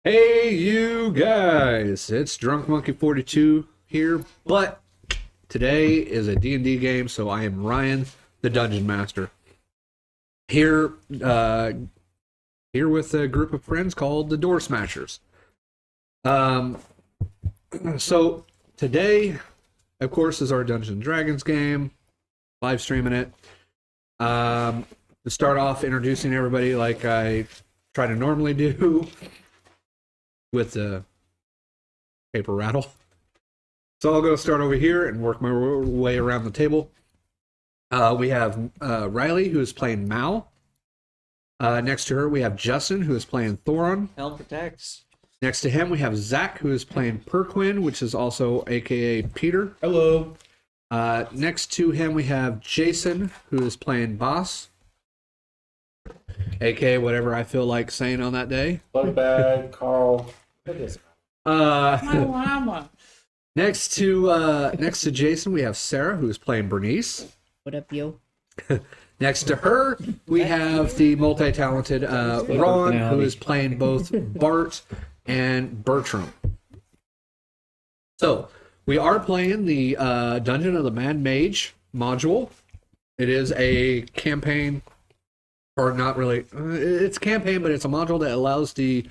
Hey, you guys! It's Drunk Monkey 42 here, but today is a D&D game, so I am Ryan, the Dungeon Master. Here, here with a group of friends called the DoorSmashers. Um, so today, of course, is our Dungeons and Dragons game. Live streaming it. To start off, introducing everybody like I try to normally do with the paper rattle. So I'll go start over here and work my way around the table. We have Riley, who is playing Mal. Next to her, we have Justin, who is playing Thoron. Hell protects. Next to him, we have Zach, who is playing Priqrin, which is also AKA Peter. Hello. Next to him, we have Jason, who is playing Bahst, AKA whatever I feel like saying on that day. Bugbag, Carl. My llama. Next to Jason, we have Sarah, who is playing Bernnice. What up, yo? Next to her, we have the multi-talented Ron, who is playing both Bart and Bertram. So, we are playing the Dungeon of the Mad Mage module. It is a campaign, or not really, it's a campaign, but it's a module that allows the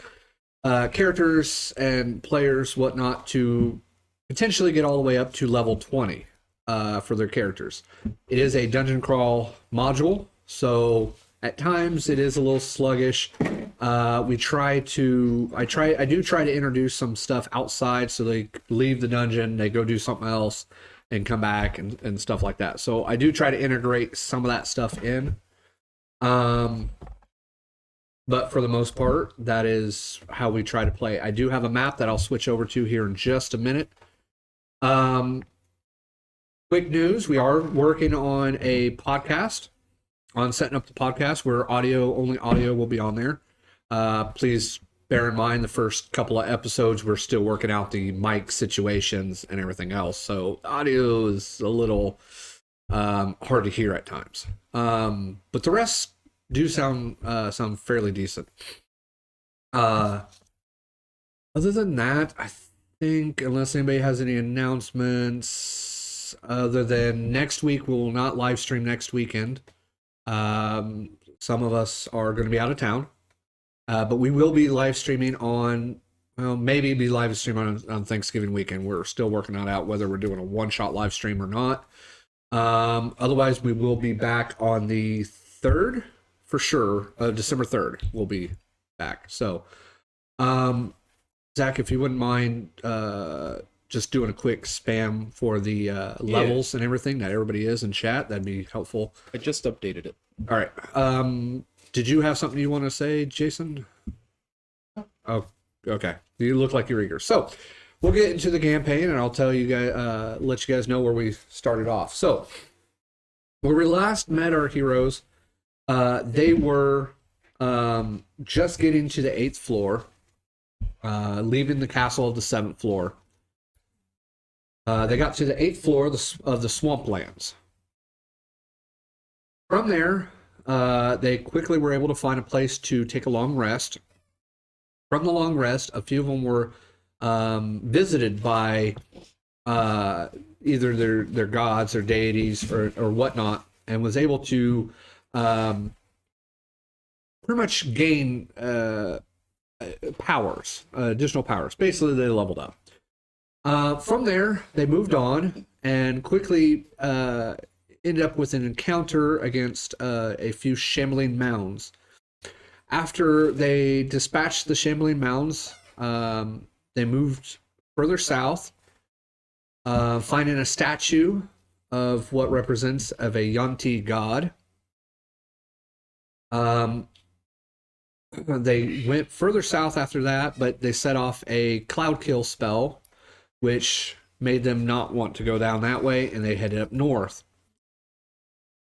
characters and players, whatnot, to potentially get all the way up to level 20 for their characters. It is a dungeon crawl module, so at times it is a little sluggish. I do try to introduce some stuff outside, so they leave the dungeon, they go do something else, and come back and stuff like that. So I do try to integrate some of that stuff in. But for the most part, that is how we try to play. I do have a map that I'll switch over to here in just a minute. Quick news, we are working on a podcast, on setting up the podcast where only audio will be on there. Please bear in mind the first couple of episodes, we're still working out the mic situations and everything else. So audio is a little hard to hear at times. But the rest do sound fairly decent. Other than that, I think, unless anybody has any announcements, other than next week, we will not live stream next weekend. Some of us are going to be out of town, but we will be live streaming on, well, maybe be live streaming on Thanksgiving weekend. We're still working that out, whether we're doing a one-shot live stream or not. Otherwise, we will be back on the 3rd, for sure. December 3rd, we'll be back. So, Zach, if you wouldn't mind just doing a quick spam for the levels and everything that everybody is in chat, that'd be helpful. I just updated it. All right. Did you have something you want to say, Jason? Oh, okay. You look like you're eager. So, we'll get into the campaign, and I'll tell you guys, let you guys know where we started off. So, where we last met our heroes, they were just getting to the 8th floor, leaving the castle of the 7th floor. They got to the 8th floor of the swamplands. From there, they quickly were able to find a place to take a long rest. From the long rest, a few of them were visited by either their gods or deities or whatnot, and was able to pretty much gain powers, additional powers. Basically, they leveled up. From there, they moved on and quickly ended up with an encounter against a few shambling mounds. After they dispatched the shambling mounds, they moved further south, finding a statue of what represents of a Yuan-ti god. They went further south after that, but they set off a cloud kill spell, which made them not want to go down that way, and they headed up north.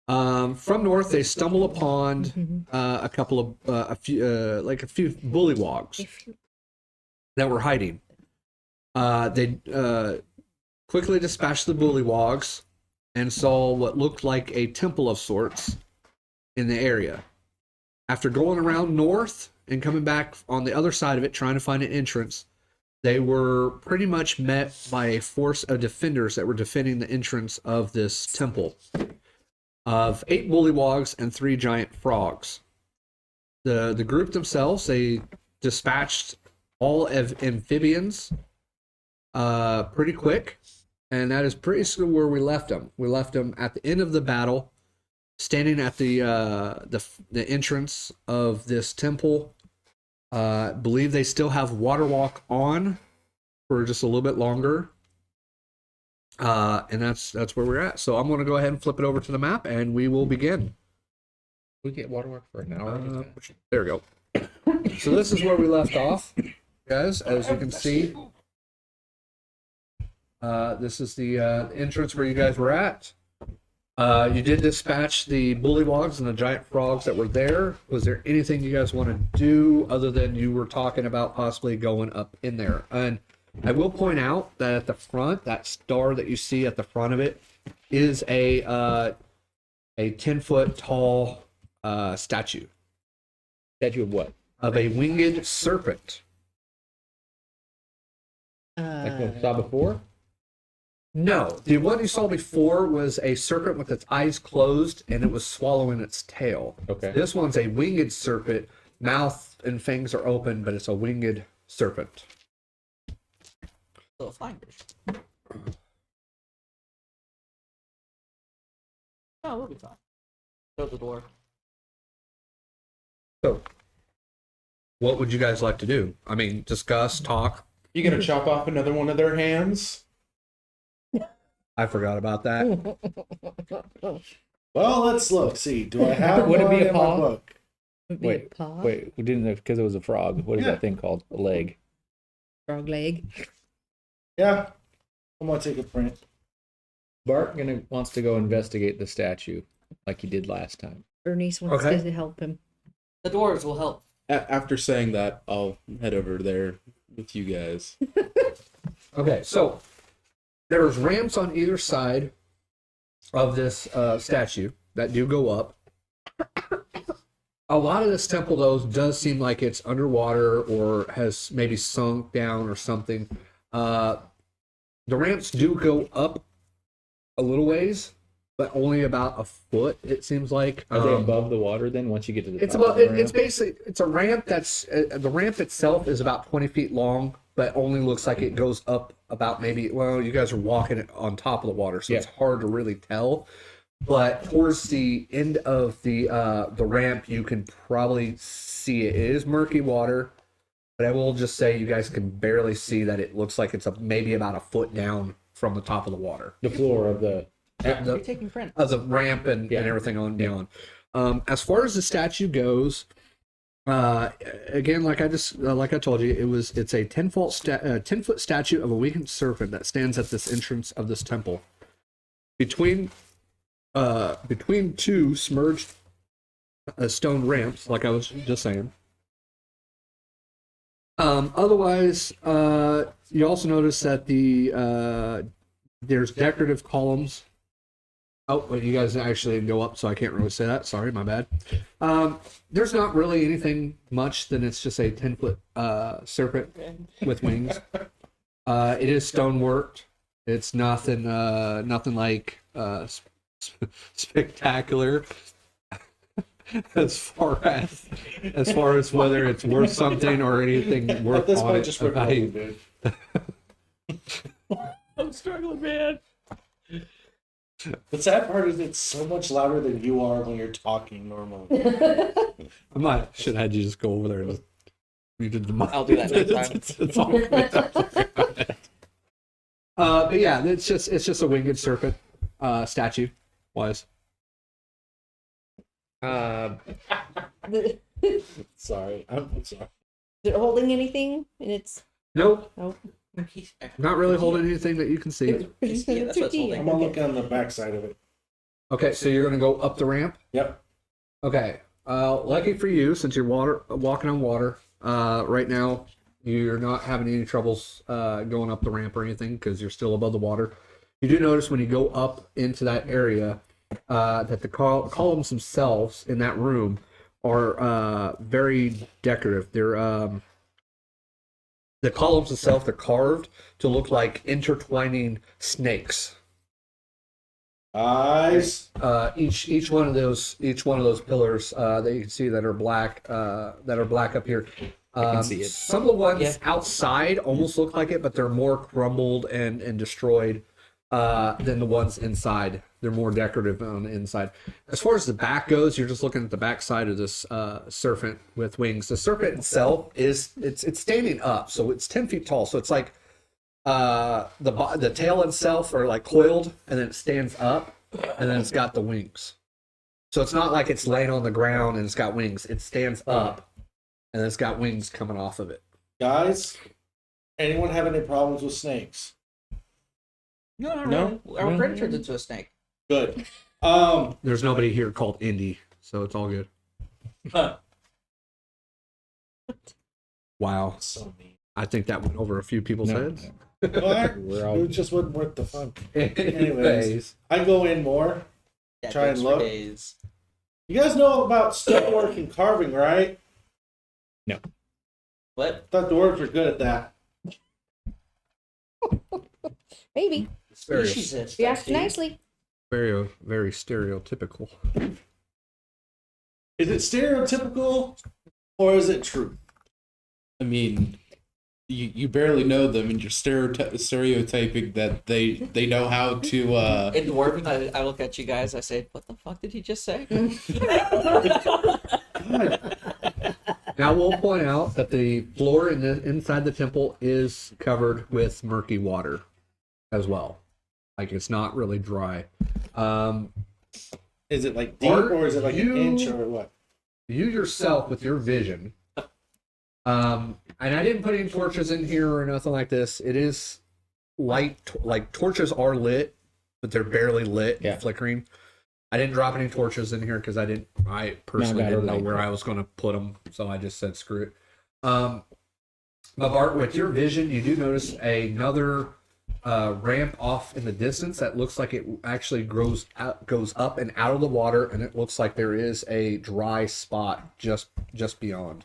From north, they stumble upon a few bullywugs that were hiding. They quickly dispatched the bullywugs and saw what looked like a temple of sorts in the area. After going around north and coming back on the other side of it, trying to find an entrance, they were pretty much met by a force of defenders that were defending the entrance of this temple of 8 bullywugs and 3 giant frogs. The group themselves, they dispatched all of amphibians pretty quick, and that is pretty soon where we left them. We left them at the end of the battle, standing at the entrance of this temple. Believe they still have water walk on for just a little bit longer, and that's where we're at. So I'm going to go ahead and flip it over to the map, and we will begin. We get waterwork for an hour. There we go. So this is where we left off, guys. As you can see, this is the entrance where you guys were at. You did dispatch the bullywugs and the giant frogs that were there. Was there anything you guys want to do other than you were talking about possibly going up in there? And I will point out that at the front, that star that you see at the front of it is a 10-foot tall statue. Statue of what? Of a winged serpent. Like what we saw before? No, the one you saw before was a serpent with its eyes closed and it was swallowing its tail. Okay. This one's a winged serpent. Mouth and fangs are open, but it's a winged serpent. Little finders. Oh, we'll be fine. Go to the dwarf. So, what would you guys like to do? I mean, discuss, talk. You gonna chop off another one of their hands? I forgot about that. Well, let's look. See, do I have Would it be one a in my paw? book? Would be a Wait, paw, wait, we didn't know because it was a frog. What is Yeah. that thing called? A leg. frog leg. Yeah, I'm gonna take a print. Bart wants to go investigate the statue like he did last time. Bernnice wants Okay. to help him. The dwarves will help. After saying that, I'll head over there with you guys. Okay, so there's ramps on either side of this statue that do go up. A lot of this temple, though, does seem like it's underwater or has maybe sunk down or something. The ramps do go up a little ways, but only about a foot, it seems like. Are they above the water then once you get to the It's top about of the it's ramp? basically it's a ramp that's the ramp itself is about 20 feet long, but only looks like it goes up about maybe, well, you guys are walking it on top of the water, so it's hard to really tell. But towards the end of the ramp, you can probably see it. It is murky water, but I will just say you guys can barely see that it looks like it's maybe about a foot down from the top of the water. The floor of the... You're taking print. Of the ramp and everything on down. As far as the statue goes, again, like I told you, it's a 10-foot statue of a winged serpent that stands at this entrance of this temple. Between two submerged stone ramps, like I was just saying. Otherwise, you also notice that there's decorative columns. Oh, well, you guys actually didn't go up, so I can't really say that. Sorry, my bad. There's not really anything much than it's just a 10-foot serpent with wings. It is stoneworked. It's nothing like spectacular as far as whether it's worth something or anything worth At this on point, it, just of rip it value. open, dude. I'm struggling, man. The sad part is it's so much louder than you are when you're talking normally. I should have had you just go over there and just muted the mic. I'll do that next time. It's all good. But yeah, it's just a winged serpent statue wise. Is Sorry, I'm sorry. it holding anything? And it's Nope, He's- not really holding anything that you can see. Yeah, that's what it's holding. I'm gonna look on the backside of it. Okay, so you're gonna go up the ramp. Yep. Okay. Lucky for you, since you're walking on water, right now you're not having any troubles going up the ramp or anything because you're still above the water. You do notice when you go up into that area that the columns themselves in that room are very decorative. They're the columns itself, they're carved to look like intertwining snakes. Eyes. Each one of those pillars that you can see that are black up here. can see it. Some of the ones outside almost look like it, but they're more crumbled and destroyed than the ones inside. They're more decorative on the inside. As far as the back goes, you're just looking at the back side of this serpent with wings. The serpent itself it's standing up, so it's 10 feet tall. So it's like the tail itself are like coiled, and then it stands up, and then it's got the wings. So it's not like it's laying on the ground and it's got wings. It stands up, and it's got wings coming off of it. Guys, anyone have any problems with snakes? No. Our friend turned into a snake. Good. There's nobody here called Indy, so it's all good. Wow. So mean. I think that went over a few people's heads. Well, it just wasn't worth the fun. Anyways. I go in more. Yeah, Try and thanks for look. days. You guys know about stonework and carving, right? What? I thought dwarves were good at that. Maybe. Very, Species You asked nicely. very, very stereotypical. Is it stereotypical or is it true? I mean, you barely know them, and you're stereotyping that they know how to. In Dwarven, I look at you guys, I say, what the fuck did he just say? Now we'll point out that the floor inside the temple is covered with murky water as well. Like, it's not really dry. Is it like deep Art, or is it like an you- inch or what? You yourself, with your vision, and I didn't put any torches in here or nothing like this. It is light, like torches are lit, but they're barely lit, Yeah. flickering. I didn't drop any torches in here because I personally got a didn't know light. where I was going to put them, so I just said screw it. But Bart, with your vision, you do notice another ramp off in the distance that looks like it actually goes up and out of the water, and it looks like there is a dry spot just beyond.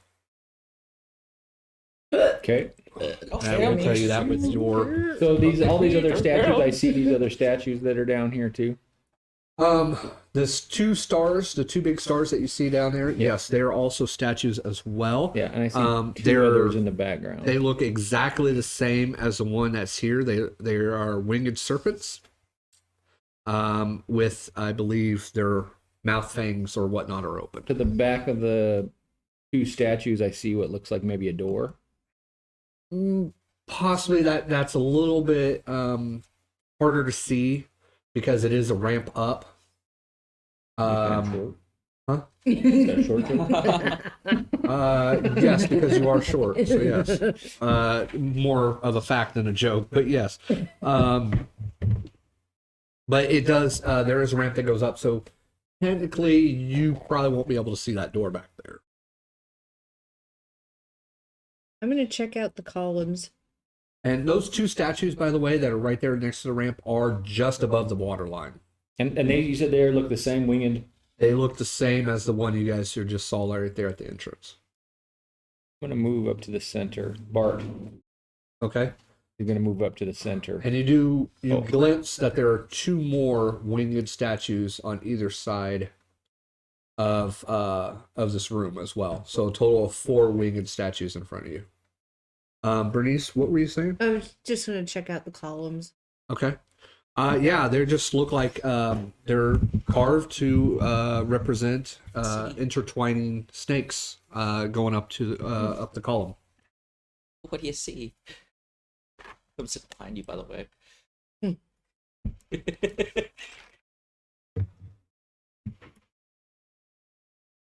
Okay. I will tell you that with your So all these other statues, I see these other statues that are down here too. this two stars, the two big stars that you see down there, yes, they are also statues as well. Yeah, and I see two they're- others in the background. They look exactly the same as the one that's here. They are winged serpents, with, I believe, their mouth fangs or whatnot are open. To the back of the two statues, I see what looks like maybe a door. Possibly that's a little bit harder to see because it is a ramp up. Short. Huh? Is that short too? Yes, because you are short. So yes, more of a fact than a joke, but yes. But it does. There is a ramp that goes up, so technically you probably won't be able to see that door back there. I'm gonna check out the columns. And those two statues, by the way, that are right there next to the ramp, are just above the water line. And they, you said they look the same winged. They look the same as the one you guys just saw right there at the entrance. I'm gonna move up to the center. Bart, Okay. you're gonna move up to the center. And you glimpse that there are two more winged statues on either side of this room as well. So a total of 4 winged statues in front of you. Bernice, what were you saying? I was just gonna check out the columns. Okay. Yeah, they just look like they're carved to represent intertwining snakes going up the column. What do you see? I'm sitting behind you, by the way.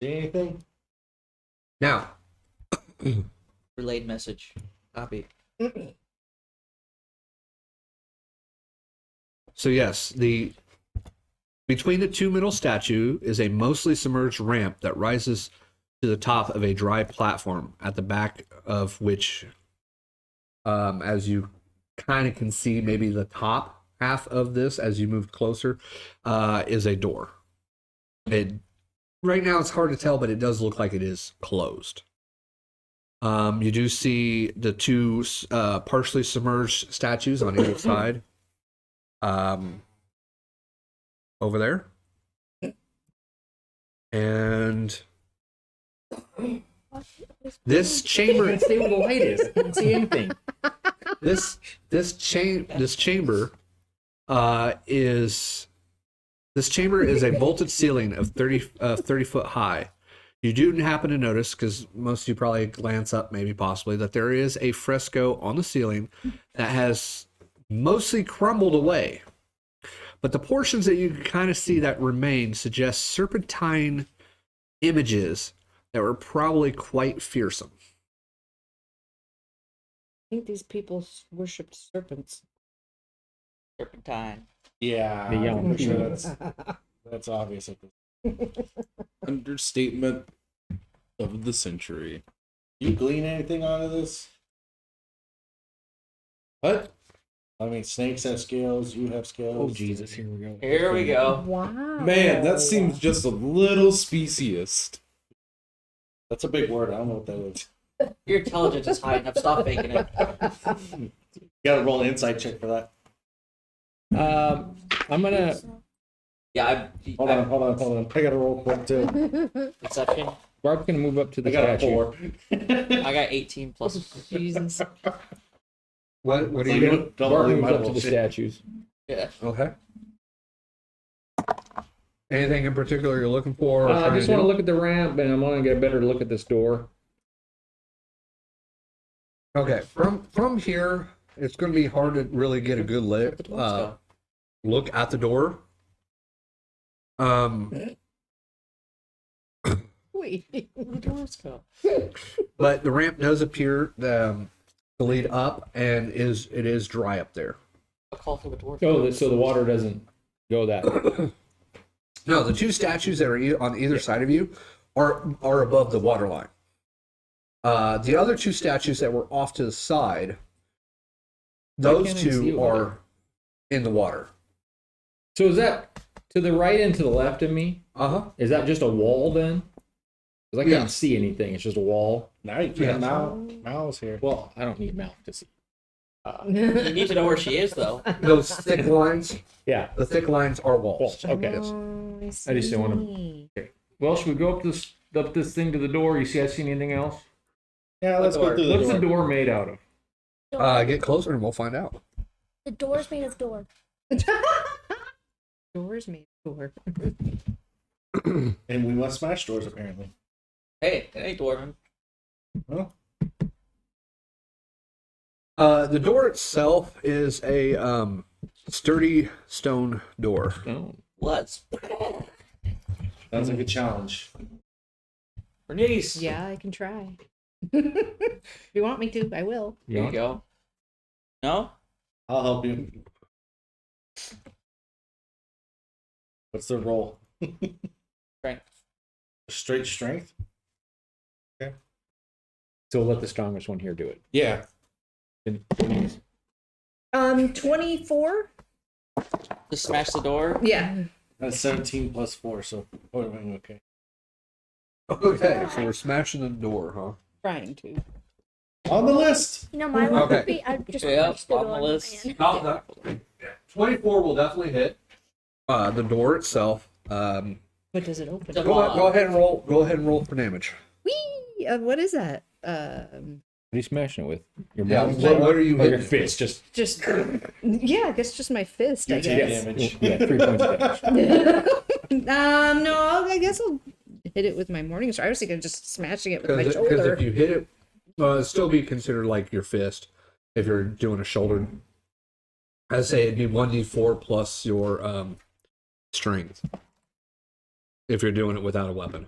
See anything? Now, Relayed message. Copy. so yes, between the two middle statue is a mostly submerged ramp that rises to the top of a dry platform, at the back of which, as you kind of can see, maybe the top half of this as you move closer, is a door. right now it's hard to tell, but it does look like it is closed. You do see the two partially submerged statues on either side. Over there. And this chamber, Can't see where the light is. I can't see anything. this chamber is a vaulted ceiling of 30 foot high. You do happen to notice, because most of you probably glance up, maybe possibly, that there is a fresco on the ceiling that has mostly crumbled away. But the portions that you can kind of see that remain suggest serpentine images that were probably quite fearsome. I think these people worshipped serpents. Serpentine. Yeah, The young I'm sure people. that's obvious. Understatement of the century. You glean anything out of this? What? I mean, snakes have scales. You have scales. Oh Jesus! Here we go. Here we go. Wow. Man, that seems just a little speciest. That's a big word. I don't know what that is. Your intelligence is high enough. Stop faking it. You gotta roll an insight check for that. I'm gonna. Yeah, Hold on. I gotta roll quick too. Exception. Barb's gonna move up to the I got a statue. 4. I got 18 plus. Jesus. What are So you doing? don't Barb leave moves my up to the bullshit. statues. Yeah. Okay. Anything in particular you're looking for? I just want to look at the ramp, and I'm gonna get a better look at this door. Okay, from here, it's going to be hard to really get a good Where'd the dwarves go? look at the door. Wait. Where'd the dwarves go? But the ramp does appear to lead up, and it is dry up there. I'll call for the dwarf. Oh, so the water doesn't go that. No, the two statues that are on either side of you are above the water line. The other two statues that were off to the side, those can't I see two water? are in the water. So is that to the right and to the left of me? Uh-huh. Is that just a wall then? Because I can't Yeah. see anything. It's just a wall. Now you Yeah. can. Mal's here. Well, I don't need mouth to see. You need to know where she is, though. Those thick lines, Yeah. the thick lines are walls. Okay. Oh, I I just didn't want see. Well, should we go up this thing to the door? You see, I see anything else? Yeah, let's go through the What's door. the door made out of? Get closer and we'll find out. The door's made of door. Doors made door. And we must smash doors, apparently. Hey, it ain't dwarven. Well, The door itself is a sturdy stone door. Oh. Let's. sounds like a challenge. Bernice. Yeah, I can try. If you want me to, I will. Here you go. No? I'll help you. What's the roll? Strength. Straight strength? So let the strongest one here do it. Yeah. 24? Just smash the door. Yeah. That's 17 plus 4, so okay. Okay, so we're smashing the door, huh? Trying to. On the list! You know, my luck Okay. would be I just Yeah, punched the on door the on list. my hand. 24 will definitely hit. The door itself. But does it open? Go ahead and roll. Go ahead and roll for damage. Whee! What is that? What are you smashing it with? Your Yeah, mouth? what are you Or your hitting? fist? Just yeah, I guess just my fist. I You take guess. damage. yeah, 3 points of damage. No, I guess I'll hit it with my morning star. I was thinking just smashing it with my Because shoulder. if you hit it, it'd still be considered like your fist if you're doing a shoulder. I'd say it'd be 1d4 plus your strength if you're doing it without a weapon.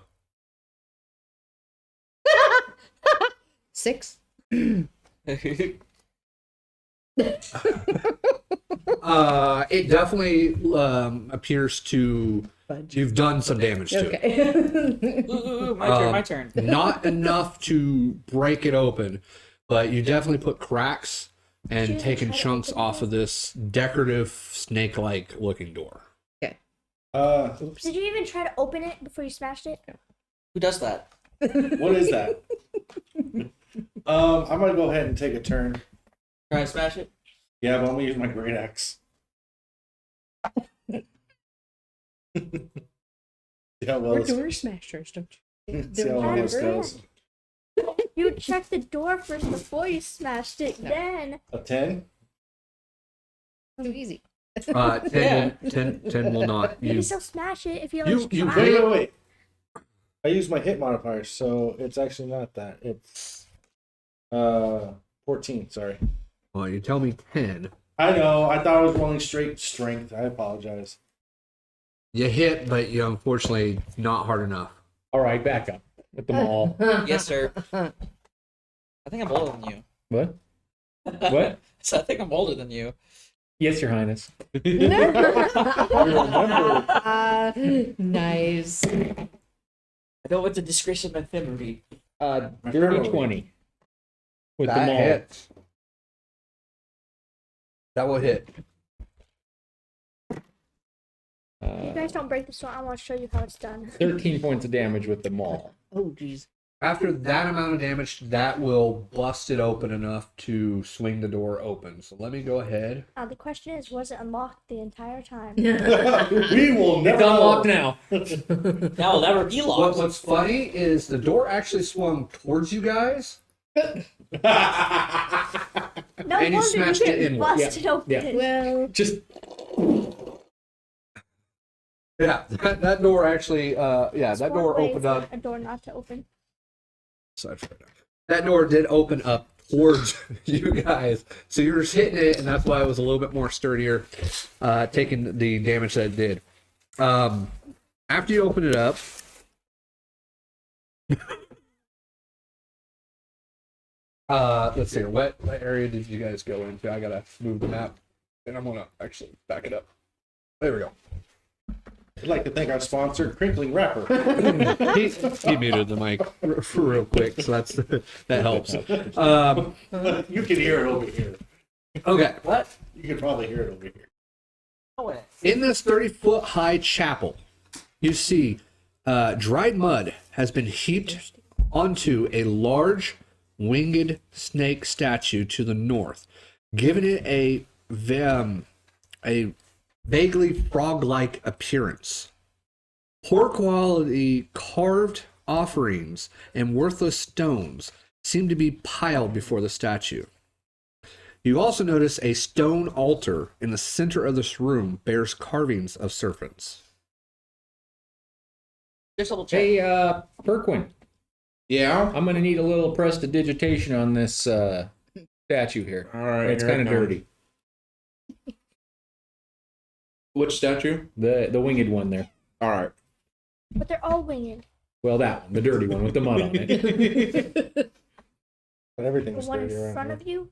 6. It definitely appears to Fudge. you've done some damage to it. Okay. Ooh, my turn. Not enough to break it open, but you definitely put cracks and Should I taken try to chunks open off of this decorative snake-like looking door. Did you even try to open it before you smashed it? Who does that? What is that? I'm gonna go ahead and take a turn. Try to smash it? Yeah, but I'm gonna use my great axe. Yeah, well, We're it's, door smashers, don't you? see how well this goes. You checked the door first before you smashed it, then. A 10? Too easy. 10 will not. You You, can still smash it if you You- like you try. Wait. I use my hit modifier, so it's actually not that. It's 14. Sorry. well, you tell me 10. I know. I thought I was rolling straight strength. I apologize. You hit, but you unfortunately not hard enough. All right, back up with the maul. Yes, sir. I think I'm older than you. What? What? So I think I'm older than you. Yes, Your Highness. Nice. I don't want to disgrace my memory. Dirty 20. With the That maul. hits. That will hit. You guys don't break the sword. I want to show you how it's done. 13 points of damage with the maul. Oh, jeez. After that amount of damage, that will bust it open enough to swing the door open. So let me go ahead. The question is, was it unlocked the entire time? We will never It's unlocked know. now. Now will never be locked. What's funny is the door actually swung towards you guys. No And you wonder smashed you it get in. busted open. Yeah. Well, Just Yeah, that door actually, that One door way opened for up. A door not to open. That door did open up towards you guys. So you're just hitting it, and that's why it was a little bit more sturdier, taking the damage that it did. After you open it up, let's see, what area did you guys go into? I gotta move the map, and I'm gonna actually back it up. There we go. I'd like to thank our sponsor, Crinkling Wrapper. he muted the mic real quick, so that helps. You can hear it over here. Okay. What? You can probably hear it over here. No way. In this 30-foot high chapel, you see dried mud has been heaped onto a large winged snake statue to the north, giving it a vaguely frog-like appearance. Poor quality carved offerings and worthless stones seem to be piled before the statue. You also notice a stone altar in the center of this room bears carvings of serpents. Just double check. hey, Priqrin, Yeah. I'm gonna need a little prestidigitation on this statue here. All right. It's here kind of it comes. dirty. Which statue? The winged one there. All right. But they're all winged. Well, that one, the dirty one with the mud on it. But The everything's one dirty in around front here. of you.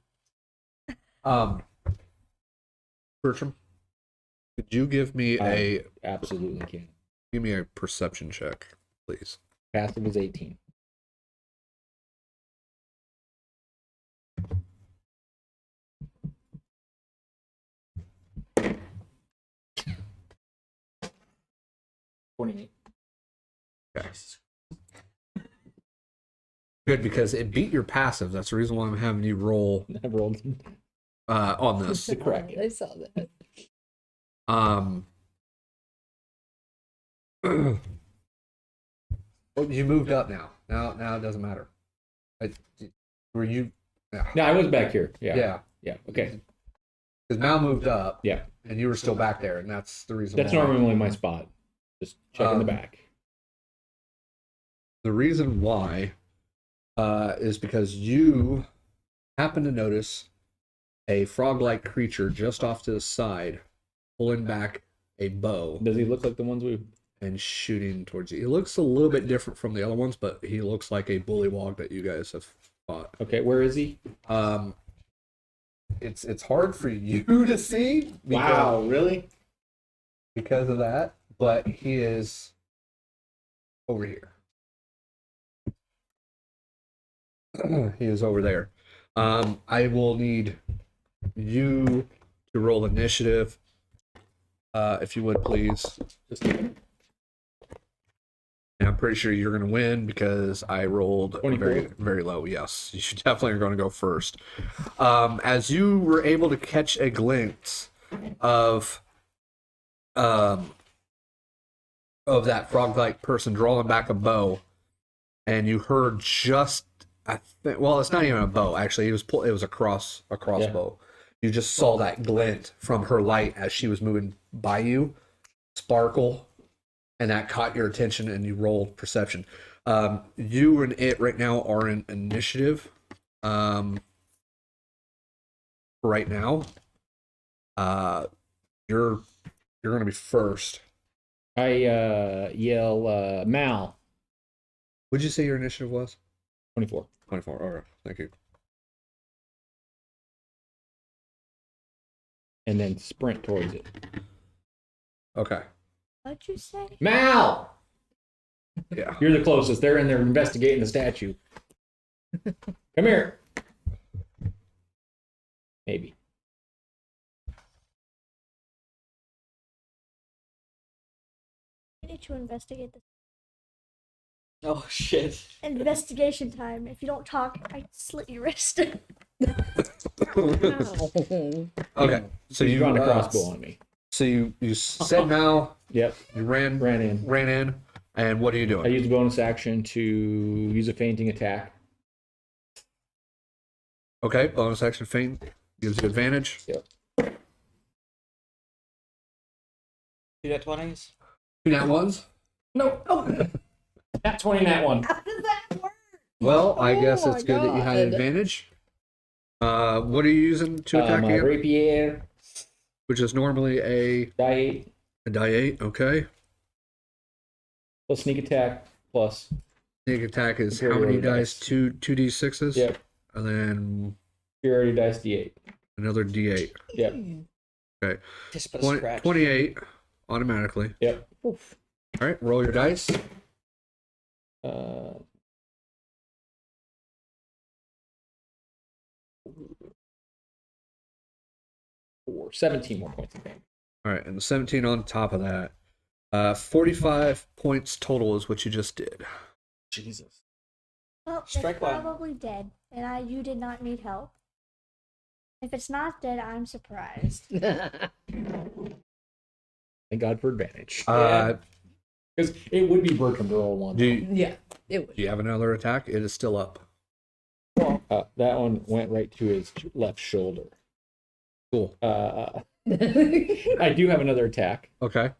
Bertram, could you give me a Absolutely can. perception check, please? Passive is 18. Good, because it beat your passive. That's the reason why I'm having you roll I've rolled on this. the correct. I saw that. Well, you moved up now. Now it doesn't matter. Were you? No, I was back here. Yeah. Yeah. Yeah. Okay. Because Mal moved up. Yeah. And you were still back there, and that's the reason. That's why. normally my spot. Just checking the back. The reason why is because you happen to notice a frog-like creature just off to the side, pulling back a bow Does he look like the ones we? and shooting towards you. He looks a little bit different from the other ones, but he looks like a bullywug that you guys have fought. Okay, where is he? It's hard for you to see. Wow, really? Because of that, but he is over here. He is over there. I will need you to roll initiative. if you would please. And I'm pretty sure you're going to win because I rolled 24. very, very low. Yes, you should definitely are going to go first. As you were able to catch a glimpse of that frog-like person drawing back a bow, and you heard just, I think, well, it's not even a bow actually. It was a crossbow. You just saw that glint from her light as she was moving by you, sparkle. And that caught your attention, and you rolled perception. You and it right now are in initiative. Right now, you're going to be first. I yell, Mal. What'd you say your initiative was? 24. 24. All right, thank you. And then sprint towards it. Okay. What'd you say? Mal! Yeah. You're the closest. They're in there investigating the statue. Come here. Maybe. I need to investigate this. Oh shit. Investigation time. If you don't talk, I slit your wrist. Okay. So You you drawn a crossbow on me. So you said now. Yep. You ran Ran in. and what are you I doing? use a bonus action to use a fainting attack. Okay. Bonus action feint gives you advantage. Yep. Do that 20s? 2 nat ones. No. Nat 20, nat 1. How does that work? Well, I guess Oh it's my good that you had God. advantage. What are you using to attack My again? rapier, Which is normally a die 8, die 8. Okay. plus sneak attack, plus. Sneak attack is how many Superiority dice? dice. 2d6s. Yep. And then Superiority dice d8. another d8. Yep. Okay. Just put a 20, scratch. 28 automatically. Yep. Oof. All right. Roll your dice. Uh, four, 17 more points of damage. All right, and the 17 on top of that. 45 points total is what you just did. Jesus. Well, it's Strike one. probably dead, and you did not need help. If it's not dead, I'm surprised. Thank God for advantage. Because it would be Bertram to roll one. do you, Yeah, it do you have another attack? It is still up. That one went right to his left shoulder. Cool. would. I do have another attack. Okay.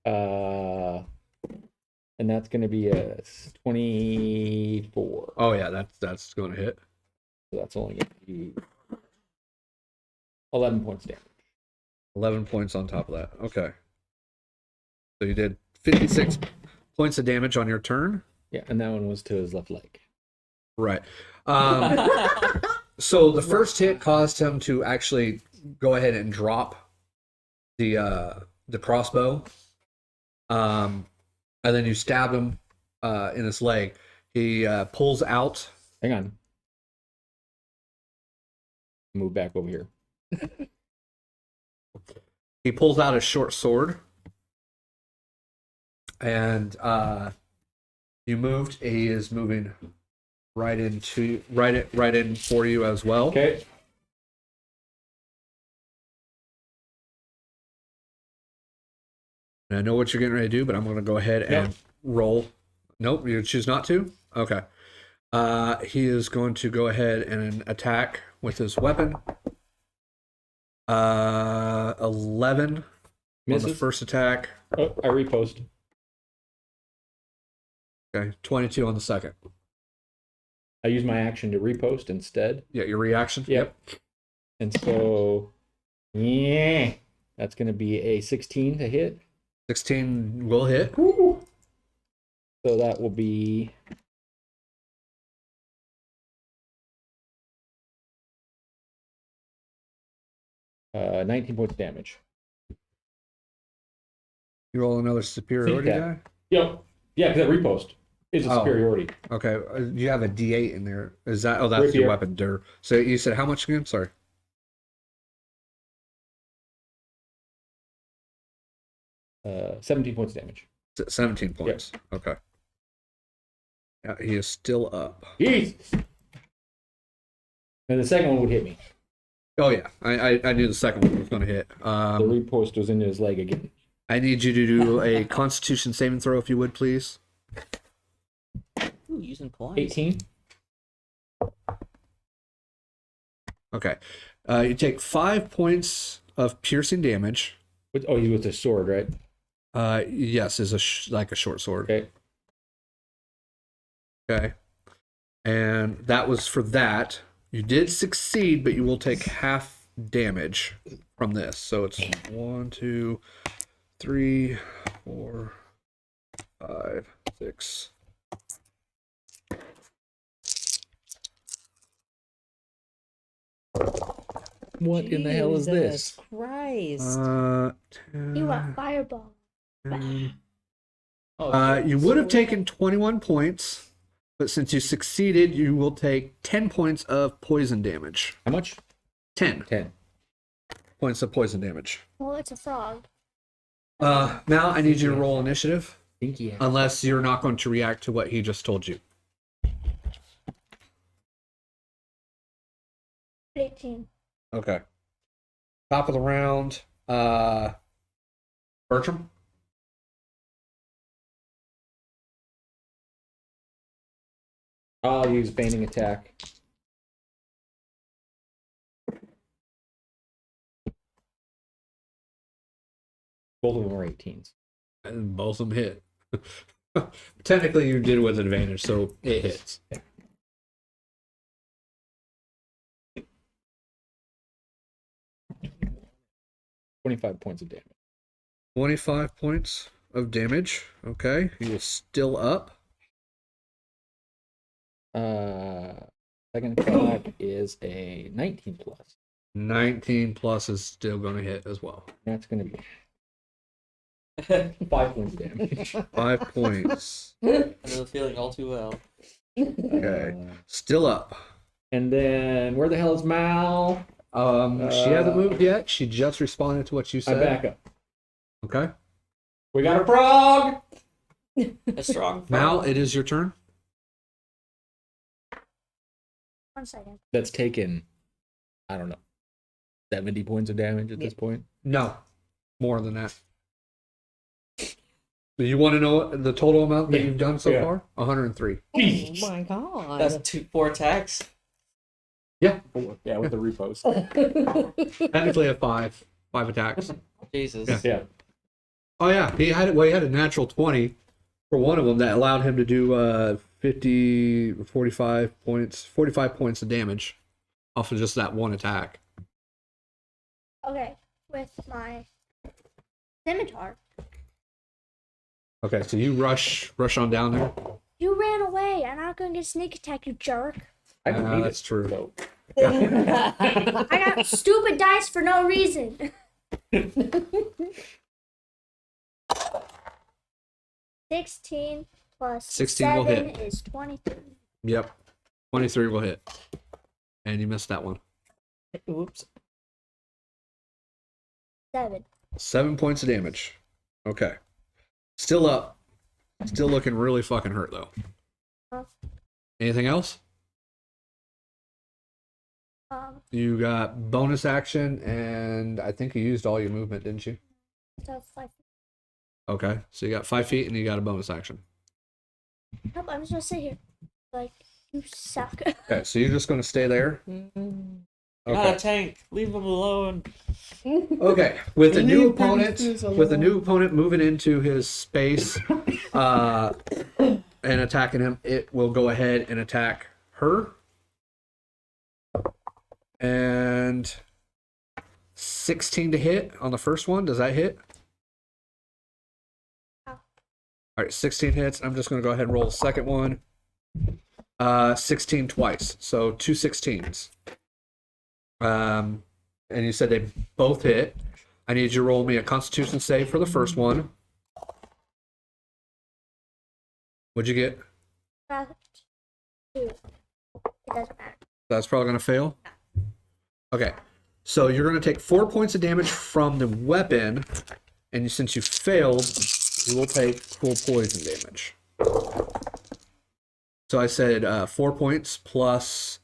And that's going to be a 24. Oh yeah, that's going to hit. So that's only going to be 11 points damage. 11 points on top of that. Okay. So you did 56 points of damage on your turn. Yeah, and that one was to his left leg. Right. So the first hit caused him to actually go ahead and drop the crossbow. And then you stab him in his leg. He pulls out. Hang on. Move back over here. He pulls out a short sword. And you moved. He is moving right in for you as well. Okay. And I know what you're getting ready to do, but I'm going to go ahead and roll. Nope, you choose not to? Okay. He is going to go ahead and attack with his weapon. 11 on the Misses. first attack. Oh, I repost. Okay, 22 on the second. I use my action to repost instead. Yeah, your reaction? Yep. And so, yeah, that's going to be a 16 to hit. 16 will hit. So that will be 19 points damage. You roll another superiority Sneak die? attack. Yep. Yeah, because that repost is a Oh. superiority. Okay, you have a D8 in there. Is that? Oh, that's your Rapier. weapon. So you said how much again? Sorry. 17 points of damage. 17 points. Okay. Yeah, he is still up. Jesus. And the second one would hit me. Oh yeah, I knew the second one was going to hit. The riposte was into his leg again. I need you to do a Constitution saving throw, if you would, please. Ooh, using coins. 18. Okay. You take 5 points of piercing damage. Oh, he was a sword, right? Yes, is like a short sword. Okay. Okay. And that was for that. You did succeed, but you will take half damage from this. So it's 1, 2, 3, 4, 5, 6. What in the hell is this? Jesus Christ. 10, You want fireball? 10. Oh, You would have taken 21 points, but since you succeeded, you will take 10 points of poison damage. How much? 10 10. points of poison damage. Well, it's a frog. Now I need you to roll initiative, Stinky ass. unless you're not going to react to what he just told you. 18. Okay. Top of the round, Bertram. I'll use feigning attack. Both of them are 18s. And both of them hit. Technically, you did with advantage, so it hits. 25 points of damage. 25 points of damage. Okay. He is still up. Second attack is a 19 plus. 19 plus is still going to hit as well. That's going to be 5 points of damage. 5 points. I know the feeling all too well. Okay. Still up. And then where the hell is Mal? She hasn't moved yet. She just responded to what you I said. back up. Okay. We got a frog. A strong Mal, it is your turn. 1 second. That's taken, I don't know, 70 points of damage at this point. No. More than that. Do you want to know the total amount that Yeah. you've done so Yeah. far? 103. Oh my god. That's 4 attacks. Yeah. Yeah, with the repost. Technically a 5. 5 attacks. Jesus. Yeah. Yeah. Oh yeah, he had a natural 20 for one of them that allowed him to do 45 points of damage off of just that one attack. Okay, with my scimitar. Okay, so you rush on down there. You ran away. I'm not going to get sneak attack, you jerk. I don't need That's it. true. So. I got stupid dice for no reason. 16 plus 16 will 7 hit. is 23. Yep. 23 will hit. And you missed that one. Oops. 7. 7 points of damage. Okay. Still up. Still looking really fucking hurt though. Uh, Anything else? You got bonus action, and I think you used all your movement, didn't you? so 5. Okay, so you got 5 feet, and you got a bonus action. Nope, I'm just going to sit here. Like, you suck. Okay, so you're just going to stay there. Not a Okay. tank. Leave him alone. Okay. With a new opponent moving into his space, and attacking him, it will go ahead and attack her. And 16 to hit on the first one. Does that hit? Oh. All right, 16 hits. I'm just going to go ahead and roll the second one. 16 twice, so 2 16s. And you said they both hit. I need you to roll me a Constitution save for the first one. What'd you get? 2. It doesn't matter. That's probably going to fail. Okay, so you're going to take 4 points of damage from the weapon, And since you failed, you will take full poison damage. So I said 4 points plus.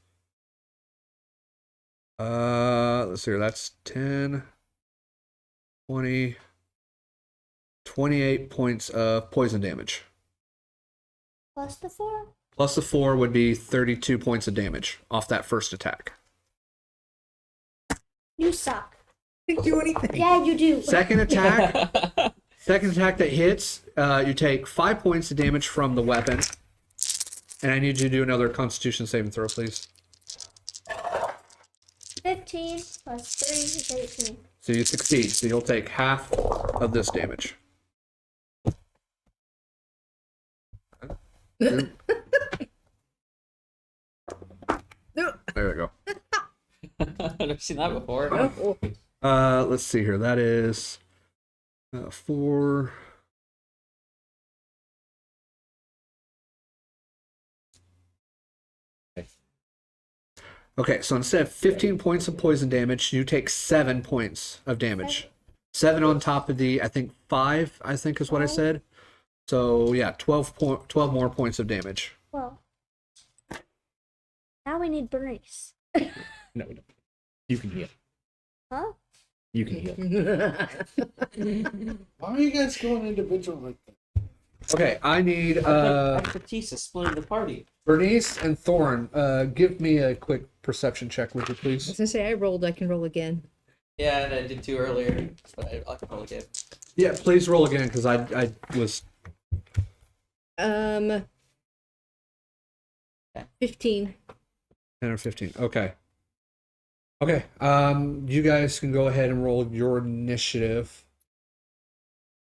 Let's see here. That's 10, 20, 28 points of poison damage. Plus the 4? Plus the 4 would be 32 points of damage off that first attack. You suck. Didn't do anything. Yeah, you do. Second attack that hits, you take 5 points of damage from the weapon. And I need you to do another Constitution saving throw, please. 15 plus 3 is 18. So you succeed. So you'll take half of this damage. There we go. I've never seen that before. Let's see here. That is 4. Okay, so instead of 15 points of poison damage, you take 7 points of damage. 7 on top of the, I think 5, I think is what I said. So yeah, 12 more points of damage. Well, now we need Bernnice. No, we don't. You can heal. Huh? You can heal. Why are you guys going individual like that? Okay, I need Expertise is splitting the party. Bernice and Thoron. Give me a quick perception check, would you I was please? gonna say I rolled. I can roll again. Yeah, and I did 2 earlier, but I'll roll again. Yeah, please roll again because I was 15. 10 or 15. Okay. Okay. You guys can go ahead and roll your initiative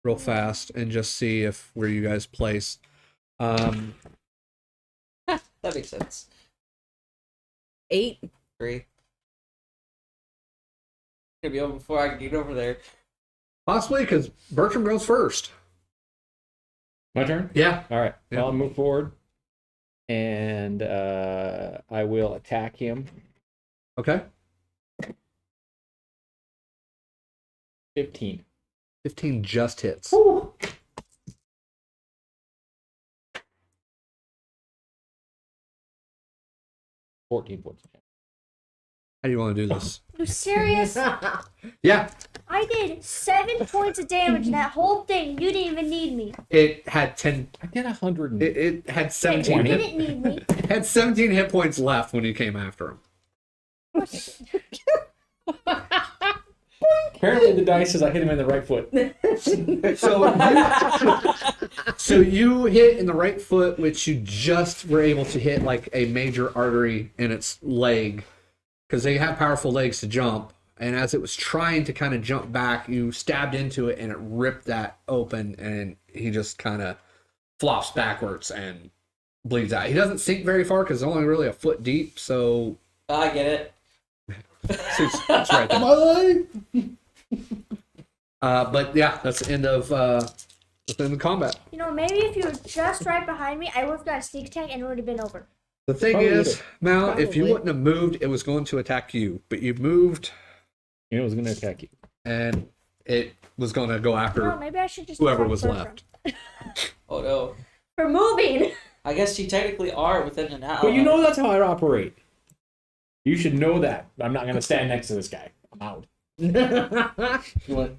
real fast and just see if where you guys place. That makes sense. 8. 3. Gonna be over before I can get over there. Possibly because Bertram goes first. My turn? Yeah. All right. Yeah. Well, I'll move forward. And I will attack him. Okay. 15. 15 just hits. 14 points. How do you want to do this? You serious? Yeah. I did 7 points of damage in that whole thing. You didn't even need me. It had 10. I did 100. It had You 17. didn't need me. It had 17 hit points left when you came after him. Apparently the dice says I hit him in the right foot. So you hit in the right foot, which you just were able to hit like a major artery in its leg, because they have powerful legs to jump. And as it was trying to kind of jump back, you stabbed into it and it ripped that open, and he just kind of flops backwards and bleeds out. He doesn't sink very far because it's only really a foot deep, so I get it. it's right there. My leg! But yeah, that's the end of the combat. You know, maybe if you were just right behind me, I would have got a sneak attack and it would have been over. The thing Probably is, would've. Mal, if you Probably. wouldn't have moved, it was going to attack you. But you moved, You know it was going to attack you. and it was going to go after No, maybe I should just whoever attack was Bertram. left. Oh no. For moving. I guess you technically are within an hour. But you know that's how I operate. You should know that. I'm not going to stand next to this guy. I'm out. What?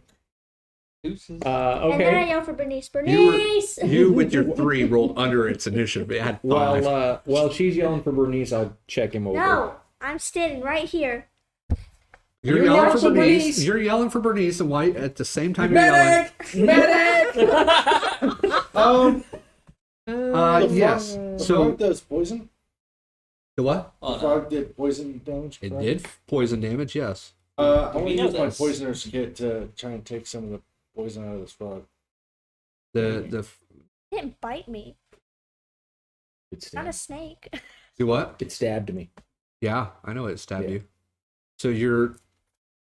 Deuces. And then I Okay. yell for Bernnice. You were- Bernice! You, with your 3, rolled under its initiative. It had 5. While she's yelling for Bernice, I'll check him over. No, I'm standing right here. You're You yelling yell for for Bernice. Bernice. You're yelling for Bernice, and White at the same time you're yelling. Medic! The Yes. frog, the So frog does poison? the what? Oh, The no. frog did poison damage? It correct? did poison damage. Yes. I want We to know use my this. poisoner's kit to try and take some of the poison out of this frog. The It didn't bite me. It It's not a stabbed, snake. do what? it stabbed me. Yeah, I know it stabbed Yeah. you. So you're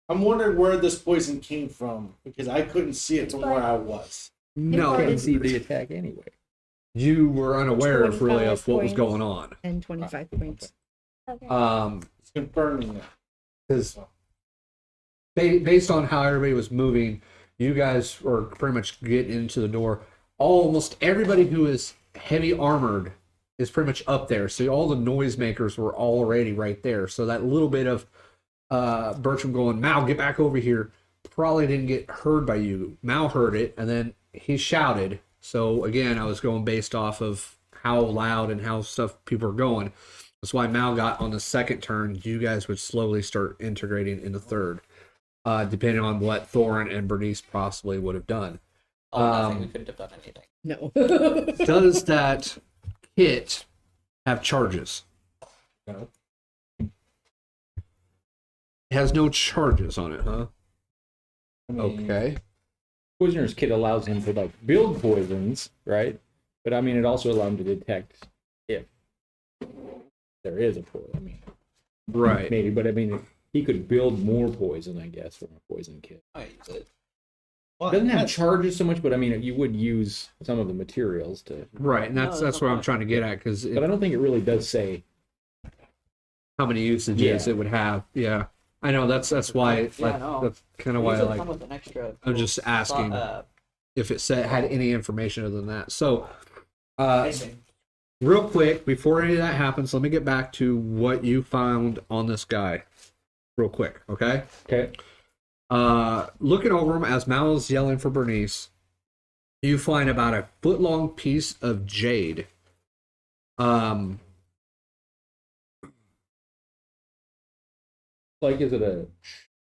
I'm wondering where this poison came from because I couldn't see it from But- where I was. no. I couldn't see the attack anyway. You were unaware of really 25 of what was points. going on. And 25 points. Okay. It's confirming that. Because based on how everybody was moving, you guys are pretty much getting into the door. Almost everybody who is heavy armored is pretty much up there. So all the noisemakers were already right there. So that little bit of Bertram going, Mal, get back over here, probably didn't get heard by you. Mal heard it, and then he shouted. So again, I was going based off of how loud and how stuff people are going. That's why Mal got on the second turn. You guys would slowly start integrating in the third, depending on what Thoron and Bernnice possibly would have done. Oh, nothing. We couldn't have done anything. No. Does that kit have charges? No. It has no charges on it, huh? I mean, Okay. Poisoner's kit allows him to like build poisons, right? But I mean, it also allows him to detect if there is a poison. I mean, Right. maybe, but I mean, he could build more poison, I guess, from a poison kit. I use it. Well, It doesn't have that's- charges so much, but I mean, you would use some of the materials to. Right, and that's No, that's what I'm trying to get at, because But I don't think it really does say. how many usages Yeah. it would have. Yeah, I know that's why. Yeah, I know. That's kind of why I Usually like. come with an extra. I'm just asking if it said had any information other than that. So, real quick before any of that happens, let me get back to what you found on this guy, real quick. Okay. Okay. Looking over him as Mal is yelling for Bernnice, you find about a foot-long piece of jade. Like, is it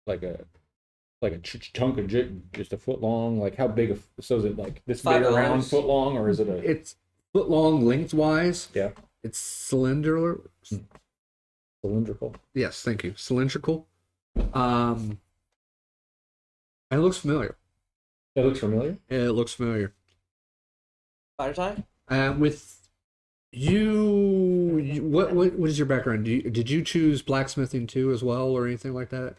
like a chunk of just a foot long? Like, how big? So is it like this big $5. around foot long, or is it a? It's foot-long lengthwise. Yeah. It's cylindrical. Cylindrical. Yes, thank you. Cylindrical. And it looks familiar. That looks familiar. It looks familiar. Fire tie? With you, what is your background? Did you choose blacksmithing too as well, or anything like that?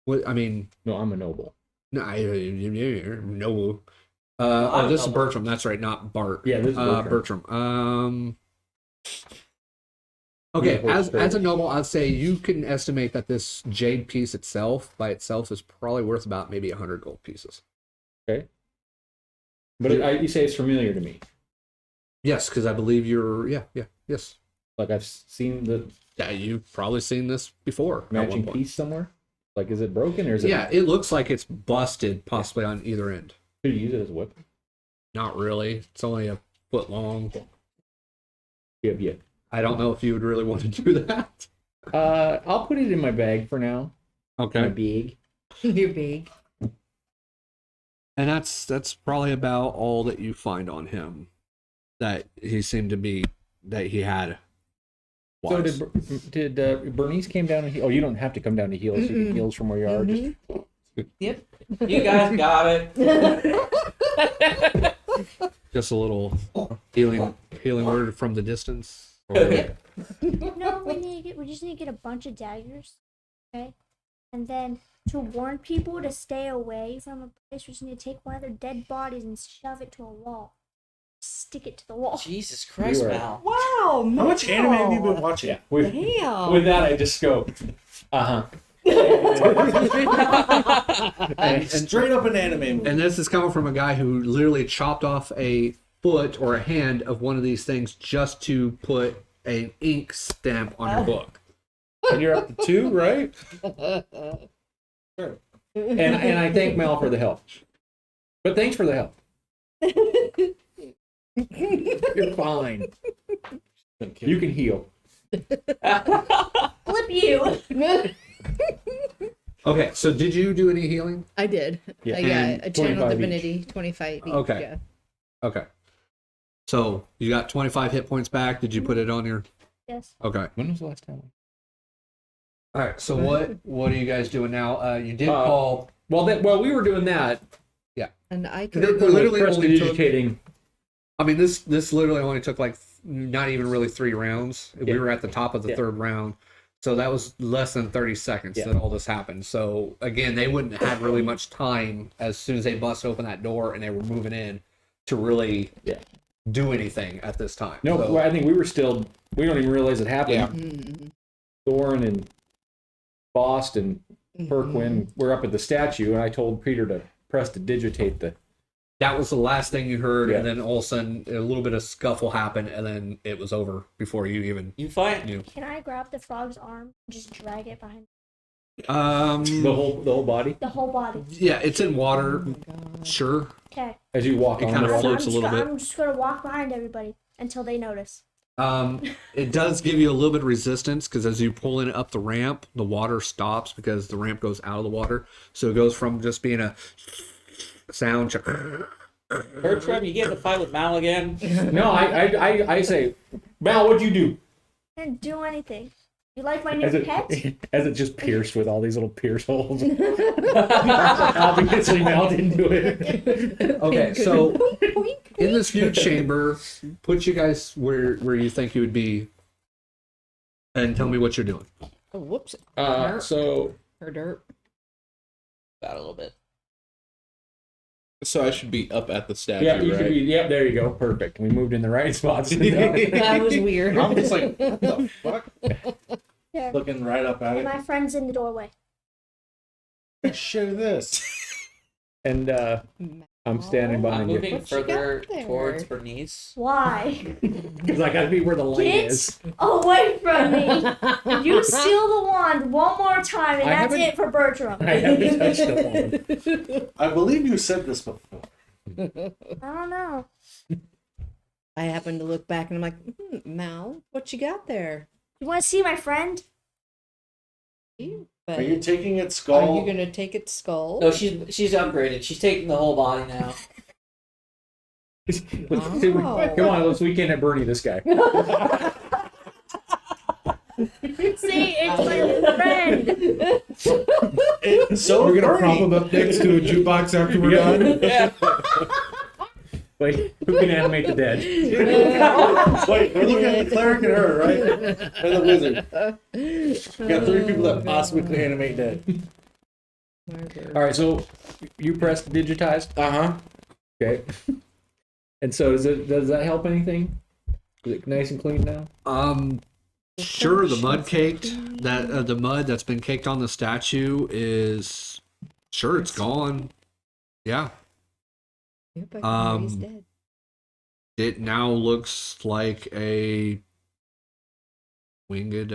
What I mean, No, I'm a noble. no, no. I'm This is noble. Bertram. That's right, not Bart. Yeah, this is Bertram. Bertram. Okay, Yeah, as a noble, I'd say you can estimate that this jade piece itself, by itself, is probably worth about maybe 100 gold pieces. Okay. But you say it's familiar to me. Yes, because I believe you're. Yes. Like I've seen the Yeah, you've probably seen this before. at one matching point. piece somewhere. Like, is it broken or is it? Yeah, it looks like it's busted, possibly on either end. Could you use it as a weapon? Not really. It's only a foot long. Yeah. I don't know if you would really want to do that. I'll put it in my bag for now. My Okay. bag. You're big. And that's probably about all that you find on him. That he seemed to be that he had. So wise. did Bernnice came down and heal? Oh, you don't have to come down to heal. So you can heal from where you are. Just Yep. You guys got it. Just a little healing word from the distance. Yep. No, we just need to get a bunch of daggers, okay? And then to warn people to stay away from a place, we just need to take one of their dead bodies and shove it to a wall. Stick it to the wall. Jesus Christ, You are- Mal. Wow. How much anime have you been watching? yeah. With Damn. that, I just go. And Straight up an anime movie. And this is coming from a guy who literally chopped off a foot or a hand of one of these things just to put an ink stamp on your book. And you're up to 2, right? Sure. And I thank Mel for the help. But thanks for the help. You're fine. You can heal. Flip you! Okay, so did you do any healing? I did. Yeah. Yeah, a channel 25 each. divinity, 25 each. Okay. Yeah. Okay. So you got 25 hit points back. Did you put it on your? Yes. Okay. When was the last time? All right. So what are you guys doing now? You did call. Well, we were doing that. And I They could. literally only took. Prestidigitating. I mean, this literally only took like not even really 3 rounds. We Yeah. were at the top of the Yeah. third round, so that was less than 30 seconds Yeah. that all this happened. So again, they wouldn't have really much time as soon as they bust open that door and they were moving in to really Yeah. do anything at this time. No, So- well, I think we were still. We don't even realize it happened. Yeah. Mhm. Thoron and Bahst and Mhm. Priqrin were up at the statue, and I told Peter to prestidigitate the. That was the last thing you heard, Yeah. and then all of a sudden, a little bit of scuffle happened, and then it was over before you even You find knew. Can I grab the frog's arm and just drag it behind The whole body the whole body? Yeah, it's in water. Sure. Okay. as you walk It on kinda the water. floats a little bit. I'm just gonna walk behind everybody until they notice. It does give you a little bit of resistance because as you pull it up the ramp, the water stops because the ramp goes out of the water. So it goes from just being a sound to Bertram, you get in a fight with Mal again. No, I say, Mal, what'd you do? I didn't do anything. You like my new As pet? as it just pierced with all these little pierce holes. Obviously, Mal didn't do it. Okay, so in this new chamber, put you guys where you think you would be, and tell me what you're doing. Oh, whoops. So Or dirt. About a little bit. So I should be up at the statue, yeah, you right? should be. Yep, there you go. Perfect. We moved in the right spots. That was weird. I'm just like, what the fuck? Here. Looking right up at And it. my friend's in the doorway. What shit is this? And I'm standing I'm behind you moving What you got further there? towards Bernice. Why? because I gotta be where the light Get is. away from me! You steal the wand one more time, and I that's haven't- it for Bertram. I haven't touched the wand. I believe you said this before. I don't know. I happened to look back and I'm like, Mal, what you got there? You want to see my friend? But Are you taking its are skull? you gonna take its skull? No, she's upgraded. She's taking the whole body now. Come on, let's weekend at Bernie. This guy. See, it's my friend. So We're gonna Bernie. prop him up next to a jukebox after we're Yeah. done. Yeah. Wait, who can animate the dead? Wait, we're looking at the cleric and her, right? And the wizard. We got 3 people that possibly could animate dead. All right, so you pressed digitized. Okay. And so does that help anything? Is it nice and clean now? Sure, the mud caked that the mud that's been caked on the statue is sure it's gone. Yeah, Yep, I can raise dead. it now looks like a winged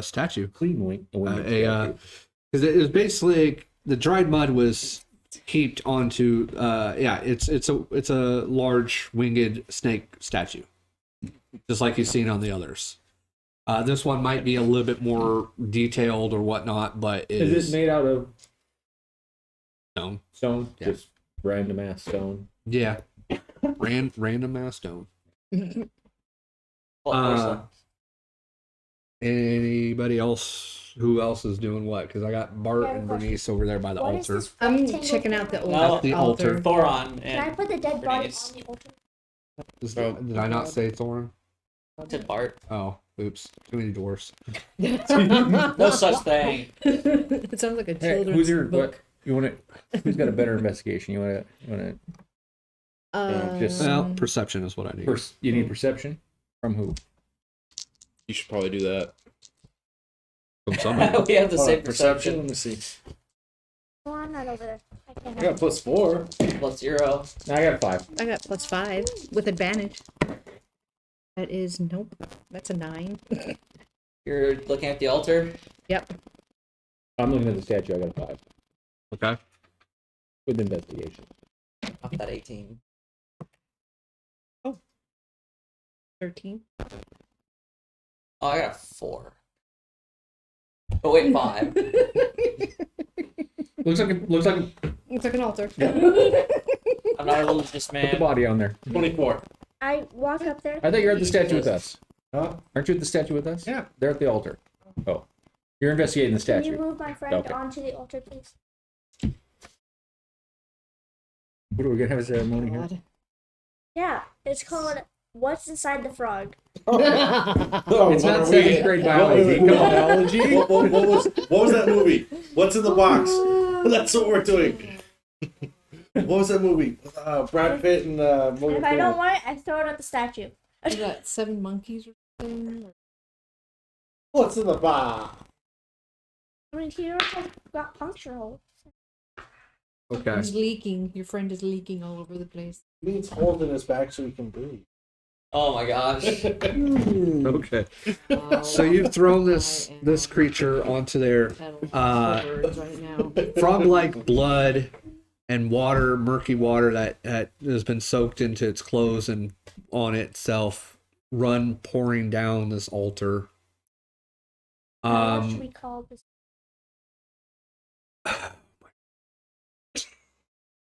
statue. Clean wing. Because it was basically the dried mud was heaped onto. It's a large winged snake statue, just like you've seen on the others. This one might be a little bit more detailed or whatnot, but Is this made out of stone. stone? Yeah. Just random ass stone. Yeah, random ass stone. Well, porcelain. Anybody else? Who else is doing what? Because I got Bart Yeah, and question. Bernice over there by the What is altar. this I'm rectangle checking out the thing? old No, the altar. Thoron Can I and put the dead body Bernnice. on the altar? Did I not say Thoron? to Bart. Oh, oops. Too many dwarfs. No such thing. It sounds like a Hey, children's who's your book. what? You want to? Who's got a better investigation? You want to? just- Well, perception is what I need. You need perception from who? You should probably do that. From somebody. We have the Hold same on, perception. perception. Let me see. Oh, I'm not over there. I can't I got +4. +0. I got 5. I got +5 with advantage. That is nope. That's a 9. You're looking at the altar. Yep. I'm looking at the statue. I got a 5 Okay. with investigation. Off that 18. 13. Oh, I got a 4. Oh wait, 5. Looks like It's like an altar. I'm not a religious put the man. body on there. 24. I walk up there. I thought you're at the statue with us. Huh? Aren't you at the statue with us? Yeah. They're at the altar. Oh, you're investigating the Can you statue. move my friend Okay. onto the altar, please? What are we gonna have a ceremony here? God. Yeah, it's called What's Inside the Frog? Oh, It's not what are we- second grade biology. Come on. Biology? What was that movie? What's in the box? That's what we're doing. What was that movie? Brad Pitt and And Morgan if I don't Freeman. want it, I throw it at the statue. You got 7 monkeys or something? What's in the box? I mean, he got puncture holes. Okay. He's leaking. Your friend is leaking all over the place. He needs holes in his back so he can breathe. Oh my gosh. Okay. Wow. So you've thrown I this am creature onto there. covered right now. Frog-like blood and water, murky water that has been soaked into its clothes and on itself, run pouring down this altar. What should we call this?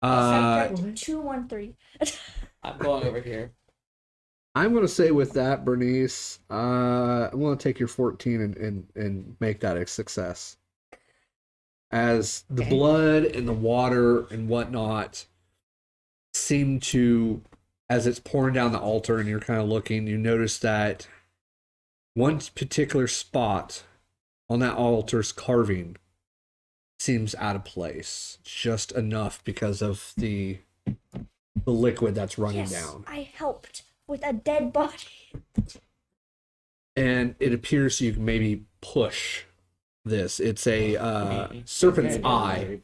Sector 213. I'm going over here. I'm going to say with that, Bernnice, I'm going to take your 14 and make that a success. As the blood and the water and whatnot seem to, as it's pouring down the altar and you're kind of looking, you notice that one particular spot on that altar's carving seems out of place. Just enough because of the liquid that's running down. I helped with a dead body. And it appears you can maybe push this. It's a serpent's eye.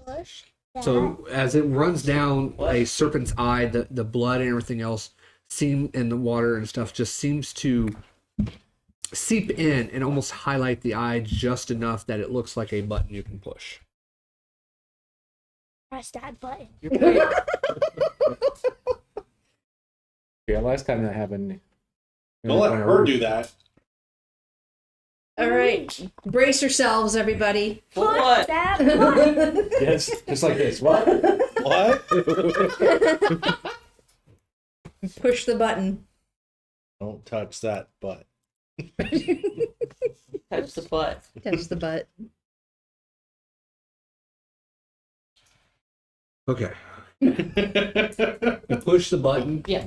Push. So as it runs down a serpent's eye, the blood and everything else and the water and stuff just seems to seep in and almost highlight the eye just enough that it looks like a button you can push. Press that button. Yeah, last time that happened. Don't let her do that. All right, brace yourselves, everybody. What? That button. Yes, just like this. What? What? Push the button. Don't touch that butt. Touch the butt. Touch the butt. Okay. You push the button. Yeah.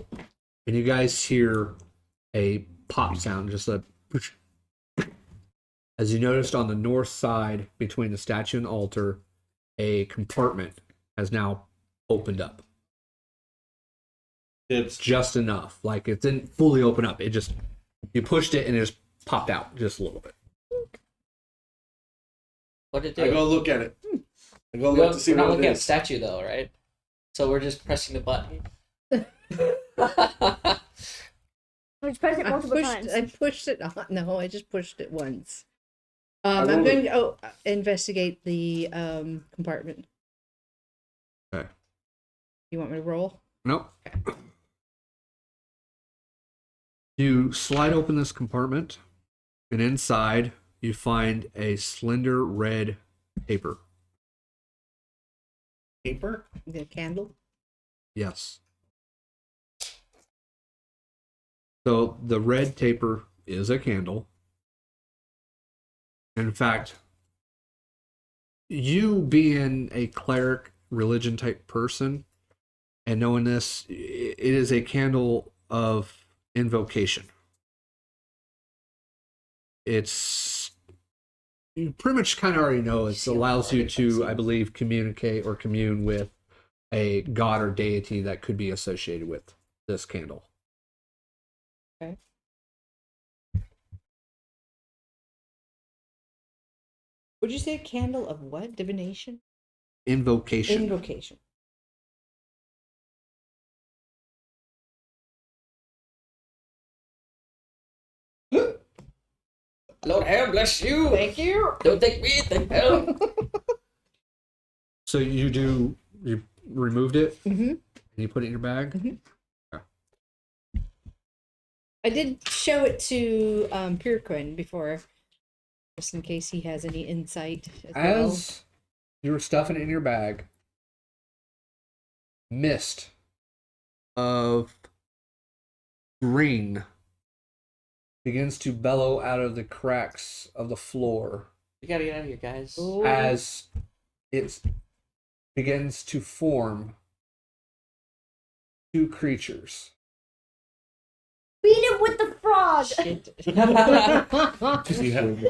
And you guys hear a pop sound, just a push. As you noticed on the north side between the statue and the altar, a compartment has now opened up. It's Just enough. Like it didn't fully open up. It just, you pushed it and it just popped out just a little bit. What did it I do? go look at it. I go We're look to see not what looking it at is. statue though, right? So we're just pressing the button. Just press it multiple times. I pushed it on. No, I just pushed it once. I I'm rolled going to investigate the compartment. Okay. You want me to roll? Nope. You slide open this compartment, and inside you find a slender red paper. Paper? The candle? Yes. So the red taper is a candle. In fact, you being a cleric religion type person and knowing this, it is a candle of invocation. It's, you pretty much kind of already know it allows you to, I believe, communicate or commune with a god or deity that could be associated with this candle. Okay. Would you say a candle of what? Divination? Invocation. Invocation. Lord hell bless you. Thank you. Don't take me to hell. So you removed it Mm-hmm. and you put it in your bag? Mhm. I did show it to Priqrin before, just in case he has any insight as well. As you were stuffing it in your bag, mist of green begins to bellow out of the cracks of the floor We gotta get out of here, guys. Oh. as it begins to form two creatures. Beat him with the frog. Shit.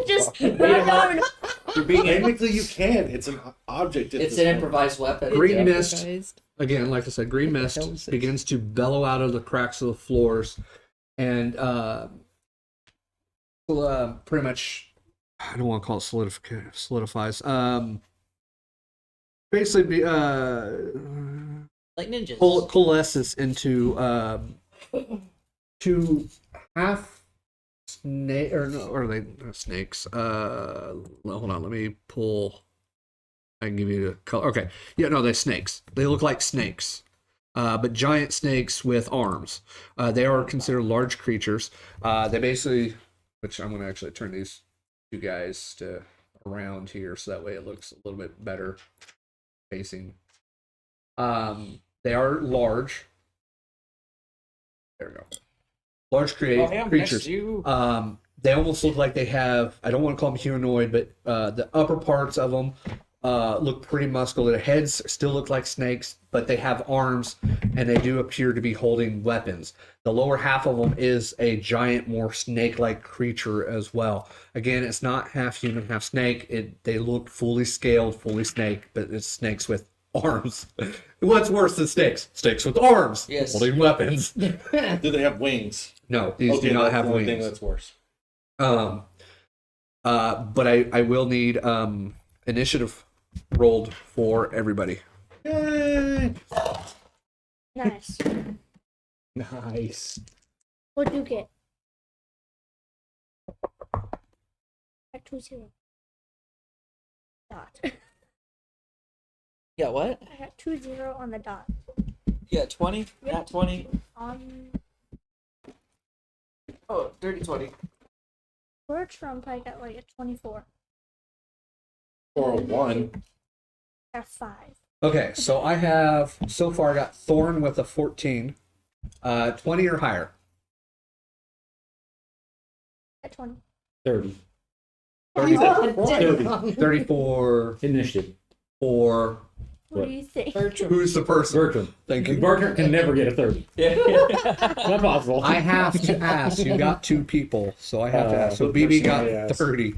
Just You're being Technically, you can. It's an object. at It's this an point. improvised weapon. Green mist, Improvised. again, like I said, green What the mist hell is it? begins to bellow out of the cracks of the floors and pretty much, I don't want to call it solidifies. basically be Like ninjas. coalesces into two half snake or no, or are they snakes? Hold on, let me pull. I can give you the color. Okay, yeah, no, they're snakes. They look like snakes, but giant snakes with arms. They are considered large creatures. They basically, which I'm going to actually turn these two guys to around here so that way it looks a little bit better facing. They are large. There we go. Large creatures. They almost look like they have, I don't want to call them humanoid, but the upper parts of them look pretty muscular. Their heads still look like snakes, but they have arms, and they do appear to be holding weapons. The lower half of them is a giant, more snake-like creature as well. Again, it's not half human, half snake. They look fully scaled, fully snake, but it's snakes with arms. What's worse than snakes? Snakes with arms, Yes. holding weapons. Do they have wings? No, these do not have the only thing wings. that's worse. But I will need initiative rolled for everybody. Yay! Nice. Nice. What'd you get? At 2-0. Dot. Yeah, what? I got 2-0 on the dot. Yeah, 20? Yep. Not 20. Oh, dirty 20. Bertram probably got like a 24. Or a 1. Got a 5. Okay, so I have so far got Thoron with a 14, 20 or higher. At 20. 30. 34 Initiative. for What do you think? Bertram. who's the person? Bertram. Thank you. Bertram can never get a 30. Yeah. Not possible. I have to ask. You got two people, so I have to ask. So what BB person I got asked? 30.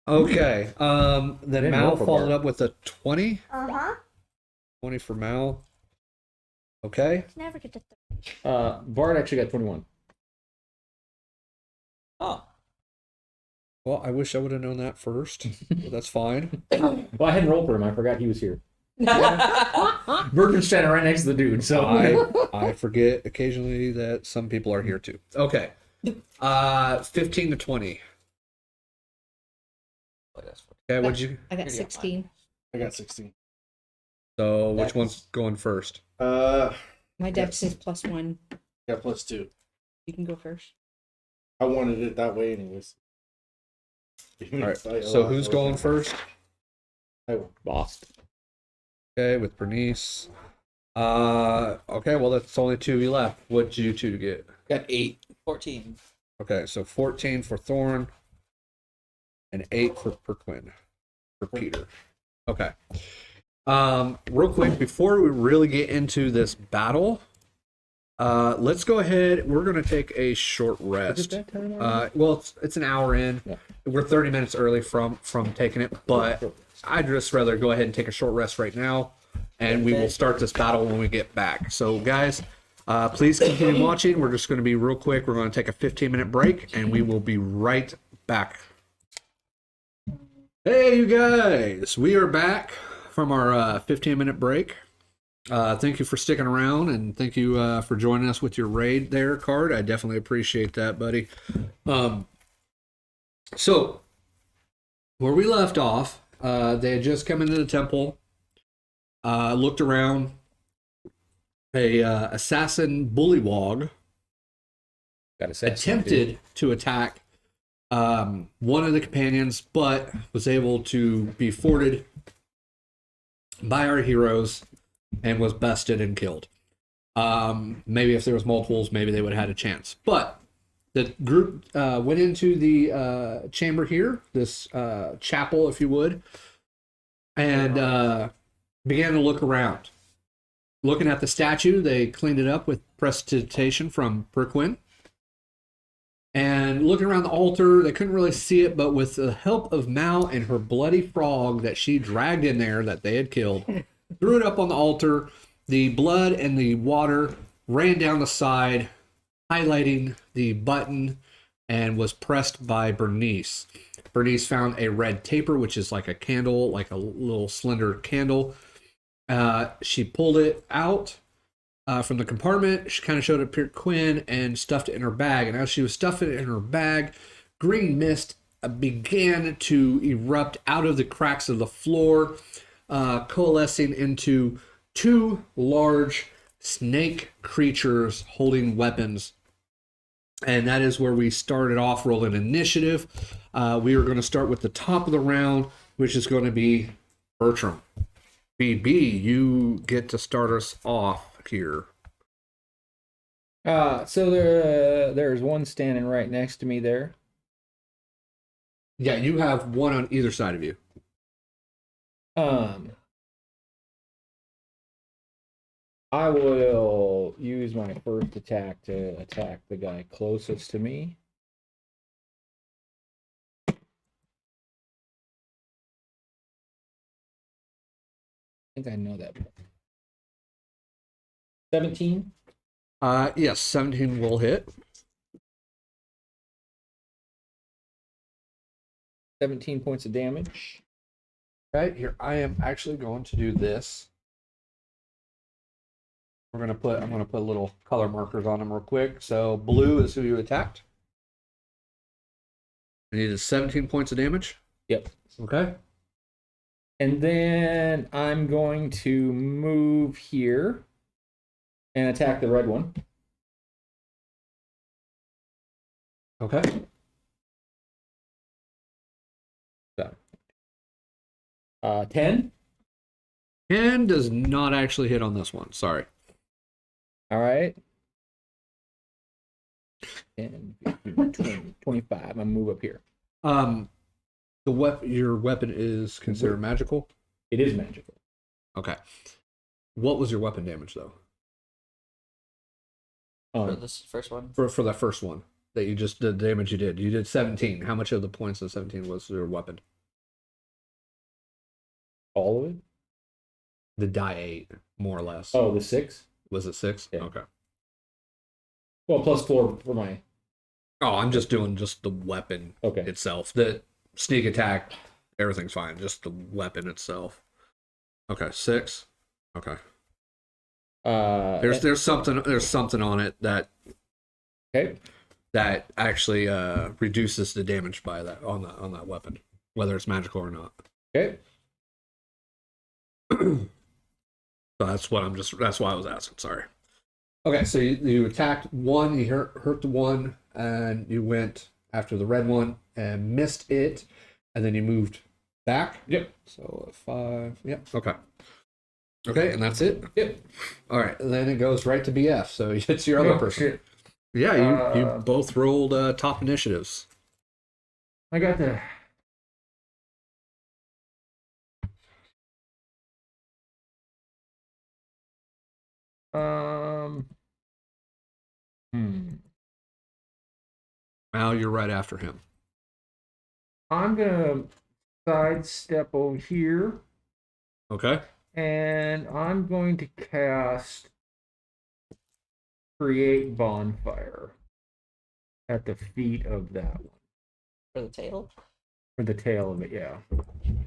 Okay. Then Didn't Mal roll for followed Bart. up with a 20. Uh-huh. 20 for Mal. Okay. Never get to 30. Bart actually got 21. Oh. Well, I wish I would have known that first. But that's fine. Well, I hadn't rolled for him. I forgot he was here. Bertram's standing right next to the dude, so I forget occasionally that some people are here too. Okay. 15 to 20. Okay, what'd you? I got 16. I got 16. So which Dex. one's going first? My dex is +1. Yeah, +2. You can go first. I wanted it that way anyways. All right. So who's going first? I will. Bahst. Okay, with Bernnice. Okay, well that's only two you left. What'd you two get? Got 8. 14. Okay, so 14 for Thoron and 8 for Priqrin. For Peter. Okay. Real quick, before we really get into this battle, let's go ahead. We're gonna take a short rest. Well, it's an hour in. Yeah. We're 30 minutes early from taking it, but I'd just rather go ahead and take a short rest right now, and we will start this battle when we get back. So, guys, please continue watching. We're just going to be real quick. We're going to take a 15-minute break, and we will be right back. Hey, you guys, we are back from our 15-minute break. Thank you for sticking around, and thank you for joining us with your raid there, Card. I definitely appreciate that, buddy. So, where we left off, they had just come into the temple, looked around. A assassin bullywug attempted to attack one of the companions, but was able to be thwarted by our heroes and was bested and killed. Maybe if there was multiples, maybe they would have had a chance. But the group went into the chamber here, this chapel, if you would, and began to look around. Looking at the statue, they cleaned it up with prestidigitation from Priqrin. And looking around the altar, they couldn't really see it, but with the help of Mal and her bloody frog that she dragged in there that they had killed, threw it up on the altar. The blood and the water ran down the side, highlighting the button, and was pressed by Bernnice. Bernnice found a red taper, which is like a candle, like a little slender candle, She pulled it out from the compartment. She kind of showed it to Priqrin and stuffed it in her bag. And as she was stuffing it in her bag, green mist began to erupt out of the cracks of the floor, coalescing into two large snake creatures holding weapons. And that is where we started off rolling initiative. We are going to start with the top of the round, which is going to be Bertram. BB, you get to start us off here. So there's one standing right next to me there. Yeah, you have one on either side of you. I will use my first attack to attack the guy closest to me. I think I know that. 17? Yes, 17 will hit. 17 points of damage. Okay, here I am actually going to do this. I'm gonna put little color markers on them real quick. So blue is who you attacked. You needed 17 points of damage. Yep. Okay. And then I'm going to move here and attack the red one. Okay. So, 10. 10 does not actually hit on this one. Sorry. All right. 10, 15, 20, 25. I'm gonna move up here. Your weapon is considered magical. It is magical. Okay. What was your weapon damage though? For this first one. For that first one that you just did, the damage you did 17. How much of the points of 17 was your weapon? All of it? The die 8, more or less. Oh, the 6? Was it 6? Yeah. Okay. Well, plus 4 for my. Oh, I'm just doing just the weapon itself. The sneak attack, everything's fine. Just the weapon itself. Okay, 6. Okay. There's something on it that that actually reduces the damage by that on that weapon, whether it's magical or not. Okay. So that's why I was asking. Sorry. Okay, so you attacked one, you hurt the one, and you went after the red one and missed it, and then you moved back. Yep. So 5. Yep. Okay. Okay, and that's it. Yep. All right, and then it goes right to BF. So it's your other person. Shit. Yeah, you both rolled top initiatives. I got the. Now you're right after him. I'm gonna sidestep over here, Okay. and I'm going to cast Create Bonfire at the feet of that one. For the tail? For the tail of it, yeah.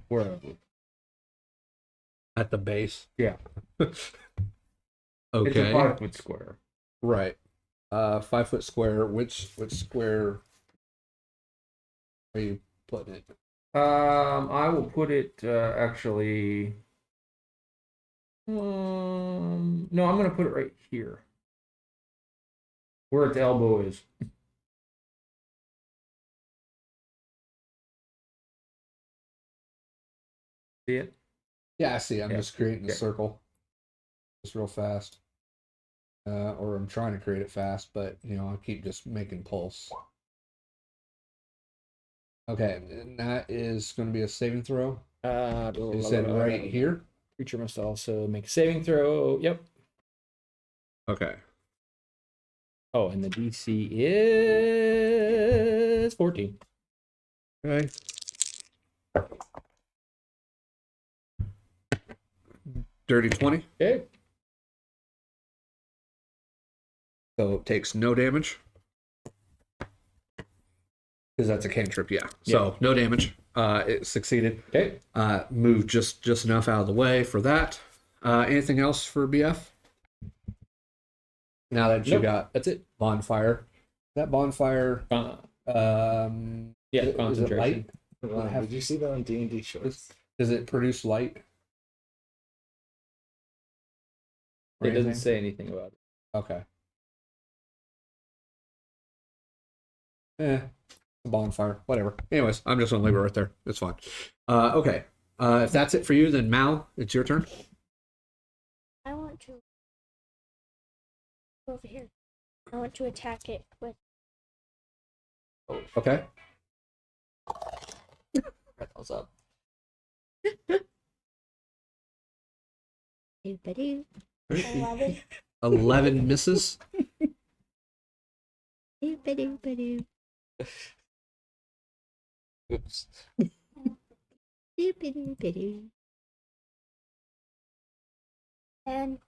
Wherever. At the base. Yeah. Okay. It's a 5-foot square. Right. 5 foot square. Which square are you putting it? I will put it actually. No, I'm gonna put it right here, where its elbow is. See it? Yeah, I see. I'm Yeah. just creating a Okay. circle. Just real fast. Or I'm trying to create it fast, but I keep just making pulse. Okay, and that is going to be a saving throw. You said right here. Creature must also make a saving throw. Yep. Okay. Oh, and the DC is 14. Okay. Dirty 20. Okay. So it takes no damage. Because that's a cantrip, yeah. So no damage. It succeeded. Okay. Moved just enough out of the way for that. Anything else for BF? Now that you Nope, got that's it. bonfire, that bonfire, Yeah, is it concentration. light? Ron, did you see that on D&D shorts? Does it produce light? Or It doesn't anything? say anything about it. Okay. Bonfire, whatever. Anyways, I'm just gonna leave it right there. It's fine. Okay. If that's it for you, then Mal, it's your turn. I want to go over here. I want to attack it with. Okay. Right, thumbs up. Doo-ba-doo. 11. 11 misses. Doo-ba-doo-ba-doo. Oops. Doo-ba-doo-ba-doo. And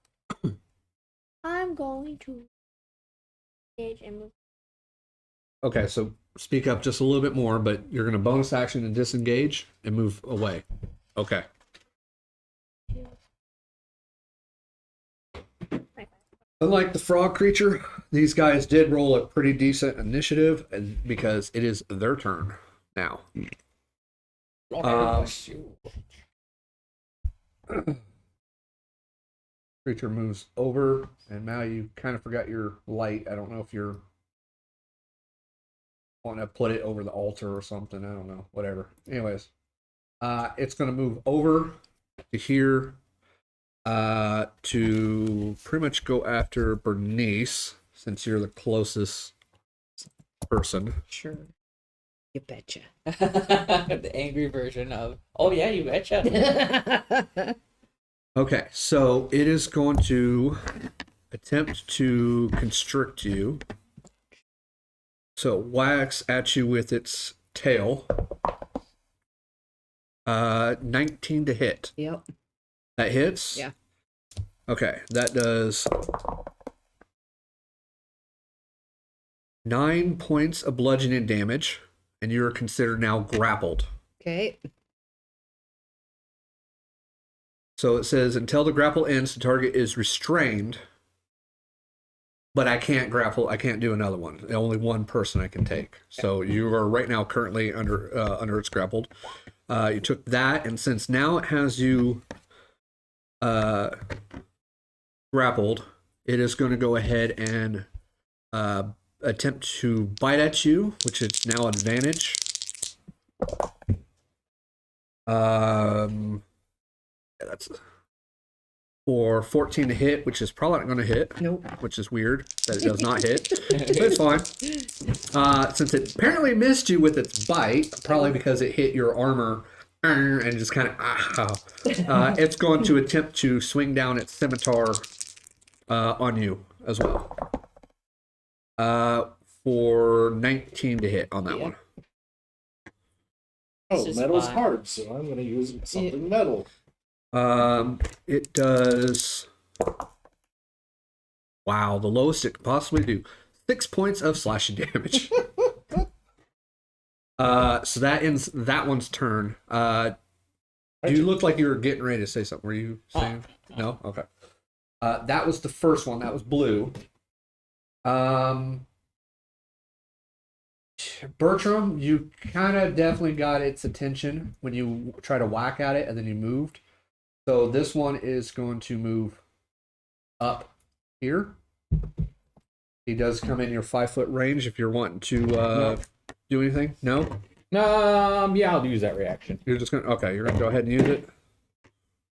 I'm going to engage and move. Okay, so speak up just a little bit more, but you're gonna bonus action and disengage and move away. Okay. Unlike the frog creature, these guys did roll a pretty decent initiative, and because it is their turn now. Creature moves over, and now you kind of forgot your light. I don't know if you're want to put it over the altar or something. I don't know. Whatever. Anyways, it's going to move over to here to pretty much go after Bernnice, since you're the closest person. Sure. You betcha. The angry version of, oh yeah, you betcha. Okay, so it is going to attempt to constrict you. So it whacks at you with its tail. 19 to hit. Yep. That hits? Yeah. Okay, that does 9 points of bludgeoning damage, and you're considered now grappled. Okay. So it says, until the grapple ends, the target is restrained, but I can't grapple. I can't do another one. Only one person I can take. So you are right now currently under its grappled. You took that, and since now it has you grappled, it is going to go ahead and attempt to bite at you, which is now advantage. Yeah, that's for 14 to hit, which is probably not going to hit. Nope. Which is weird that it does not hit, but it's fine. Since it apparently missed you with its bite, probably because it hit your armor and just kind of it's going to attempt to swing down its scimitar on you as well. For 19 to hit on that one. Oh, This is metal's fine. hard, so I'm going to use something metal. It does. Wow, the lowest it can possibly do. 6 points of slashing damage. So that ends that one's turn. You look like you were getting ready to say something. Were you saying? No? Okay. That was the first one. That was blue. Bertram, you kind of definitely got its attention when you try to whack at it and then you moved. So this one is going to move up here. He does come in your 5-foot range if you're wanting to do anything. No? Yeah, I'll use that reaction. You're just going to, okay, you're going to go ahead and use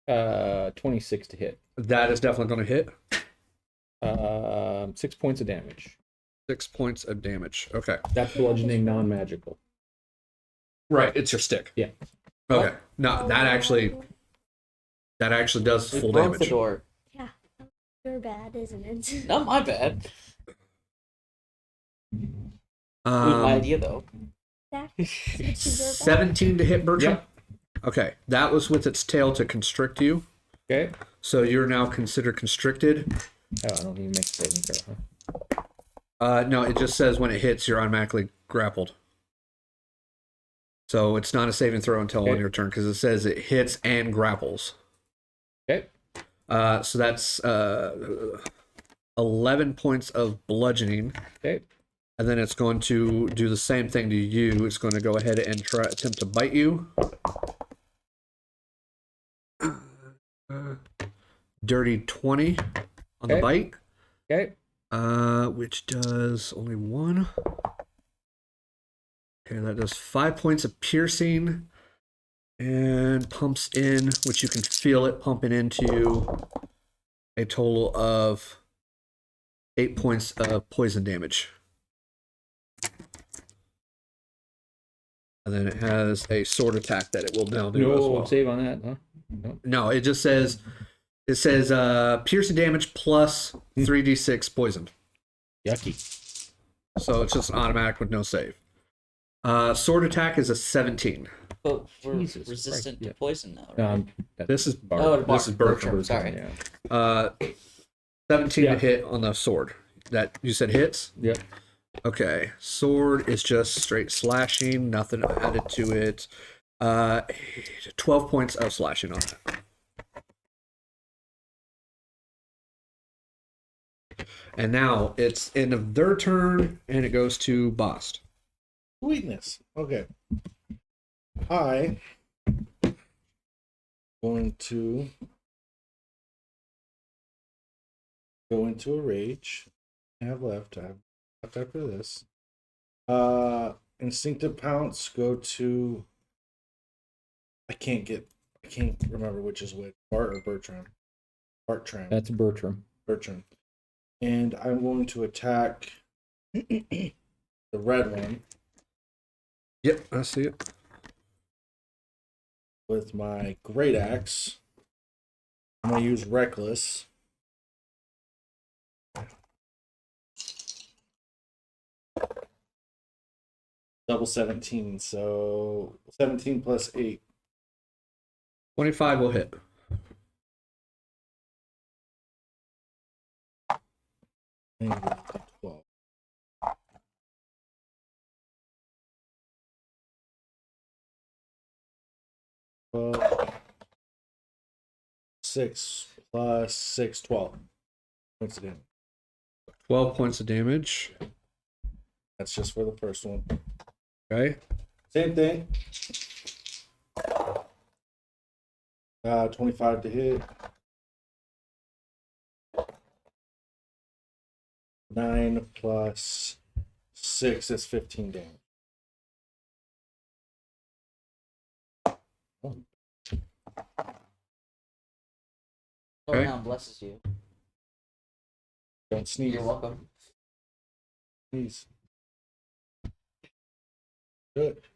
it. 26 to hit. That is definitely going to hit. 6 points of damage. 6 points of damage. Okay. That's bludgeoning, non-magical. Right, it's your stick. Yeah. Okay. No, that actually does We full broke the damage. door. Yeah. You're bad, isn't it? Not my bad. It was my idea though. It's your bad. 17 to hit Bertram? Yep. Okay. That was with its tail to constrict you. Okay. So you're now considered constricted. Oh, I don't even make a saving throw, huh? No, it just says when it hits, you're automatically grappled. So it's not a saving throw until on Okay. your turn because it says it hits and grapples. Okay. So that's 11 points of bludgeoning. Okay. And then it's going to do the same thing to you. It's going to go ahead and attempt to bite you. Dirty 20 on the bite. Okay. Which does only 1. Okay, that does 5 points of piercing. And pumps in, which you can feel it pumping into a total of 8 points of poison damage. And then it has a sword attack that it will now do as well. Save on that, huh? No, it just says piercing damage plus 3d6 poison. Yucky. So it's just an automatic with no save. Sword attack is a 17. But we're Jesus resistant Christ, to poison now, right? This is This is Bertram. Sorry. Yeah. 17 Yeah. to hit on the sword. That you said hits? Yep. Okay. Sword is just straight slashing, nothing added to it. 12 points of slashing on it. And now it's end of their turn, and it goes to Bahst. Sweetness. Okay. I going to go into a rage. I have left after this. Instinctive pounce. Go to. I can't remember which is which. Bart or Bertram. Bartram. That's Bertram. Bertram. And I'm going to attack the red one Yep, I see it. with my great axe. I'm going to use Reckless. Double 17, so 17 plus 8. 25 will hit. And 12. Well, 6 plus 6, 12. Points of damage. 12 points of damage. That's just for the first one. Okay. Same thing. 25 to hit. 9 plus 6 is 15 damage. Lord Okay. now blesses you. Don't sneeze. You're welcome. Sneeze. Good.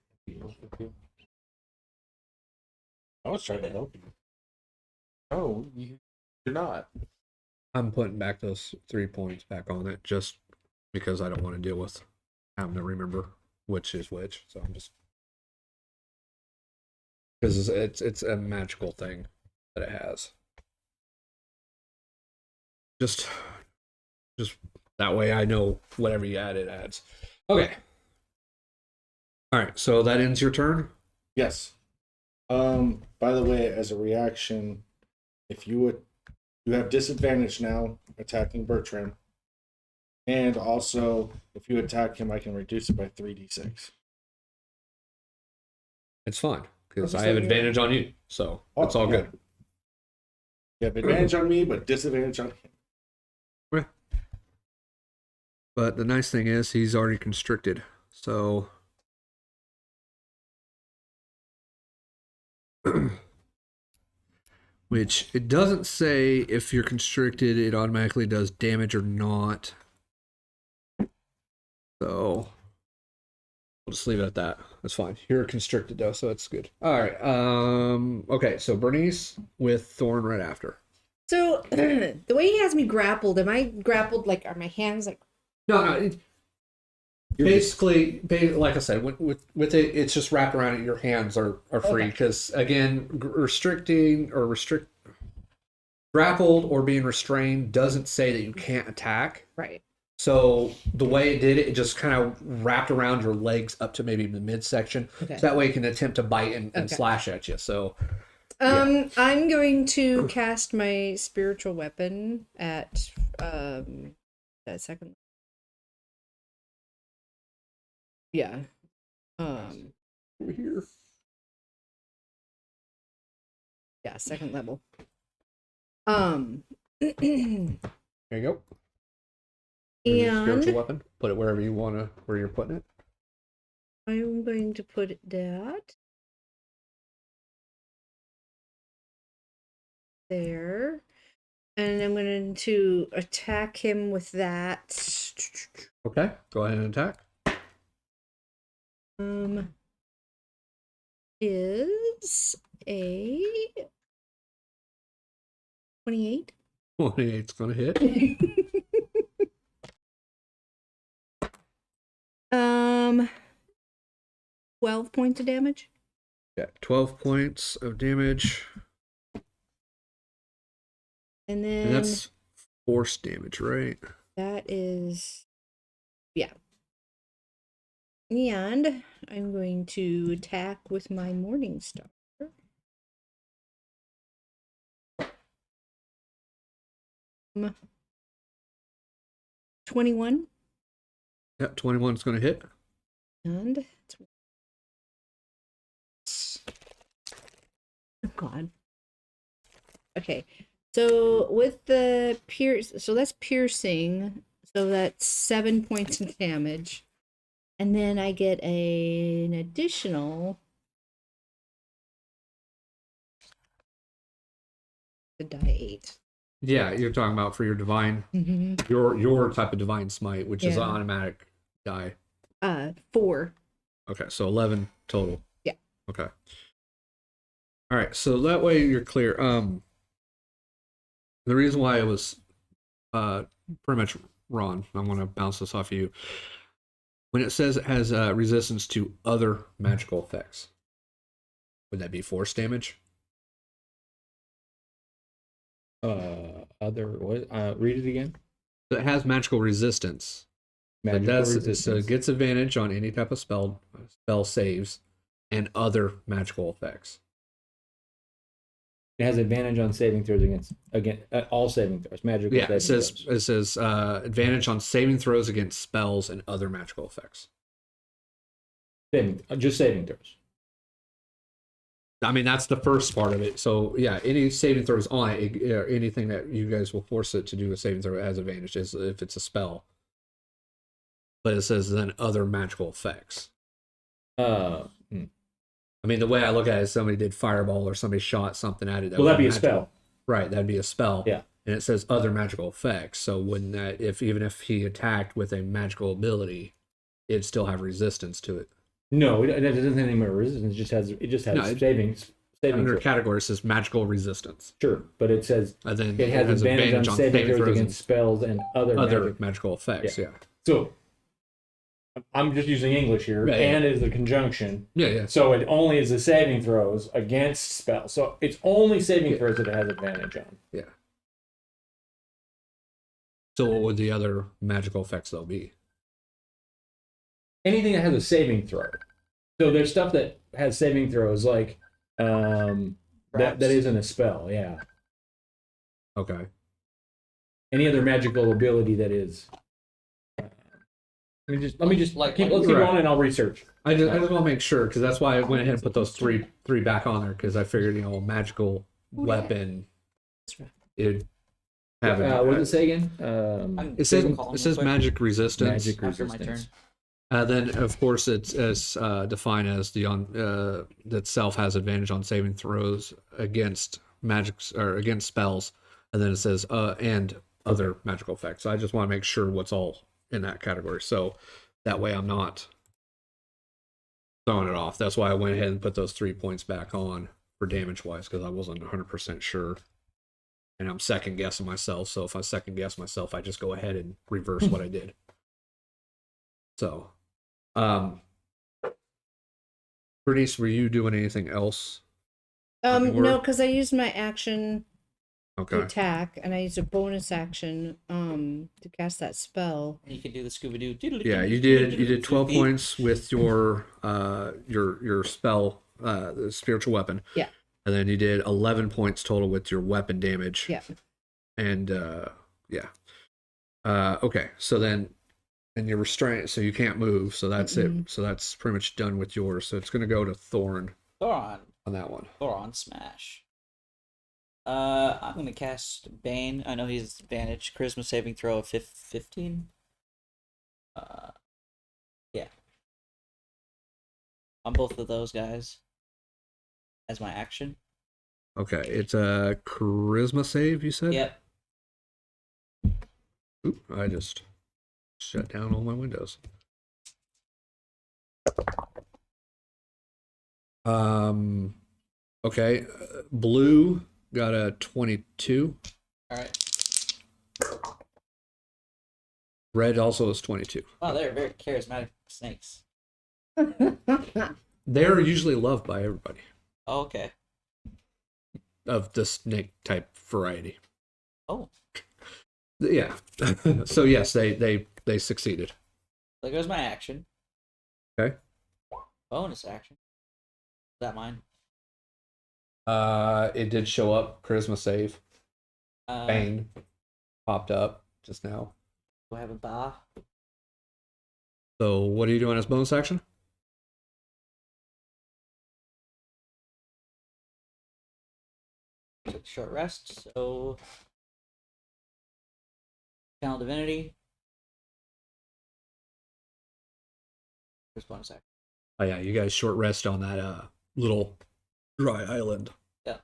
I was trying to help you. Oh, you're not. I'm putting back those 3 points back on it just because I don't want to deal with having to remember which is which. So I'm just because it's a magical thing that it has. Just that way I know whatever you add, it adds. Okay. All right. So that ends your turn. Yes. By the way, as a reaction, if you have disadvantage now attacking Bertram. And also, if you attack him, I can reduce it by 3d6. It's fine because I'm I just have saying, advantage on you, so it's all yeah. good. You have advantage on me, but disadvantage on him. But the nice thing is he's already constricted, so which it doesn't say if you're constricted, it automatically does damage or not. So we'll just leave it at that. That's fine. You're constricted though, so that's good. All right. Okay. So Bernnice with Thorn right after. So the way he has me grappled, am I grappled like are my hands like? No. Basically, like I said, with it, it's just wrapped around it. Your hands are free because again, grappled or being restrained doesn't say that you can't attack. Right. So the way it did it, it just kind of wrapped around your legs up to maybe the midsection. Okay. So that way you can attempt to bite and Okay. slash at you. So I'm going to cast my spiritual weapon at that second. Yeah. Over here. Yeah, second level. There you go. Your spiritual And weapon. Put it wherever you want to, where you're putting it. I'm going to put that there. And I'm going to attack him with that. Okay. Go ahead and attack. Is a 28. 28's gonna hit. 12 points of damage. Yeah, 12 points of damage. And then And that's force damage, right? that is, yeah. And I'm going to attack with my Morning Star. 21. Yeah, 21's gonna hit. And oh god. Okay. So with the so that's piercing. So that's 7 points of damage. And then I get an additional the die 8. Yeah, you're talking about for your divine, your type of divine smite, which is an Yeah. automatic die. 4. Okay, so 11 total. Yeah. Okay. All right, so that way you're clear. The reason why it was pretty much Ron, I'm going to bounce this off of you. When it says it has resistance to other magical effects, would that be force damage? Read it again. So it has magical resistance. So it gets advantage on any type of spell saves and other magical effects. It has advantage on saving throws against all saving throws. Magical. Yeah, saving it says advantage on saving throws against spells and other magical effects. Just saving throws. I mean, that's the first part of it. So yeah, any saving throws on it, anything that you guys will force it to do a saving throw, it has advantage if it's a spell. But it says then other magical effects. I mean, the way I look at it is somebody did fireball or somebody shot something at it. Well, that'd be a spell. Right, that'd be a spell. Yeah. And it says other magical effects. So wouldn't that, even if he attacked with a magical ability, it'd still have resistance to it? No, it doesn't have any more resistance. It just has savings. Under throws. category, it says magical resistance. Sure, but it says And then it has advantage on saving throws against spells and other magical effects. Yeah. So I'm just using English here, Yeah, and is the conjunction. Yeah. So it only is the saving throws against spells. So it's only saving throws that it has advantage on. Yeah. So what would the other magical effects though be? Anything that has a saving throw. So there's stuff that has saving throws, like that isn't a spell. Yeah. Okay. Any other magical ability that is. Let me just Like- keep like- going, and I'll research. I just want to make sure because that's why I went ahead and put those three back on there because I figured a magical weapon it'd have an What does it say again? it says magic resistance. Magic after my turn. resistance. Then of course it's as defined as that self has advantage on saving throws against magics or against spells, and then it says and other magical effects. So I just want to make sure what's all in that category, so that way I'm not throwing it off. That's why I went ahead and put those 3 points back on for damage wise because I wasn't 100% sure, and I'm second guessing myself. So if I second guess myself, I just go ahead and reverse what I did. So, Bernnice, were you doing anything else? No, because I used my action to Okay. attack, and I used a bonus action to cast that spell. You can do the Scooby Doo. Yeah, you did 12 points with your spell, the spiritual weapon. Yeah. And And then you did 11 points total with your weapon damage. Yeah. And yeah. Okay, so then, and you're restrained, so you can't move. So that's it. So that's pretty much done with yours. So it's going to go to Thoron Thoron. on that one. Thoron smash. I'm gonna cast Bane. I know he's advantage. Charisma saving throw of 15. Yeah. On both of those guys. As my action. Okay, it's a charisma save, you said? Yep. Oop, I just shut down all my windows. Okay, blue got a 22. All right. Red also is 22. Wow, they're very charismatic snakes. They're usually loved by everybody Oh, okay. of the snake type variety. Oh, Yeah. So yes, they succeeded. there goes my action. Okay. Bonus action. Is that mine? It did show up. Charisma save. Uh, Bane popped up just now. Do I have a bar? So what are you doing as bonus action? Took a short rest, so Channel Divinity. First bonus action. Oh yeah, you guys short rest on that little dry island. Yeah.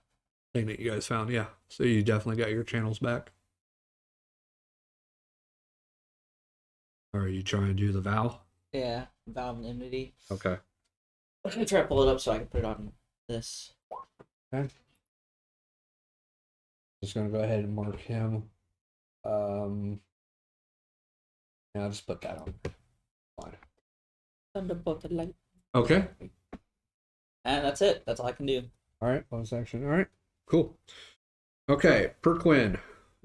Thing that you guys found, yeah. So you definitely got your channels back. Are you trying to do the vow? Yeah, Vow of Enmity. Okay. I'm gonna try to pull it up so I can put it on this. Okay. Just gonna go ahead and mark him. Yeah, I'll just put that on. Fine. Thunderbolt of light. Okay. And that's it. That's all I can do. All right. Bonus action. All right. Cool. Okay. Priqrin,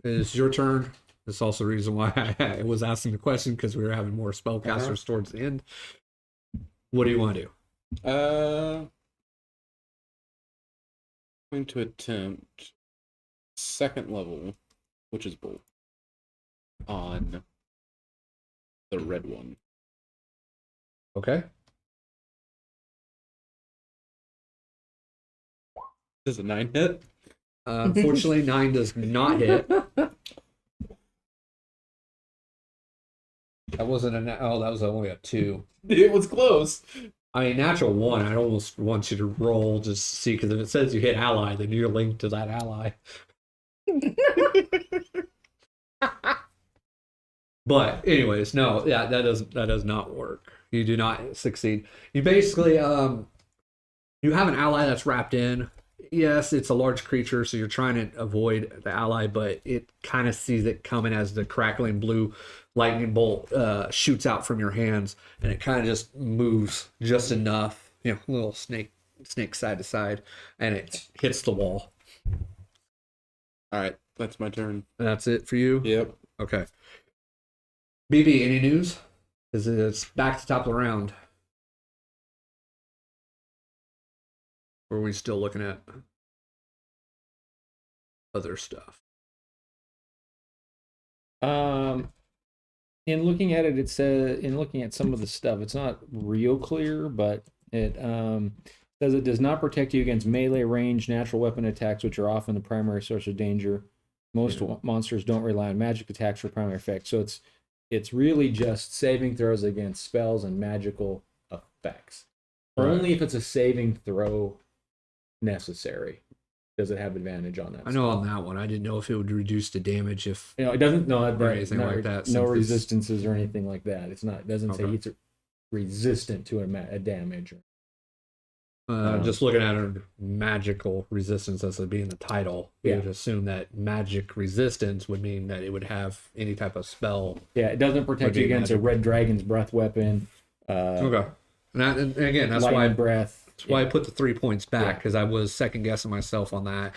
it is your turn. That's also the reason why I was asking the question, because we were having more spellcasters towards the end. What do you want to do? Going to attempt second level, which is bolt, on the red one. Okay. Does a 9 hit? Unfortunately, 9 does not hit. That wasn't that was only a 2. It was close. I mean, natural 1, I'd almost want you to roll just to see, because if it says you hit ally, then you're linked to that ally. But anyways, no, yeah, that does not work. You do not succeed. You basically you have an ally that's wrapped in. Yes, it's a large creature, so you're trying to avoid the ally, but it kind of sees it coming as the crackling blue lightning bolt shoots out from your hands, and it kind of just moves just enough, you know, little snake side to side, and it hits the wall. All right, that's my turn. And that's it for you? Yep. Okay. BB, any news? Because it's back to top of the round. Or are we still looking at other stuff? In looking at it, it says, in looking at some of the stuff, it's not real clear, but it says it does not protect you against melee range natural weapon attacks, which are often the primary source of danger. Most monsters don't rely on magic attacks for primary effects, so it's really just saving throws against spells and magical effects. Right. Only if it's a saving throw necessary does it have advantage on that. I know on that one, I didn't know if it would reduce the damage if It doesn't. No, or anything like that. No since resistances or anything like that. It's not. It doesn't say Okay. it's resistant to a damage. Just looking at her magical resistance as it being the title, you Yeah. would assume that magic resistance would mean that it would have any type of spell. Yeah, it doesn't protect Would you be against a magic. red dragon's breath weapon. Okay. And again, that's lightning why breath. That's why I put the 3 points back, Yeah. because I was second guessing myself on that.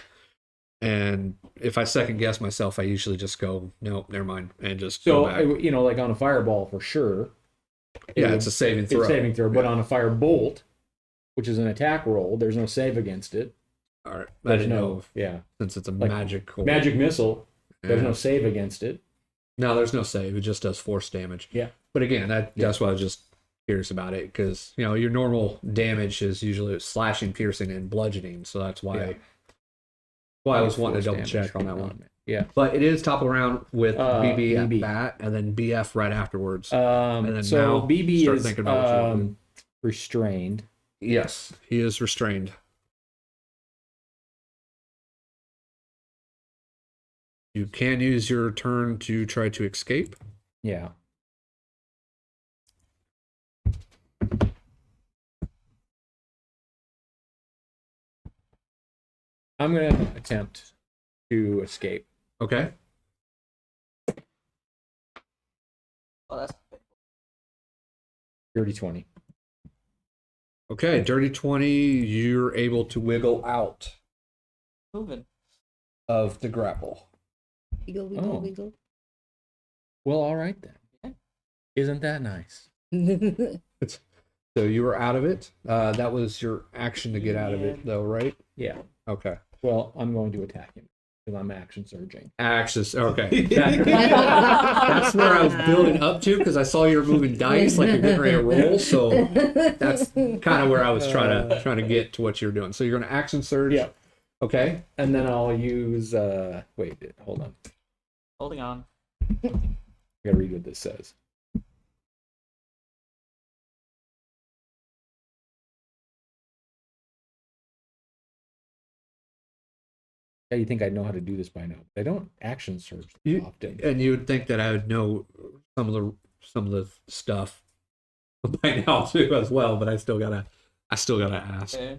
And if I second guess myself, I usually just go, nope, never mind, and just go So back. like on a fireball for sure. Yeah, it's a saving throw. It's saving throw, but on a firebolt, which is an attack roll, there's no save against it. All right. I There's didn't no, know if- yeah. since it's a Like, magical. Magic missile. There's Yeah. no save against it. No, there's no save. It just does force damage. Yeah. But again, that's why I was just curious about it, because your normal damage is usually slashing, piercing, and bludgeoning. So that's why. Yeah. Why I was wanting to Force double damage check on that from one. Yeah. But it is top of the round with BB at BB. bat, and then BF right afterwards. And then So now BB start is thinking about what you want to do. restrained. Yes, he is restrained. You can use your turn to try to escape. Yeah. I'm going to attempt to escape. Okay. Oh, that's Dirty 20. Okay, dirty 20, you're able to wiggle out moving. of the grapple. Wiggle, wiggle, Oh. wiggle. Well, all right then. Isn't that nice? So you were out of it. That was your action to get out of it, though, right? Yeah. Okay. Well, I'm going to attack him because I'm action surging. Axis. Okay. That's where I was building up to, because I saw you were moving dice like you're getting ready to roll. So that's kind of where I was trying to get to what you're doing. So you're going to action surge. Yeah. Okay. And then I'll use wait, hold on. Holding on. I gotta read what this says. Yeah, you think I know how to do this by now? They don't action surge often. And you would think that I would know some of the stuff by now too as well, but I still gotta ask. Okay.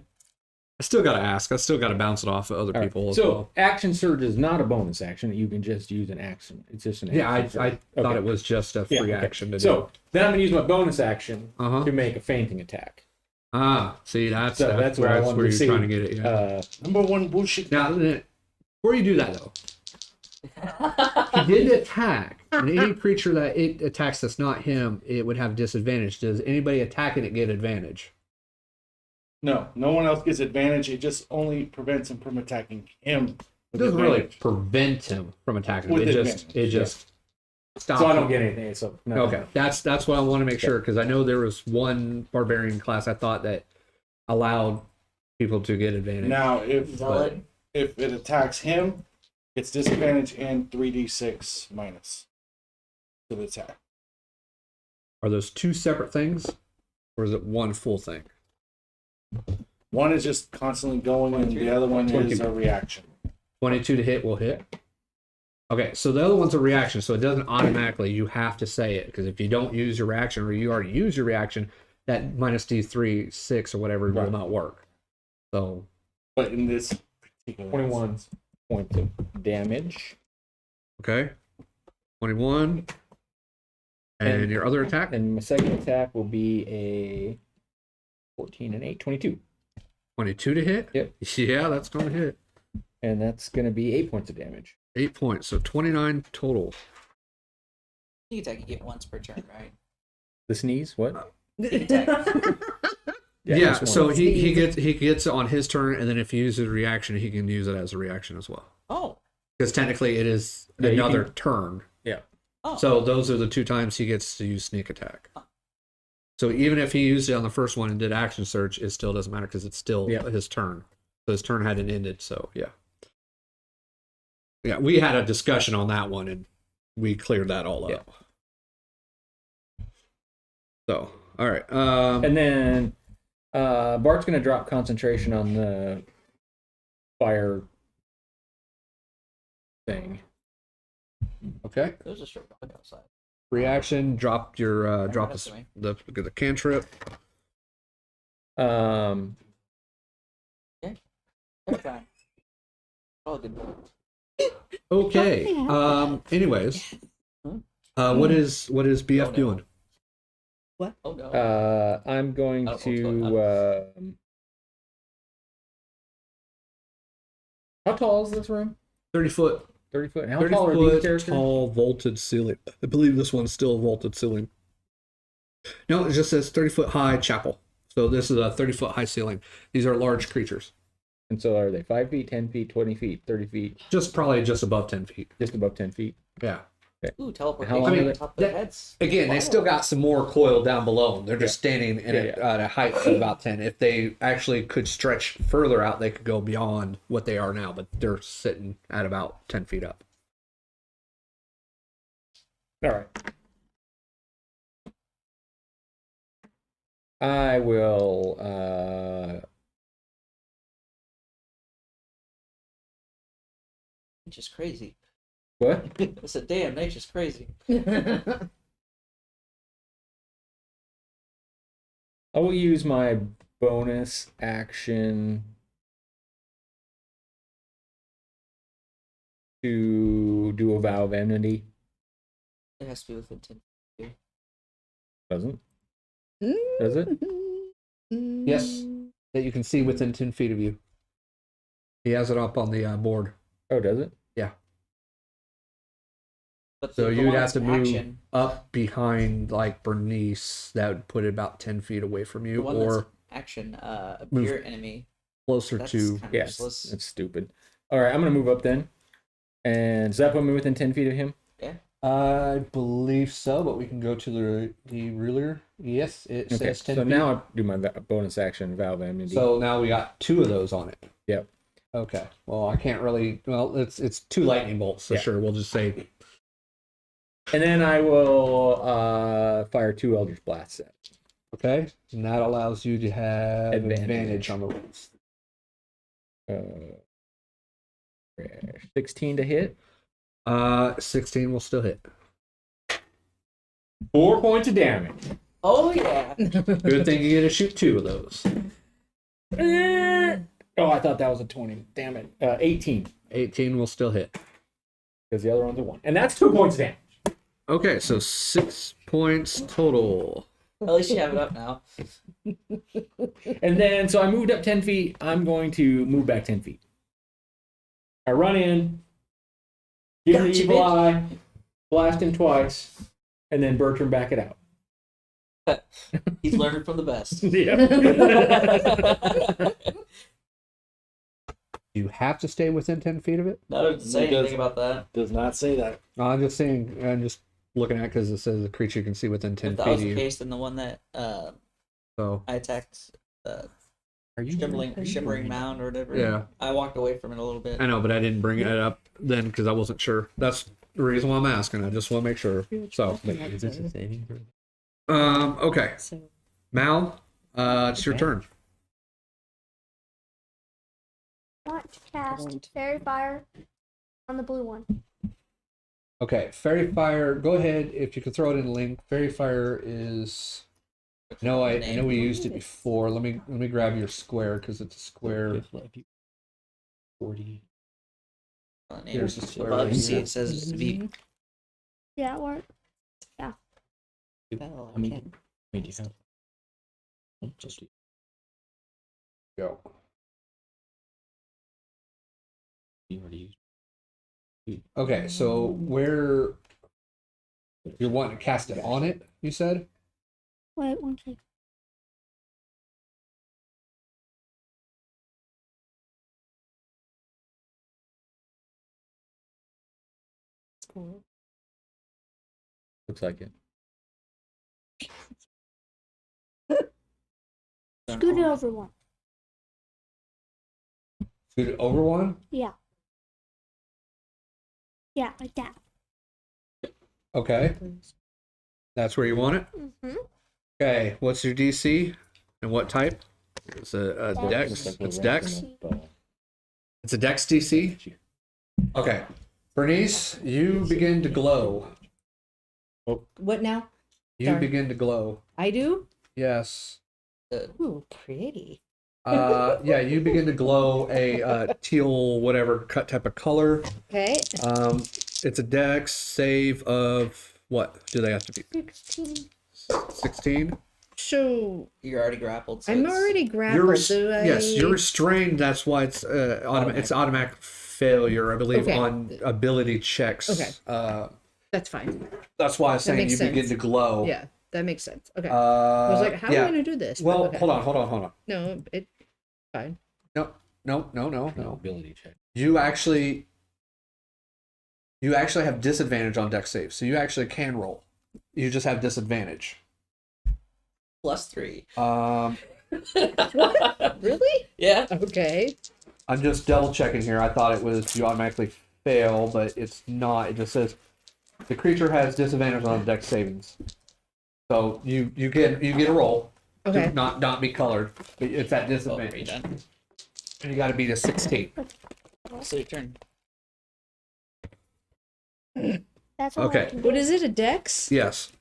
I still gotta bounce it off of other All right, people as so well. action surge is not a bonus action. You can just use an action. It's just an Yeah, action. I surge. thought Okay. it was just a free Yeah, okay. action to do. So then I'm gonna use my bonus action Uh-huh. to make a fainting attack. See, that's So that's where I wanted where to you're see. trying to get it. Yeah. Number one bullshit. Now, before you do that though, he did attack, and any creature that it attacks that's not him, it would have disadvantage. Does anybody attacking it get advantage? No one else gets advantage. It just only prevents him from attacking him. It with doesn't really advantage. prevent him from attacking. With It advantage, just stops. So I don't him. get anything. So no. Okay, that's what I want to make sure, because I know there was one barbarian class I thought that allowed people to get advantage. Now, Zealot. if it attacks him, it's disadvantage and 3d6 minus to the attack. Are those two separate things, or is it one full thing? One is just constantly going, and the other one is a reaction. 22 to hit will hit. Okay, so the other one's a reaction, so it doesn't automatically. You have to say it, because if you don't use your reaction, or you already use your reaction, that minus D3, 6, or whatever will not work. So, But in this particular 21 instance, points of damage. okay, 21, and your other attack. And my second attack will be a 14 and 8, 22. 22 to hit. Yep. Yeah, that's going to hit. And that's going to be 8 points of damage. 8 points, so 29 total. You attack you get once per turn, right? The sneeze? What? Yeah, just so one. he gets it on his turn, and then if he uses a reaction, he can use it as a reaction as well. Oh. Because technically it is Yeah, you another can- turn. Yeah. Oh. So those are the two times he gets to use sneak attack. So even if he used it on the first one and did action search, it still doesn't matter, because it's still Yeah. his turn. So his turn hadn't ended, so yeah. Yeah, we had a discussion on that one, and we cleared that all up. So, all right. And then Bart's going to drop concentration on the fire thing. Okay. There's a straight dog outside. Reaction, drop your drop Right up to me. the cantrip. Um, Okay. Oh, good. Okay. Oh, Anyways, what is BF Oh, no. doing? Oh no. I'm going Oh, to. How tall is this room? 30 foot. 30 foot. How 30 tall are these foot characters? tall vaulted ceiling. I believe this one's still a vaulted ceiling. No, it just says 30 foot high chapel. So this is a 30 foot high ceiling. These are large creatures. And so are they 5 feet, 10 feet, 20 feet, 30 feet, Probably just above 10 feet. just above 10 feet? Yeah. Ooh, teleportation How long on are they- top of their heads. Again, they still got some more coil down below them. They're just standing at a height of about 10. If they actually could stretch further out, they could go beyond what they are now, but they're sitting at about 10 feet up. All right. I will Nature's crazy. what? I said, damn, nature's crazy. I will use my bonus action to do a vow of enmity. It has to be within 10 feet. Doesn't? Does it? Yes, that you can see within 10 feet of you. He has it up on the board. Oh, does it? But So the you'd one have that's to move action, up behind like Bernnice. That would put it about 10 feet away from the you, one or that's action, move appear enemy. closer That's to. kind of Yes. useless. That's stupid. All right, I'm going to move up then. And does that put me within 10 feet of him? I believe so, but we can go to the ruler. Yes, it Okay, says 10 so feet. now I do my bonus action, vow of enmity. So now we got 2 of those on it. Yep. Okay. Well, I can't really. Well, it's 2 lightning bolts, so Yeah. sure. We'll just say. And then I will fire 2 Eldritch Blasts at it. Okay, and that allows you to have Advantage. advantage on the rolls. 16 to hit. 16 will still hit. 4 points of damage. Oh, yeah. Good thing you get to shoot 2 of those. Oh, I thought that was a 20. Damn it. 18. 18 will still hit. Because the other one's a 1. And that's 2 points of damage. Okay, so 6 points total. At least you have it up now. And then, so I moved up 10 feet. I'm going to move back 10 feet. I run in, give him the Gotcha, evil bitch. eye, blast him twice, and then Bertram back it out. He's learning from the best. You have to stay within 10 feet of it? Not to say It does- anything about that. Does not say that. No, I'm just saying, I'm just looking at it because it says the creature can see within 10 If that feet was of the you. case, then the one that So, I attacked, Are you shimmering mound or whatever. yeah. I walked away from it a little bit. I know, but I didn't bring it up then because I wasn't sure. That's the reason why I'm asking. I just want to make sure. So, okay. So Mal, it's your turn. I want to cast Fairy Fire on the blue one. Okay, Fairy Fire. Go ahead if you could throw it in link. Fairy Fire is. No, I know we used it before. Let me grab your square because it's a square. 40. Here's the square. Above, right you see here. it says V. Yeah, it worked. I mean, do you have? Just Go. you already used. Okay, so where you're wanting to cast it on it? You said. Wait, one second. Looks like it. Scoot it over one. Scoot it over one. Yeah. Yeah, like that. Okay, that's where you want it. Mm-hmm. Okay, what's your DC and what type? It's a Dex. It's Dex. It's a Dex DC. Okay, Bernice, you begin to glow. what now? You Sorry. begin to glow. I do? Yes. Ooh, pretty. Yeah, you begin to glow a teal, whatever cut type of color. Okay. It's a Dex save of what? Do they have to be 16. 16? So You're already grappled. So I'm it's- already grappled. Do I... Yes, you're restrained. That's why it's it's automatic failure, I believe, Okay. on ability checks. Okay. That's fine. That's why I was saying makes you begin sense. to glow. Yeah, that makes sense. Okay. I was like, how yeah. am I going to do this? But Well, okay. hold on. No, it's fine. No, No. Ability check. You actually have disadvantage on dex saves, so you actually can roll. You just have disadvantage. +3. What? Really? Yeah. Okay. I'm just double checking here. I thought it was you automatically fail, but it's not. It just says the creature has disadvantage on dex savings. So you get a roll. Okay. To not be colored. But it's at Oh, disadvantage. you're done. And you got to beat a 16. So your turn. That's all Okay. I can What do. is it? A dex? Yes.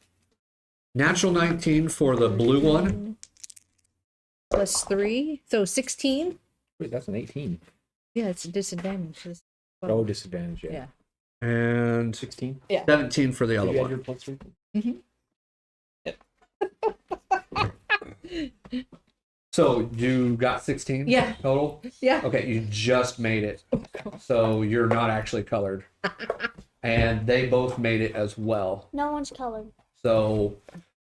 Natural 19 for the blue one. +3. So 16? Wait, that's an 18. Yeah, it's a disadvantage. Oh, disadvantage. Yeah. And 16. 17 for the other You had one. your +3. So you got 16 Yeah. total? Yeah. Okay, you just made it. So you're not actually colored. And they both made it as well. No one's colored. So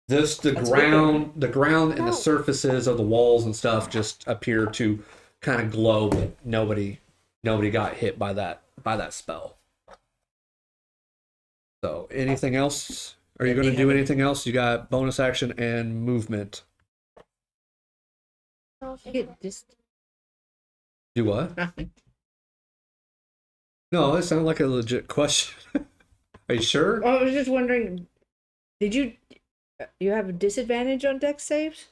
the That's ground and No. the surfaces of the walls and stuff just appear to kind of glow, but nobody got hit by that spell. So anything else? Are you going to do anything else? You got bonus action and movement. Get this. Do what? Nothing. No, that sounded like a legit question. Are you sure? I was just wondering, did you have a disadvantage on dex saves?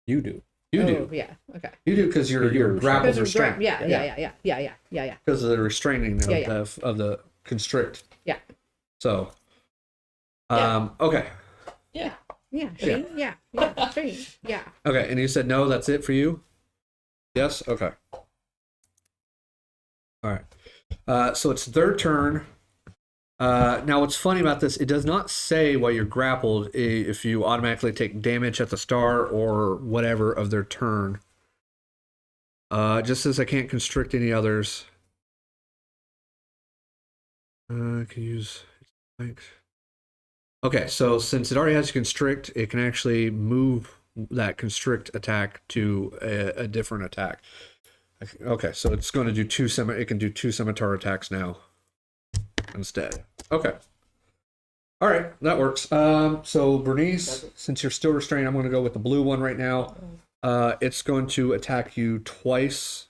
You do. You Oh, do. yeah. Okay. You do because you're You're grappled Because of restraint. yeah. Because of the restraining of, Yeah. of the constrict. Yeah. So, Yeah. okay. Yeah. Yeah. See? Yeah. Yeah. See? Yeah. Okay, and you said no, that's it for you? Yes? Okay. All right. So it's their turn. Now, what's funny about this, it does not say while you're grappled if you automatically take damage at the start or whatever of their turn. It just says I can't constrict any others. I can use... Thanks. Okay, so since it already has constrict, it can actually move that constrict attack to a different attack. Okay, so it's going to do it can do two scimitar attacks now instead. Okay. All right, that works. So Bernice, since you're still restrained, I'm going to go with the blue one right now. It's going to attack you twice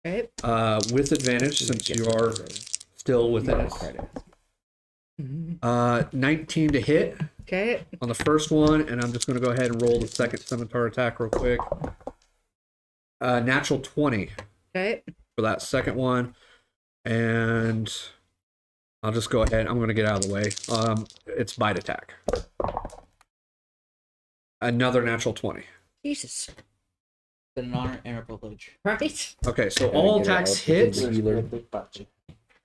Okay. with advantage since you are still within it. 19 to hit Okay. on the first one, and I'm just going to go ahead and roll the second scimitar attack real quick. Natural 20 Okay. for that second one, and I'll just go ahead. I'm going to get out of the way. It's bite attack. Another natural 20. Jesus. Been an honor and a privilege. Right? Okay, so all attacks hit.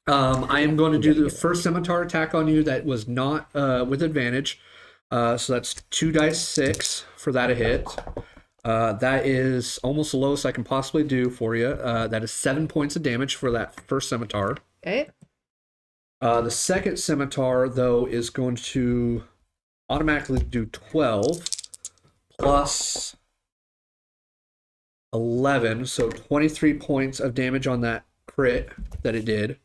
I am going to do the first scimitar attack on you that was not with advantage. So that's 2 dice 6 for that a hit. That is almost the lowest I can possibly do for you. That is 7 points of damage for that first scimitar. Okay. The second scimitar, though, is going to automatically do 12 plus 11, so 23 points of damage on that crit that it did.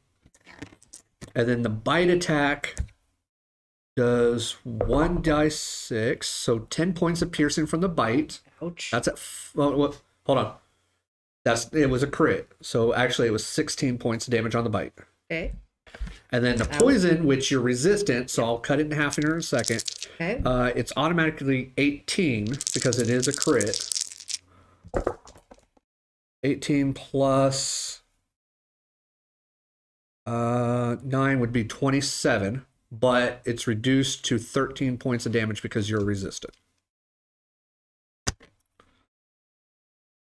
And then the bite attack does 1 dice 6, so 10 points of piercing from the bite. Ouch. That's at hold on. It was a crit, so actually it was 16 points of damage on the bite. Okay. And then the poison, which you're resistant, so I'll cut it in half here in a second. Okay. It's automatically 18 because it is a crit. 18 plus 9 would be 27, but it's reduced to 13 points of damage because you're resistant.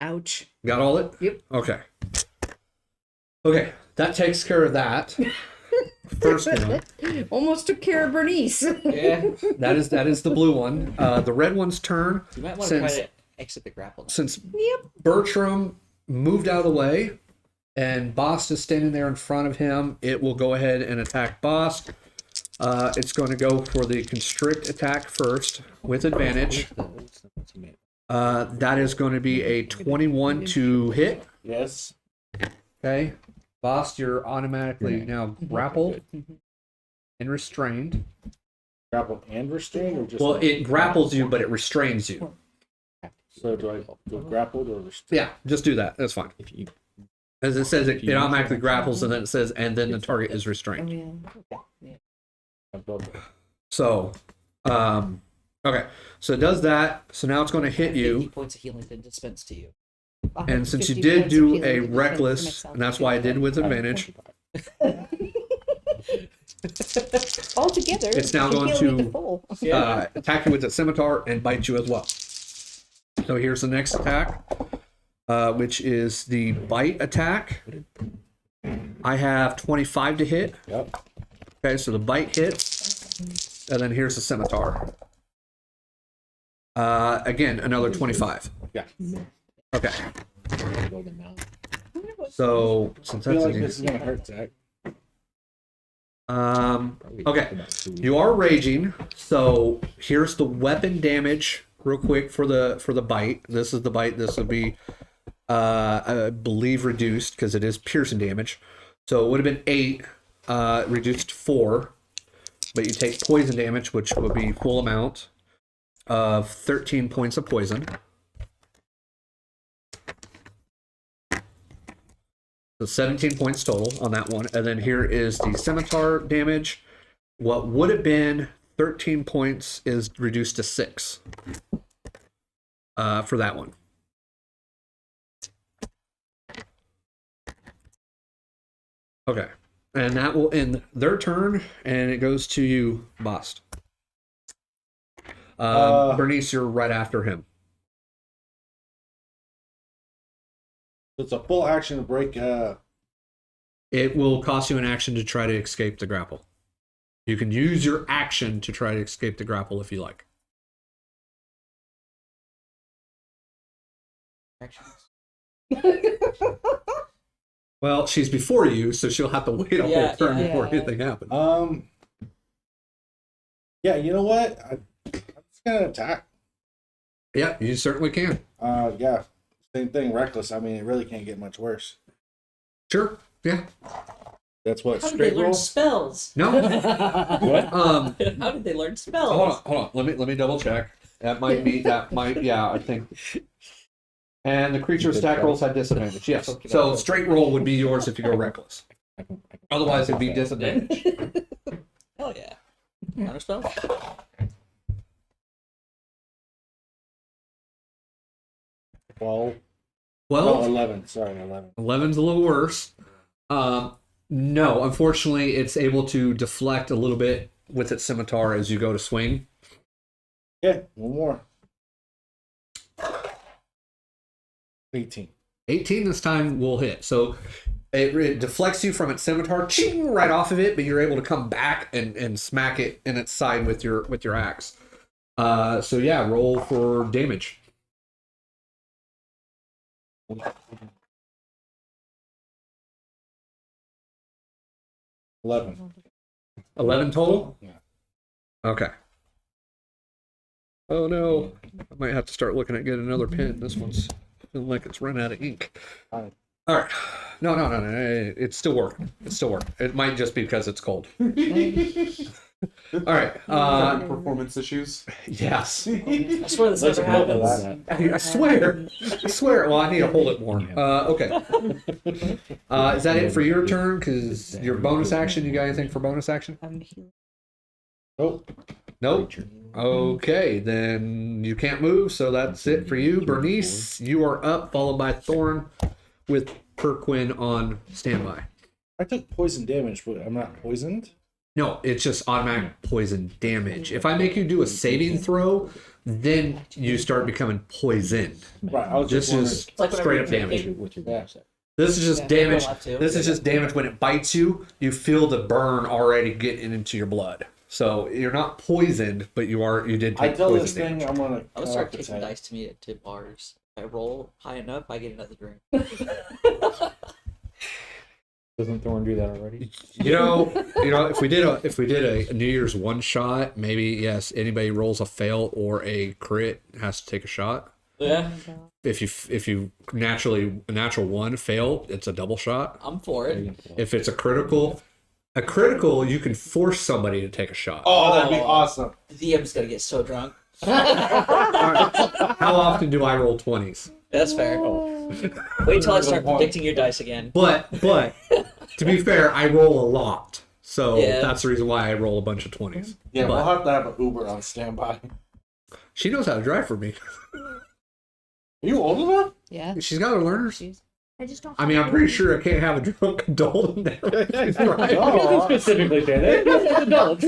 Ouch. Got all it? Yep. Okay. Okay, that takes care of that. First one. Almost took care of Bernice. Yeah. That is the blue one. The red one's turn. You might want to try Since to exit the grapple. since Bertram moved out of the way and Bahst is standing there in front of him, it will go ahead and attack Bahst. It's going to go for the constrict attack first with advantage. That is going to be a 21 to hit. Yes. Okay. Bahst, you're automatically now grappled and restrained. Grappled and restrained, or just Well, it grapples you, but it restrains you. so do I go grappled or restrained? Yeah, just do that. That's fine. If you As it says, it automatically grapples, and then it says, and then the target is Oh, restrained. yeah. So, okay. So it does that. So now it's going to hit 50 you. points of healing to dispense to you. And since you 50 did points of do healing a to defend reckless, myself. and that's why I did with advantage, All together. It's now you going heal me to- full. attack you with its scimitar and bite you as well. So here's the next attack, which is the bite attack. I have 25 to hit. Yep. Okay, so the bite hits, and then here's the scimitar. Again, another 25. Yeah. Okay. So since I feel that's like this is gonna hurt, Zach. okay, you are raging. So here's the weapon damage, real quick for the bite. This is the bite. This would be, I believe, reduced because it is piercing damage. So it would have been 8, reduced to 4, but you take poison damage, which would be full amount of 13 points of poison. So 17 points total on that one. And then here is the scimitar damage. What would have been 13 points is reduced to 6 for that one. Okay. And that will end their turn, and it goes to you, Bahst. Bernnice, you're right after him. It's a full action to break. It will cost you an action to try to escape the grapple. You can use your action to try to escape the grapple if you like. Well, she's before you, so she'll have to wait a whole turn before anything happens. Yeah, you know what? I'm just gonna attack. Yeah, you certainly can. Yeah, same thing. Reckless. I mean, it really can't get much worse. Sure. Yeah. That's what How did they straight learn roll. spells? No. What? How did they learn spells? Hold on. Let me double check. That might be. Yeah, I think. And the creature's attack rolls have disadvantage. Yes. So straight roll would be yours if you go reckless. Otherwise, it'd be disadvantage. Hell yeah. Counter spell? Well, 12? 11. Sorry, 11. 11's a little worse. No, unfortunately, it's able to deflect a little bit with its scimitar as you go to swing. Yeah, one more. 18. 18 this time will hit. So it deflects you from its scimitar, ching, right off of it, but you're able to come back and smack it in its side with your axe. So yeah, roll for damage. 11. 11 total? Yeah. Okay. Oh no. I might have to start looking at getting another pen. This one's feeling like it's run out of ink. Fine. All right. No. It's still working. It's still working. It might just be because it's cold. All right. Performance issues. Yes. I swear this Let's never hope for happens. that. I swear. Well, I need to hold it more. Okay. Is that it for your turn? Because your bonus action, you got anything for bonus action? Nope. Nope. Okay, then you can't move, so that's it for you. Bernnice, you are up, followed by Thoron with Priqrin on standby. I took poison damage, but I'm not poisoned. No, it's just automatic poison damage. If I make you do a saving throw, then you start becoming poisoned. Right, I was This just is It's like whenever straight you up take damage. it- With your Yeah. bonus action. This is just Yeah, damage. I will have to. This is just damage when it bites you. You feel the burn already getting into your blood. So you're not poisoned, but you did I take tell poison this damage. thing I'm gonna. I would cut start off its kicking head. dice to me to bars. If I roll high enough, I get another drink. Doesn't Thorn do that already? You know, if we did a New Year's one shot, maybe yes, anybody rolls a fail or a crit has to take a shot. Yeah, If you naturally a natural 1 fail, it's a double shot. I'm for it. If it's a critical you can force somebody to take a shot. Oh, that'd be awesome. The DM's gonna get so drunk. How often do I roll 20s? That's fair. Wait till I start predicting your dice again. But to be fair, I roll a lot. So Yeah. that's the reason why I roll a bunch of 20s. Yeah, But- we'll have to have an Uber on standby. She knows how to drive for me. Are you old enough? Yeah. She's got her learners. I just don't. I mean, I'm pretty sure I can't have a drunk adult in there. She's right. He doesn't specifically say that. He's an adult.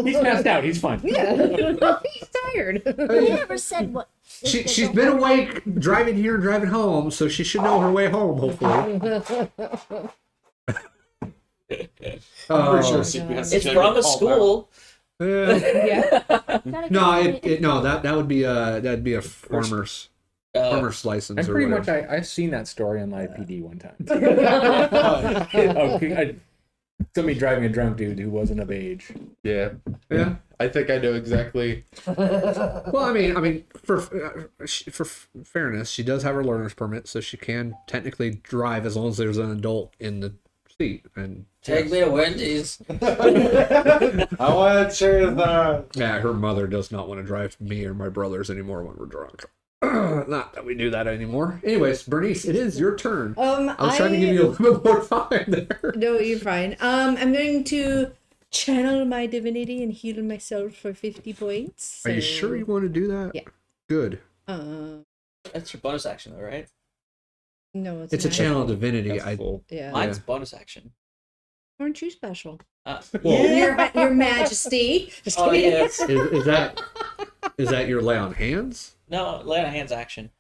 He's passed out. He's fine. Yeah. He's tired. He never said what. She's been awake driving here and driving home, so she should know her way home, hopefully. I'm pretty sure Oh. CPS. It's from a school. Yeah. No, that would be a farmer's license. I'm or pretty much. whatever. I've seen that story on live PD one time. Somebody driving a drunk dude who wasn't of age. Yeah. Yeah. I think I know exactly. Well, I mean, for fairness, she does have her learner's permit, so she can technically drive as long as there's an adult in the seat. And Take me to Wendy's. I want to share that. yeah, her mother does not want to drive me or my brothers anymore when we're drunk. Not that we do that anymore. Anyways, Bernice, it is your turn. I was trying to give you a little bit more time there. No, you're fine. I'm going to channel my divinity and heal myself for 50 points. Are you so- sure you want to do that? Yeah. Good. That's your bonus action, though, right? No, It's a not. channel of divinity. That's full. Yeah. Mine's bonus action. Aren't you special? Well, Your Majesty. Just Oh, kidding. yes. is that your lay on hands? No, lay on hands action.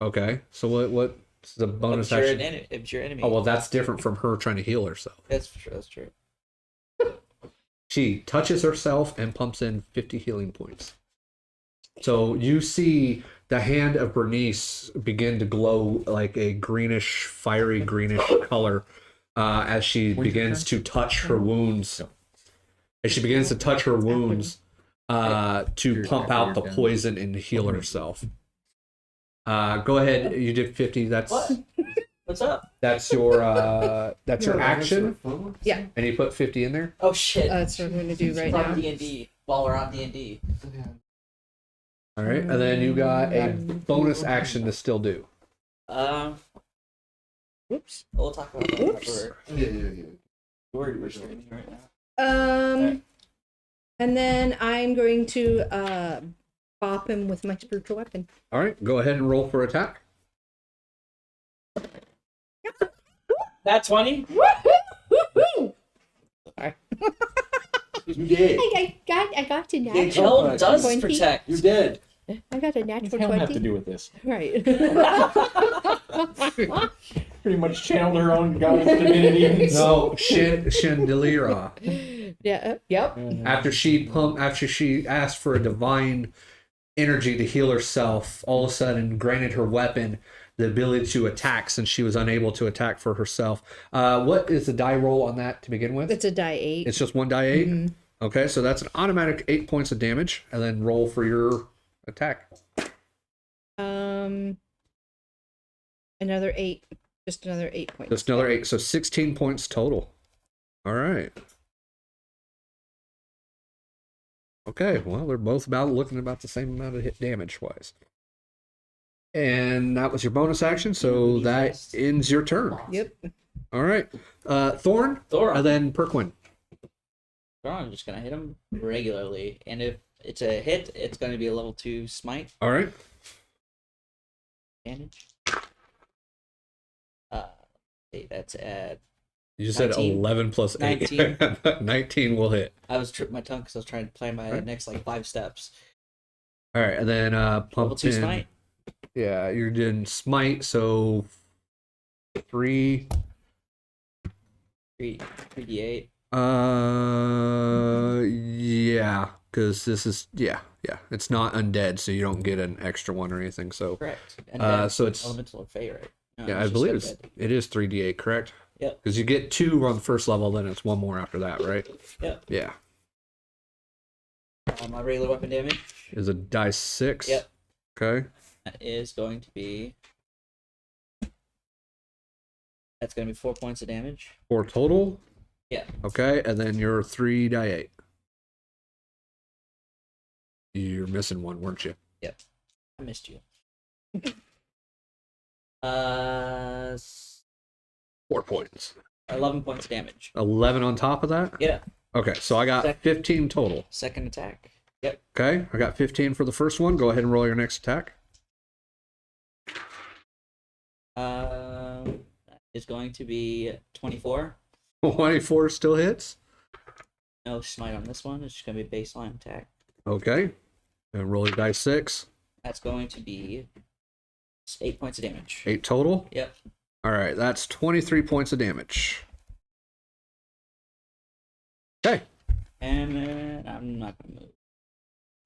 Okay. So what's the bonus If action? it's your enemy. Oh well, that's different from her trying to heal herself. That's true. That's true. She touches herself and pumps in 50 healing points. So you see the hand of Bernice begin to glow like a greenish, fiery greenish color as she begins to touch her wounds. As she begins to touch her wounds to pump out the poison and heal herself. Go ahead. You did 50. That's What? What's up? that's your action, Yeah, and you put 50 in there. Oh shit! that's what I'm going to do right From now. D&D. While we're on D&D. All right, and then you got a bonus action to still do. Whoops. We'll talk about that after we're streaming right now. And then I'm going to bop him with my spiritual weapon. All right, go ahead and roll for attack. That 20? You did. I got to The natural. hell does 20. protect. You did. I got a What natural does hell have to 20. do with this? Right. Pretty much channeled her own goddess divinity. No, Chandeliera. Yeah. Yep. After she asked for a divine energy to heal herself, all of a sudden granted her weapon the ability to attack since she was unable to attack for herself. What is the die roll on that to begin with? It's a die 8. It's just one die 8. Mhm. Okay, so that's an automatic 8 points of damage, and then roll for your attack. Another 8. Just another 8 points. Just another 8, so 16 points total. All right. Okay, well, they're both looking about the same amount of hit damage wise. And that was your bonus action, so that ends your turn. Yep. All right. Thorn, Thoron. and then Priqrin. Thoron, I'm just gonna hit him regularly, and if it's a hit, it's gonna be a level 2 smite All right. damage. That's at. You said 19. 11 plus 8. 19 will hit. I was tripping my tongue because I was trying to plan my next like 5 steps. All right, and then Level pump 2 in. smite. Yeah, you're doing smite, so 3. 3d8. Yeah, because this is it's not undead, so you don't get an extra one or anything. So Correct. And then so it's elemental of Fey, right? No, yeah, I just believe undead. it is 3d8, correct? Yep. Because you get 2 on the first level, then it's 1 more after that, right? Yep. Yeah. My regular weapon damage. Is a die 6. Yep. Okay. That is going to be. That's going to be 4 points of damage. 4 total. Yeah. Okay, and then your 3 die 8. You're missing one, weren't you? Yep. I missed you. Uh, 4 points. 11 points of damage. 11 on top of that? Yeah. Okay, so I got 15 total. Second attack. Yep. Okay, I got 15 for the first one. Go ahead and roll your next attack. That is going to be 24. 24 still hits. No smite on this one. It's just going to be a baseline attack. Okay, and roll your dice 6. That's going to be 8 points of damage. 8 total. Yep. All right, that's 23 points of damage. Okay. And then I'm not going to move.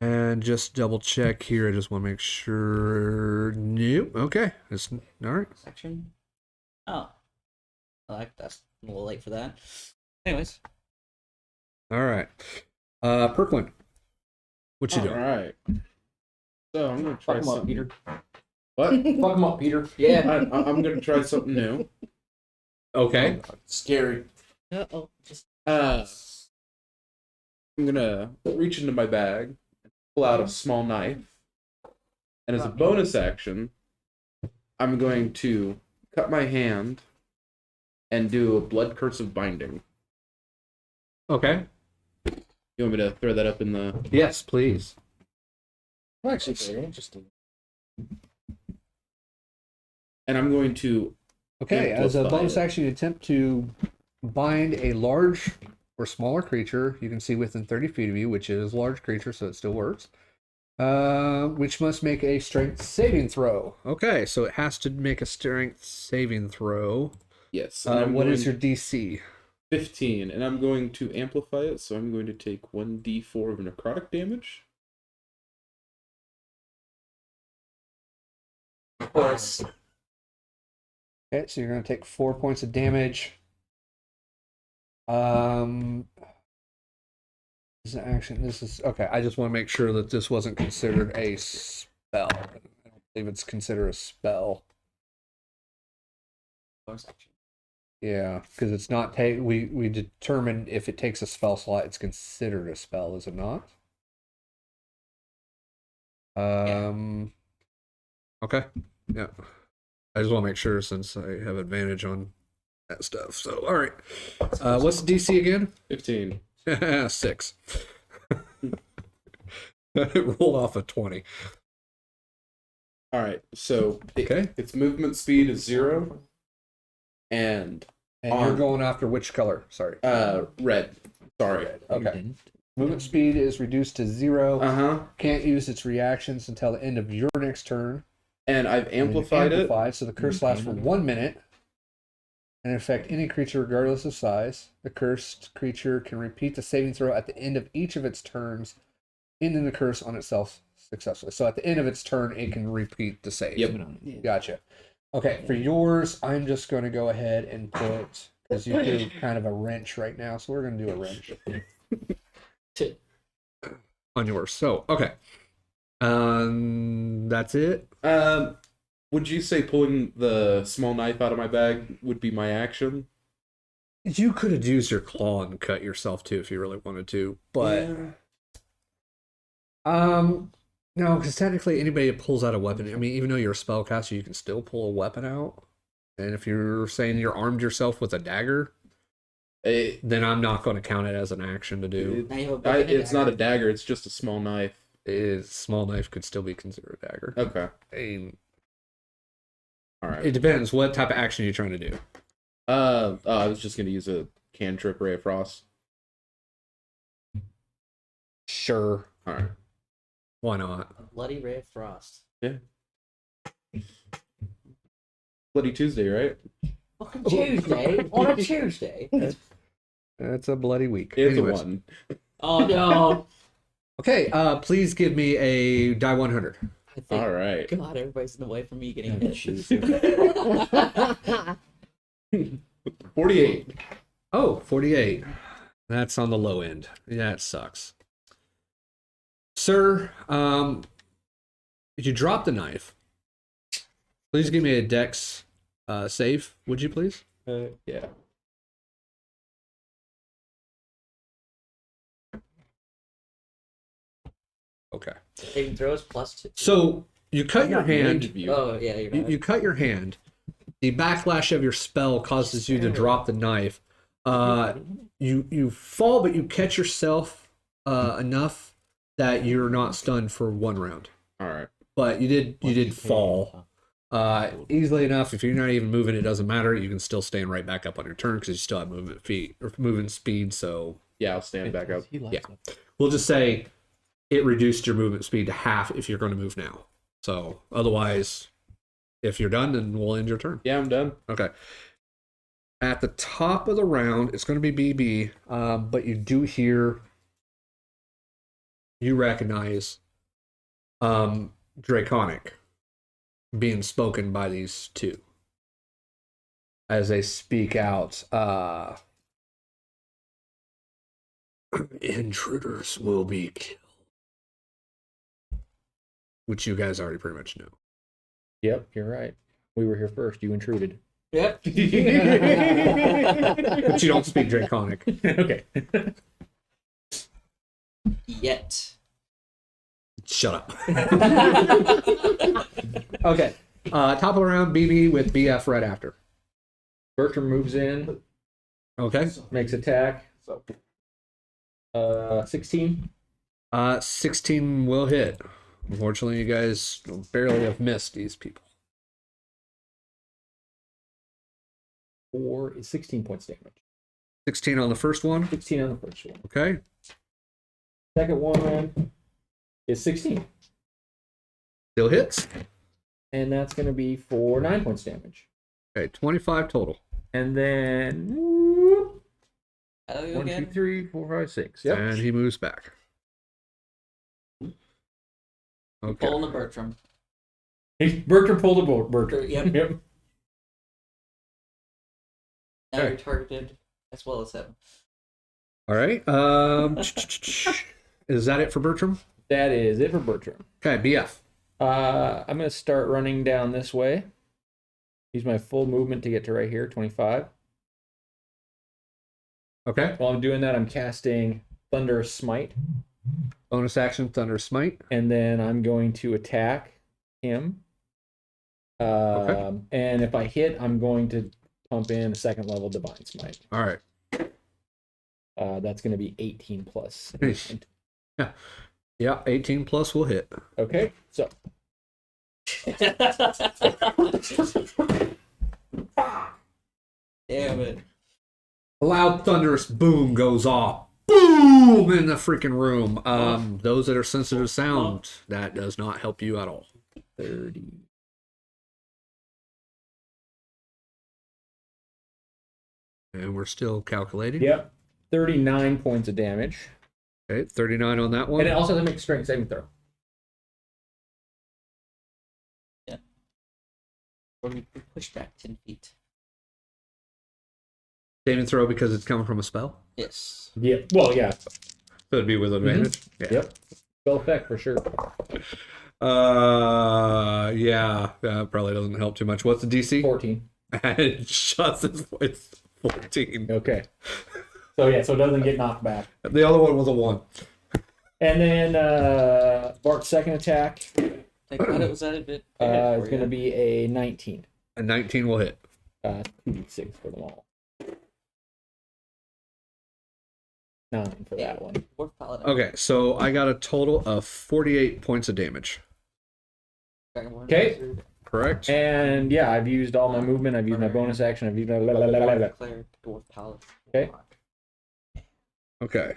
And just double check here. I just want to make sure. Nope. Okay. It's all right. Section. Oh. That's a little late for that. Anyways. All right. Priqrin, what you All doing? right. So I'm gonna try Fuck him up, something. Peter. What? Fuck him up, Peter. Yeah. I'm gonna try something new. Okay. Scary. Uh-oh. Just I'm gonna reach into my bag and pull out a small knife, and as a bonus action, I'm going to cut my hand and do a blood curse of binding. Okay. You want me to throw that up in the? Yes, please. Well, actually, very interesting. And I'm going to. Okay. As a Amplify bonus it. action, you attempt to bind a large or smaller creature you can see within 30 feet of you, which is a large creature, so it still works. Which must make a strength saving throw. Okay, so it has to make a strength saving throw. Yes. What is your DC? 15, and I'm going to amplify it, so I'm going to take 1d4 of necrotic damage. of course. Okay, so you're going to take 4 points of damage. This is an action. This is okay. I just want to make sure that this wasn't considered a spell. I don't believe it's considered a spell. Bonus action. Yeah, because it's not take. We determined if it takes a spell slot, it's considered a spell, is it not? Okay. Yeah. I just want to make sure since I have advantage on that stuff. So, all right. What's the DC again? 15. 6. It rolled off a 20. All right, so Okay. its movement speed is 0, and And you're going after which color? Sorry. red. Sorry. Okay. Movement speed is reduced to 0. Can't use its reactions until the end of your next turn. And I've And then amplified it. So the curse lasts for 1 minute and affect any creature regardless of size. The cursed creature can repeat the saving throw at the end of each of its turns, ending the curse on itself successfully. So at the end of its turn, it can repeat the save. Yep. Gotcha. Okay, for yours, I'm just going to go ahead and put, because you do kind of a wrench right now, so we're going to do a wrench on yours. So, okay. That's it. Would you say pulling the small knife out of my bag would be my action? You could have used your claw and cut yourself too if you really wanted to, but no, because technically anybody that pulls out a weapon, I mean, even though you're a spellcaster, you can still pull a weapon out. And if you're saying you're armed yourself with a dagger, then I'm not going to count it as an action to do. Now you have a bow and a It's not a dagger. dagger. It's just a small knife. Small knife could still be considered a dagger. Okay. All right. It depends what type of action you're trying to do. I was just gonna use a cantrip Ray of Frost. Sure. All right. Why not? A bloody ray of frost. Yeah. Bloody Tuesday, right? Fucking Tuesday on a Tuesday. That's a bloody week. It's Anyways. a 1. Oh no. Okay, please give me a die 100. I think, All right. God, everybody's in the way from me getting hit. 48. Oh, 48. That's on the low end. Yeah, it sucks. Sir, did you drop the knife? Please give me a dex save, would you please? Yeah. Okay. Saving throws +2. So you cut your hand. View. Oh yeah, you're You, right. you cut your hand. The backlash of your spell causes you to drop the knife. You fall, but you catch yourself enough that you're not stunned for 1 round. All right. But you did fall easily enough. If you're not even moving, it doesn't matter. You can still stand right back up on your turn because you still have moving speed. So Yeah, I'll stand back up. yeah, we'll just say it reduced your movement speed to half if you're going to move now. So otherwise, if you're done, then we'll end your turn. Yeah, I'm done. Okay. At the top of the round, it's going to be BB, but you do hear, you recognize Draconic being spoken by these two as they speak out. Intruders will be killed. Which you guys already pretty much know. Yep, you're right. We were here first. You intruded. Yep. But you don't speak Draconic. Okay. Yet. Shut up. Okay. Top of the round, BB with BF right after. Bertram moves in, Okay. makes attack. 16. 16 will hit. Unfortunately, you guys barely have missed these people. Or 16 points damage. 16 on the first one. 16 on the first one. Okay. Second one is 16. Still hits. And that's going to be for 9 points damage. Okay, 25 total. And then whoop, How do you 1, 2, again? 3, 4, 5, 6. Yep. And he moves back. Okay. Pulling the Bertram. Bertram pulled a bolt. Bertram. Yep. Yep. Now Okay. you're targeted as well as him. All right. Is that it for Bertram? That is it for Bertram. Okay, BF. I'm going to start running down this way. Use my full movement to get to right here, 25. Okay. While I'm doing that, I'm casting Thunderous Smite. Bonus action, Thunder Smite. And then I'm going to attack him. And if I hit, I'm going to pump in a 2nd level Divine Smite. All right. That's going to be 18 plus. Yeah, 18 plus will hit. Okay, so Damn it. A loud thunderous boom goes off. Boom in the freaking room. Those that are sensitive to sound, that does not help you at all. 30. And we're still calculating. Yep, 39 points of damage. Okay, 39 on that one. And it also has to make a strength saving throw. Or we push back 10 feet. Saving throw because it's coming from a spell. Yes. Yep. Well, yeah. So it'd be with advantage. Yeah. Yep. Spell effect for sure. Yeah, that probably doesn't help too much. What's the DC? 14. And shots is it's 14. Okay. So yeah, so it doesn't get knocked back. The other one was a 1. And then Bart's second attack I thought it was that a bit. is going to be a 19. A 19 will hit. 2d6 for them all. 9 for that one. Dwarf Paladin. Okay, so I got a total of 48 points of damage. Dragonborn Okay. Wizard, Correct? And yeah, I've used all my movement. I've used my bonus action. I've used my... Cleric, Dwarf Paladin. Okay. Okay.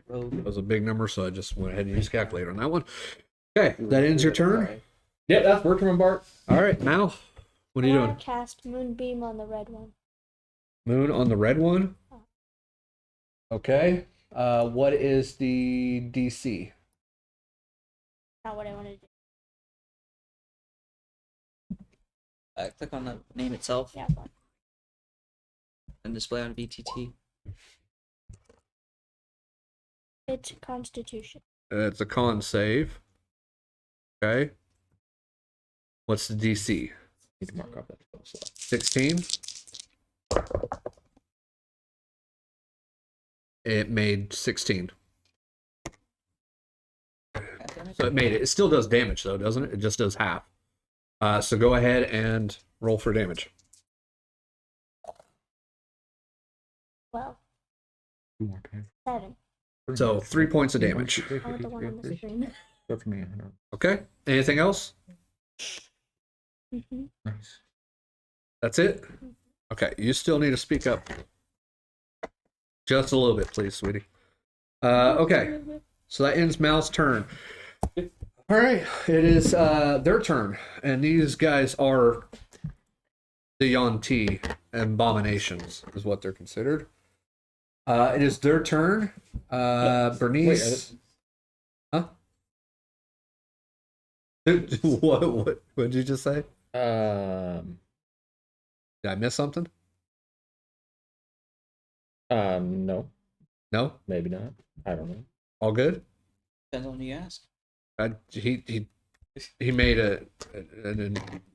Rogue. That was a big number, so I just went ahead and used calculator on that one. Okay, that ends your turn. Sorry. Yep, that's Bertram and Bart. All right, Mal, what are you I doing? cast Moonbeam on the red one. Moon on the red one. Okay. What is the DC? Not what I wanted to do. Click on the name itself Yeah, fine. and display on VTT. It's Constitution. It's a con save. Okay. What's the DC? Need to mark off that spell slot. 16. It made 16. So it made it. It still does damage though, doesn't it? It just does half. So go ahead and roll for damage. 12. 2 7. So 3 points of damage. I want the one on the screen. Go for me. Okay. Anything else? Mm-hmm. Nice. That's it? Okay. You still need to speak up. Just a little bit, please, sweetie. Okay. So that ends Mal's turn. All right. It is their turn. And these guys are the Yuan-ti abominations, is what they're considered. It is their turn. Bernnice. Huh? What did you just say? Did I miss something? No, No? maybe not. I don't know. All good? Depends on who you ask. He made an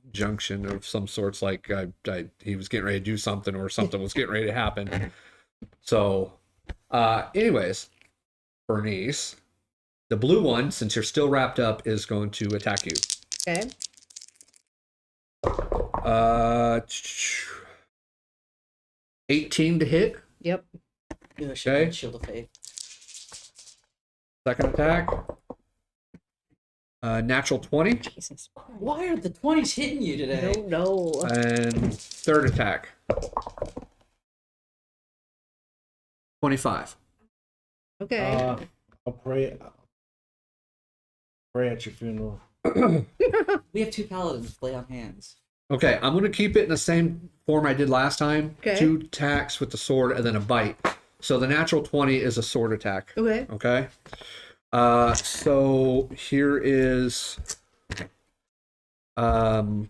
injunction of some sorts, like he was getting ready to do something, or something was getting ready to happen. So, anyways, Bernnice, the blue one, since you're still wrapped up, is going to attack you. Okay. 18 to hit. Yep. Okay. Shield of Faith. Second attack. Natural 20. Jesus. Why are the 20s hitting you I today? don't know. And third attack. 25. Okay. I'll pray at your funeral. We have 2 paladins play on hands. Okay, I'm going to keep it in the same form I did last time. Okay. 2 attacks with the sword and then a bite. So the natural 20 is a sword attack. Okay. Okay. So here is the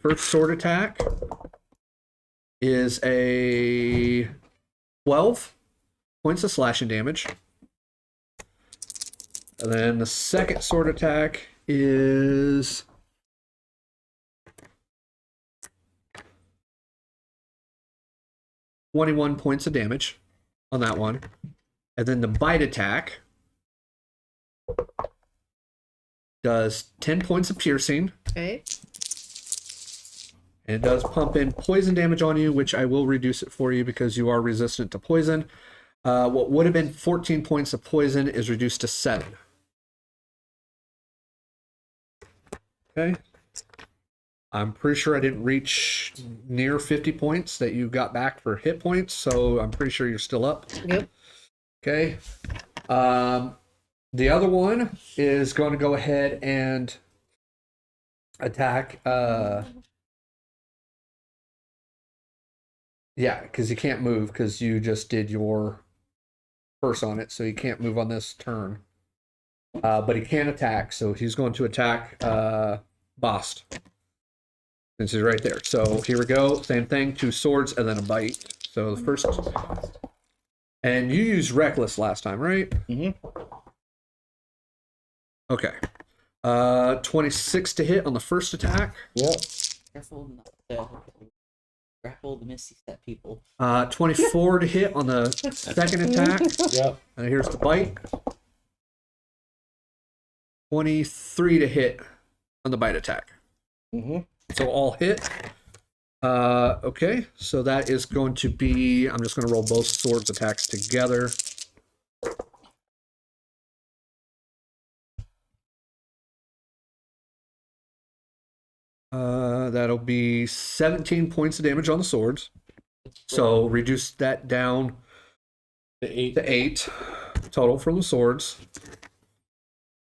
first sword attack is a 12 points of slashing damage. And then the second sword attack is 21 points of damage on that one. And then the bite attack does 10 points of piercing. Okay. And it does pump in poison damage on you, which I will reduce it for you because you are resistant to poison. What would have been 14 points of poison is reduced to 7. Okay. I'm pretty sure I didn't reach near 50 points that you got back for hit points, so I'm pretty sure you're still up. Yep. Okay. The other one is going to go ahead and attack. Yeah, because you can't move because you just did your curse on it, so you can't move on this turn. But he can attack, so he's going to attack Bahst. Since he's right there. So here we go. Same thing, 2 swords and then a bite. So the first. And you used Reckless last time, right? Mm-hmm. Okay. 26 to hit on the first attack. Yep. Careful not to grapple the Misty Step people. 24 to hit on the second attack. Yep. And here's the bite. 23 to hit on the bite attack. Mm-hmm. So all hit. Okay, so that is going to be, I'm just going to roll both swords attacks together. That'll be 17 points of damage on the swords. So reduce that down The 8. to 8 total from the swords.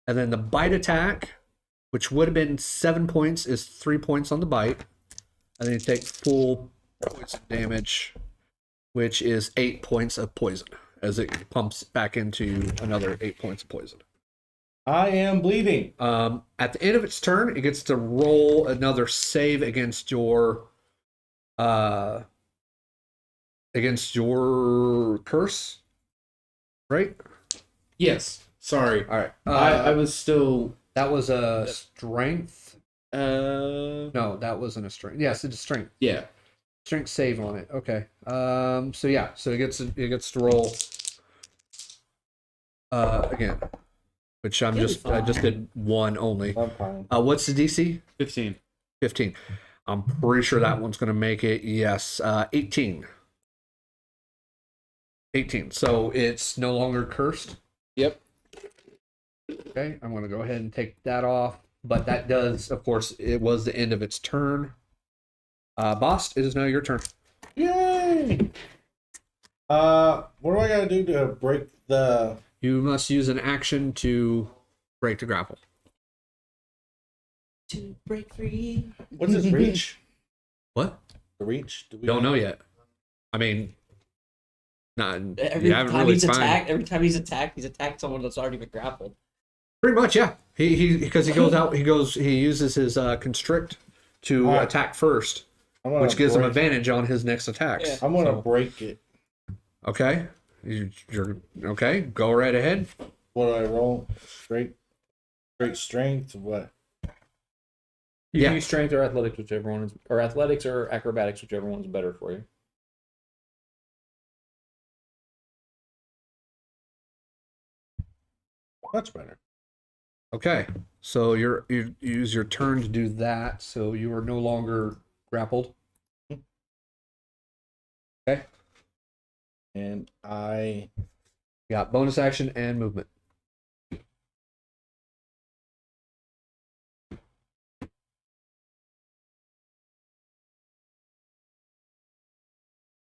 And then the bite attack, which would have been 7 points, is 3 points on the bite. And then you take full poison damage, which is 8 points of poison, as it pumps back into another 8 points of poison. I am bleeding. At the end of its turn, it gets to roll another save against your curse, right? Yes. Sorry. All right. I was still That was a strength. Uh, No, that wasn't a strength. Yes, it's a strength. yeah. Strength save on it. Okay. So yeah. So it gets to roll. Again, which I just did one only. I'm fine. What's the DC? 15. 15. I'm pretty sure that one's going to make it. Yes. 18. 18. So it's no longer cursed. Yep. Okay. I'm going to go ahead and take that off. But that does, of course, it was the end of its turn. Bahst, it is now your turn. Yay! What do I gotta do to break the? You must use an action to break the grapple. To break free. What's his reach? What? The reach? Do we Don't know yet. I mean, not. Every You haven't time really he's found- attacked, he's attacked someone that's already been grappled. Pretty much, yeah. He because he goes out. He uses his constrict to Alright. attack first, I'm gonna which gives him break- advantage on his next attacks. Yeah. I'm gonna So, break it. okay. You're okay. Go right ahead. What do I roll? Straight strength. What? You Yeah. can use strength or athletics, whichever one is, or athletics or acrobatics, whichever one's better for you. Much better. Okay. So you use your turn to do that. So you are no longer grappled. Okay. And I You got bonus action and movement.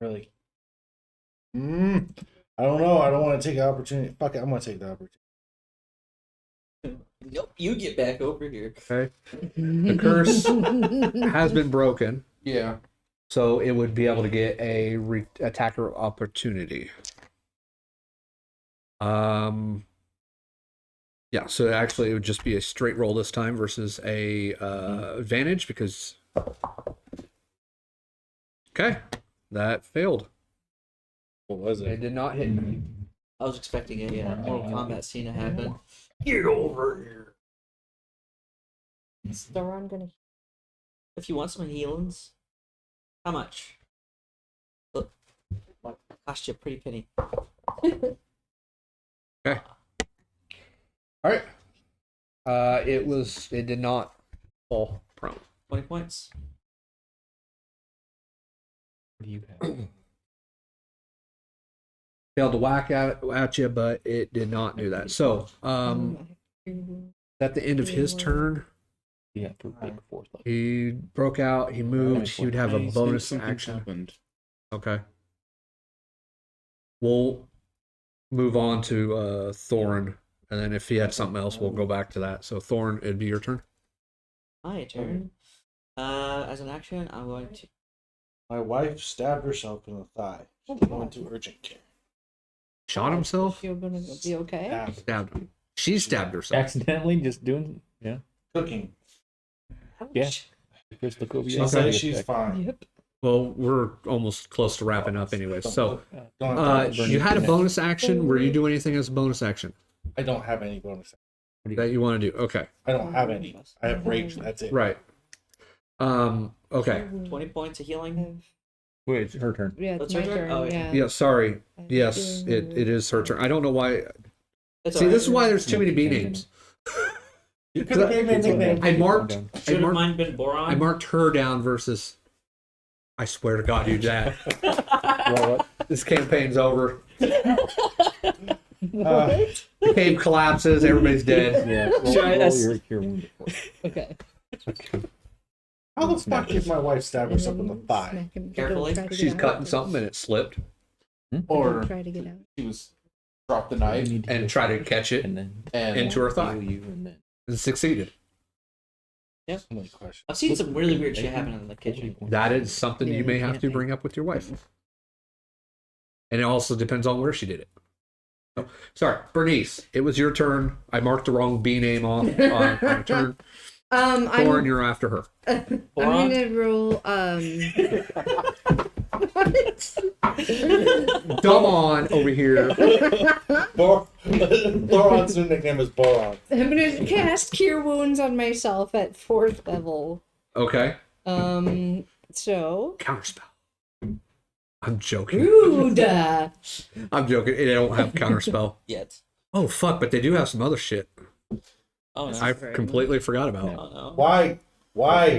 really. I don't know. I don't want to take the opportunity. Fuck it. I'm gonna take the opportunity. Nope, you get back over here. Okay. The curse has been broken, Yeah. so it would be able to get a attacker opportunity. Yeah, so actually it would just be a straight roll this time versus a advantage because. Okay, that failed. What was It it? did not hit me. I was expecting a Mortal Kombat scene to happen. Get over here. Is Thoron gonna? If you want some healings, how much? Look, cost you a pretty penny. Okay. All right. It did not fall prone. 20 points. What do you have? Failed to whack at you, but it did not do that. So, at the end of his turn, Yeah, for big force. he broke out. He moved. He would have a I think bonus something's action. happened. Okay. We'll move on to Thoron, and then if he had something else, we'll go back to that. So, Thoron, it'd be your turn. My turn. As an action, I'm going to. My wife stabbed herself in the thigh. She's going to urgent care. Shot himself. You're gonna be okay. Stabbed. Stabbed him. She stabbed herself. Accidentally, just doing, yeah. Cooking. Yeah. Just look over She your says eye. she's fine. Yep. Well, we're almost close to wrapping up anyway. So, Don't have to- you had a bonus action. Were you doing anything as a bonus action I don't have any bonus. that you want to do? Okay. I don't have any. I have rage. That's it. Right. Okay. 20 points of healing. Wait, it's her turn. Yeah, That's it's my your turn? turn. Oh, yeah. Yeah, sorry. Yes, it is her turn. I don't know why. That's See, all right. this is why there's too many B names. You could have gave me a nickname. I marked Should have mine been Boron. I marked her down versus. I swear to God, you dad. Well, what? This campaign's over. Uh, The cave collapses. Everybody's dead. Yeah. Should I- Roll your wound. Okay. How the fuck did my wife stab herself in the thigh? Smack him. Carefully. Don't try to get She's out. cutting something and it slipped, Or Don't try to get out. she was dropped the knife and tried to catch it and then and into her heal thigh you and then. and succeeded. Only question. I've seen some really weird shit happen in the kitchen. That is something Yeah, you may you have can't to make- bring up with your wife. And it also depends on where she did it. So, sorry, Bernice, it was your turn. I marked the wrong B name on your turn. Thorin, you're after her. I'm gonna roll. Dumb on over here. Thoron's new nickname is Boron. I'm gonna cast Cure Wounds on myself at 4th level. Okay. So. Counterspell. I'm joking. Rude. I'm joking. They don't have counterspell. Yet. Oh fuck! But they do have some other shit. Oh no. I completely forgot about. Oh no. Why?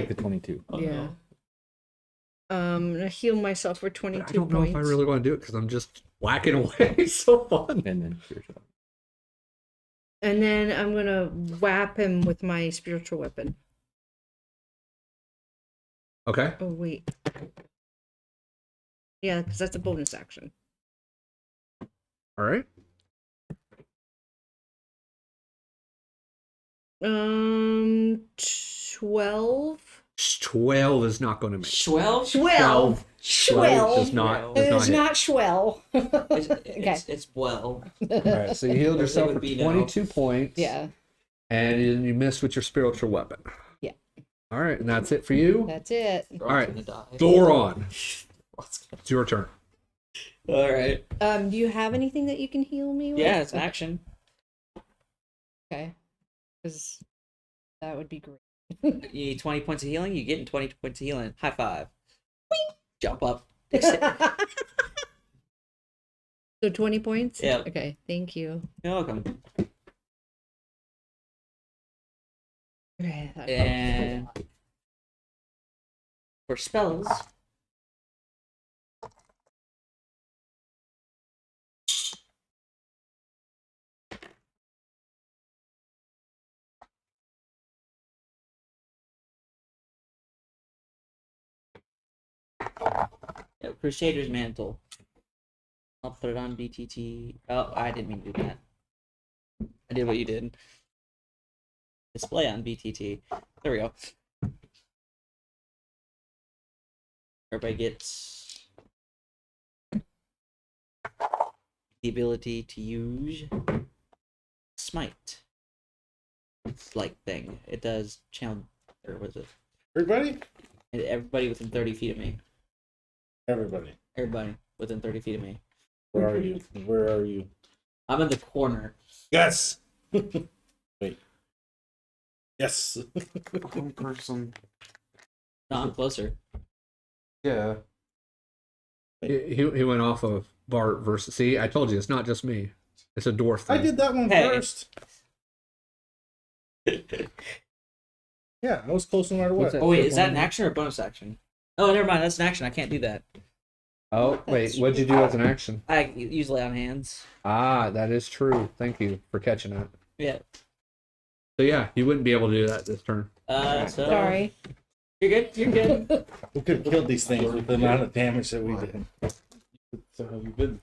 The 22. Oh, Yeah. no. I'm gonna heal myself for 22 I don't know points. if I really want to do it because I'm just whacking away. It's so fun. And then spiritual. And then I'm gonna whap him with my spiritual weapon. Okay. Oh wait. Yeah, because that's a bonus action. All right. 12. 12 is not going to make. 12? 12. Does not. Does It's not. not Schwell. It's well. All right, so you healed yourself It for would be now. 22 points. Yeah, And you missed with your spiritual weapon. Yeah. All right, and that's it for you. that's it. All right. Gonna die. Thoron, What's it's your turn. All right. Do you have anything that you can heal me with? Yeah, it's an action. Okay. Because that would be great. You need 20 points of healing. You get 20 points of healing. High five. Jump up. So 20 points? Yeah. Okay, thank you. You're welcome. Okay. And for spells, yeah, Crusader's Mantle. I'll put it on BTT. Oh, I didn't mean to do that. I did what you did. Display on BTT. There we go. Everybody gets the ability to use Smite. It's like thing. It does channel, or was it? Everybody? Everybody within 30 feet of me. Everybody. Everybody within 30 feet of me. Where are you? Where are you? I'm in the corner. Yes. Wait. Yes. One person. No, I'm closer. Yeah. He went off of Bart versus. See, I told you it's not just me. It's a dwarf thing. I did that one Hey. first. Yeah, I was close no matter what. What's that? Oh wait, is that an action or a bonus action? Oh, never mind. That's an action. I can't do that. Oh wait, what'd you do as an action? I usually on hands. Ah, that is true. Thank you for catching that. Yeah. So yeah, you wouldn't be able to do that this turn. So Sorry. You're good. You're good. We could have killed these things with the amount of damage that we did. So have you been?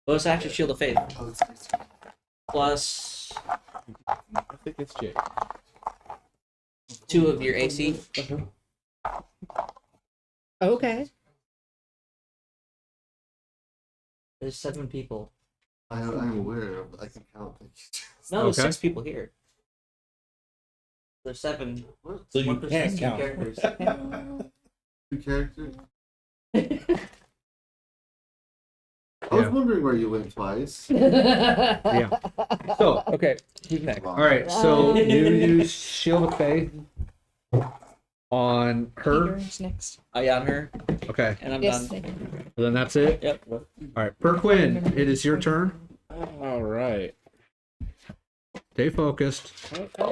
Bonus action, Shield of Faith. Plus I think it's Jake. 2 of your AC. Okay. There's 7 people. I'm aware of. I can count. No, there's Okay. 6 people here. There's 7. So you One person can't has 2 count. characters. Two characters. I was wondering where you went twice. Yeah. So Okay, who's next? all right, so you use Shield of Faith on her. Peter's next. Oh yeah, on her, Okay, and I'm Yes. done. so then that's it. Yep. All right, Perquin, it is your turn. All right. Stay focused. I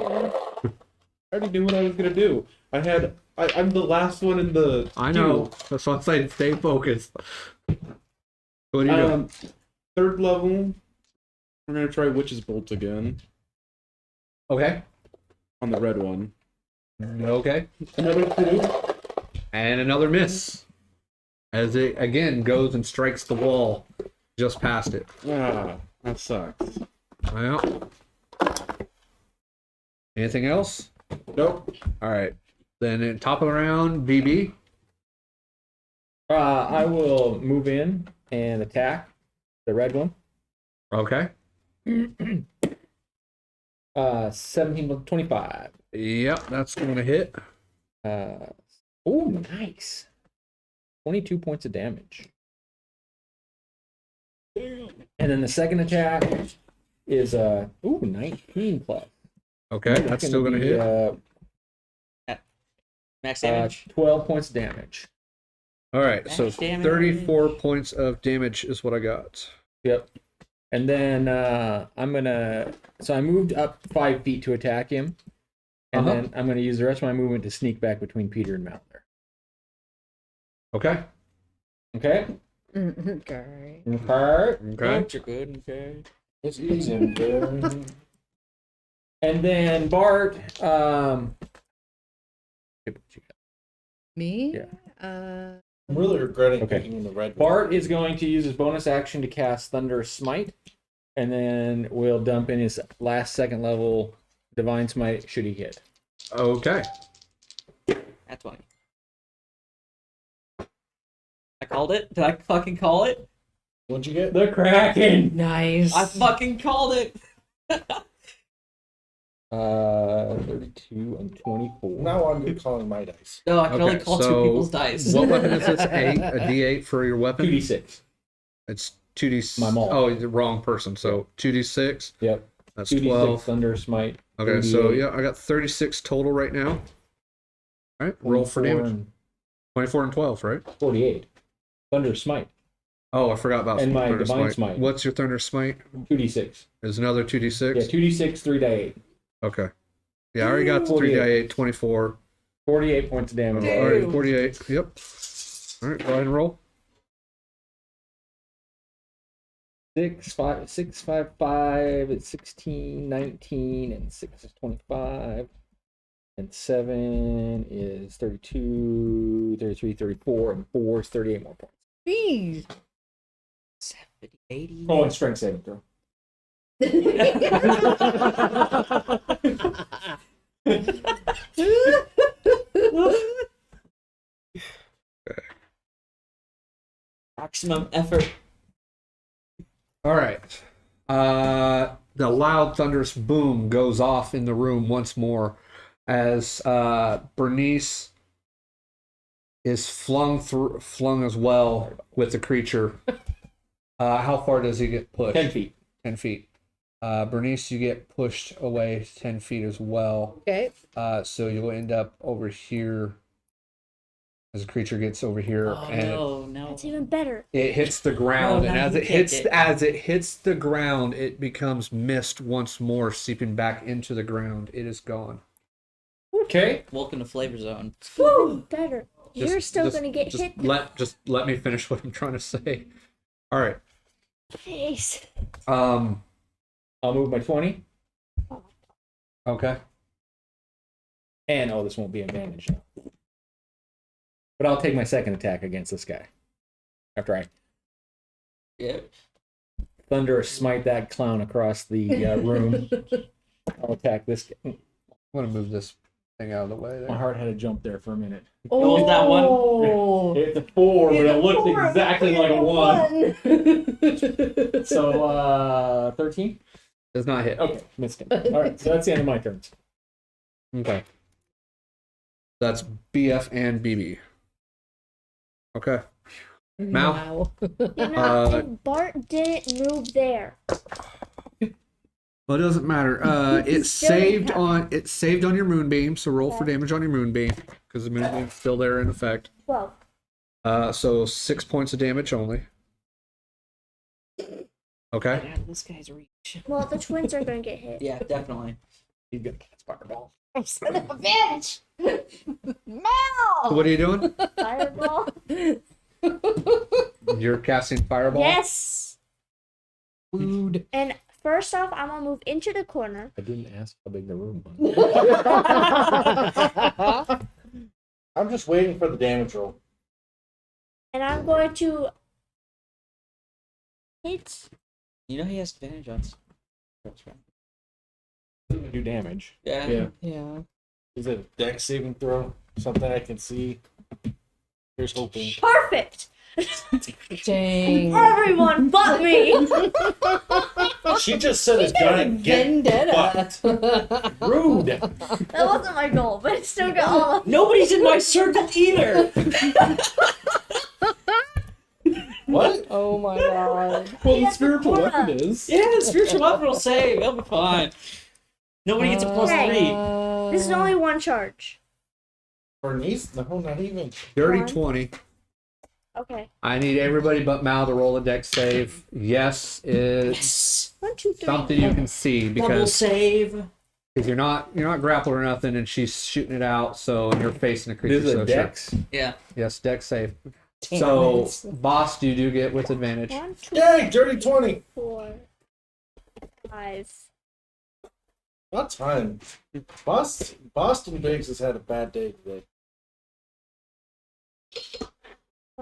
already knew what I was gonna do. I'm the last one in the. I know. That's why I'm saying stay focused. What are you doing? 3rd level. We're gonna try Witch's Bolt again Okay. on the red one. Okay. Another 2. And another miss. As it again goes and strikes the wall just past it. Ah, that sucks. Well. Anything else? Nope. All right. Then at top of the round, BB. I will move in and attack the red one. Okay. 17 with 25. Yep, that's going to hit. Oh, nice. 22 points of damage. And then the second attack is 19 plus. Okay, that's still gonna be, hit. Max damage. 12 points of damage. All right, so Max damage. 34 points of damage is what I got. Yep. And then I'm gonna. So I moved up 5 feet to attack him, and then I'm gonna use the rest of my movement to sneak back between Peter and Malthor. Okay. Okay. Okay. Okay. You're good. Okay. It's easy. Dude. And then Bart. Me? Yeah. I'm really regretting Okay. picking the red. Bart is going to use his bonus action to cast Thunderous Smite, and then will dump in his last second level Divine Smite should he hit. Okay. That's one. I called it. Did I fucking call it? What'd you get? The Kraken! Nice. I fucking called it. 32 and 24. Now I'm calling my dice. No, I can only Okay, call so 2 people's dice. What weapon is this? A D8 for your weapon? 2d6. It's 2D. My maul. Oh, you're the wrong person. So 2D6. Yep. That's 2d6 12. Thunder Smite. Okay, so 38. yeah, I got 36 total right now. All right, roll for 24 damage. and 24 and 12, right? 48. Thunder Smite. Oh, I forgot about And my Thunder Divine Smite. What's your Thunder Smite? 2d6. Is another 2D6? Yeah, 2d6, 3d8. Okay. Yeah, I already got the 3D8, 24. 48 points of damage. All right, 48. Yep. All right, go ahead and roll. 6, 5, 6, 5, 5, it's 16, 19, and 6 is 25. And 7 is 32, 33, 34, and 4 is 38 more points. Jeez. 70, 80. Oh, and strength saving throw. Maximum effort. All right. The loud thunderous boom goes off in the room once more as Bernnice is flung as well with the creature. How far does he get pushed? 10 feet. 10 feet. Bernnice, you get pushed away 10 feet as well. Okay. So you'll end up over here as the creature gets over here, Oh, and no. That's even better. it hits the ground, No, and now as you it kicked hits it. as it hits the ground, it becomes mist once more, seeping back into the ground. It is gone. Okay. Welcome to Flavor Zone. Even better. You're Just- still just- gonna get just hit. let me finish what I'm trying to say. All right. Face. I'll move my 20. Okay. And this won't be advantage now. But I'll take my second attack against this guy. After I Yeah. thunder smite that clown across the room. I'll attack this guy. I'm gonna move this thing out of the way there. My heart had to jump there for a minute. What was that one? It's a 4, but it looks exactly like a 1. So, 13? Does not hit. Okay, missed him. Alright, so that's the end of my turns. Okay. That's BF and BB. Okay. Mal? Wow. You know, if Bart didn't move there. Well, it doesn't matter. It's Still saved impact. on your moonbeam, so roll for Okay. damage on your moonbeam because the moonbeam's still there in effect. 12. So 6 points of damage only. Okay. Get out of this guy's reach. Well, the twins are gonna get hit. Yeah, definitely. He's gonna cast fireball. Son of a bitch. So Mal. what are you doing? Fireball. You're casting fireball. Yes. Food. And first off, I'm gonna move into the corner. I didn't ask how big the room was. I'm just waiting for the damage roll. And I'm going to hit. You know he has advantage on. Do damage. Yeah. Yeah. Yeah. Is it a dex saving throw? Something I can see? Here's hoping. Perfect. Dang. Everyone but me. She just said it's gonna get Vendetta. Rude! That wasn't my goal, but it still got all. Nobody's in my circle either. Well, the spiritual weapon is. Yeah, the spiritual weapon will save. It'll be fine. Nobody gets a plus Hey. 3. This is only one charge. Bernice? No, not even. Dirty One. 20. Okay. I need everybody but Mal to roll a dex save. Yes, it's 1, 2, 3. something you can see Double because save. you're not grappled or nothing, and she's shooting it out. So and you're facing a creature. This is so a sure. dex. Yeah. Yes, dex save. Damn So it. Bahst, you do get with advantage. 1, 2, Yay, dirty 20. 4, 5. About time. Boston Biggs has had a bad day today.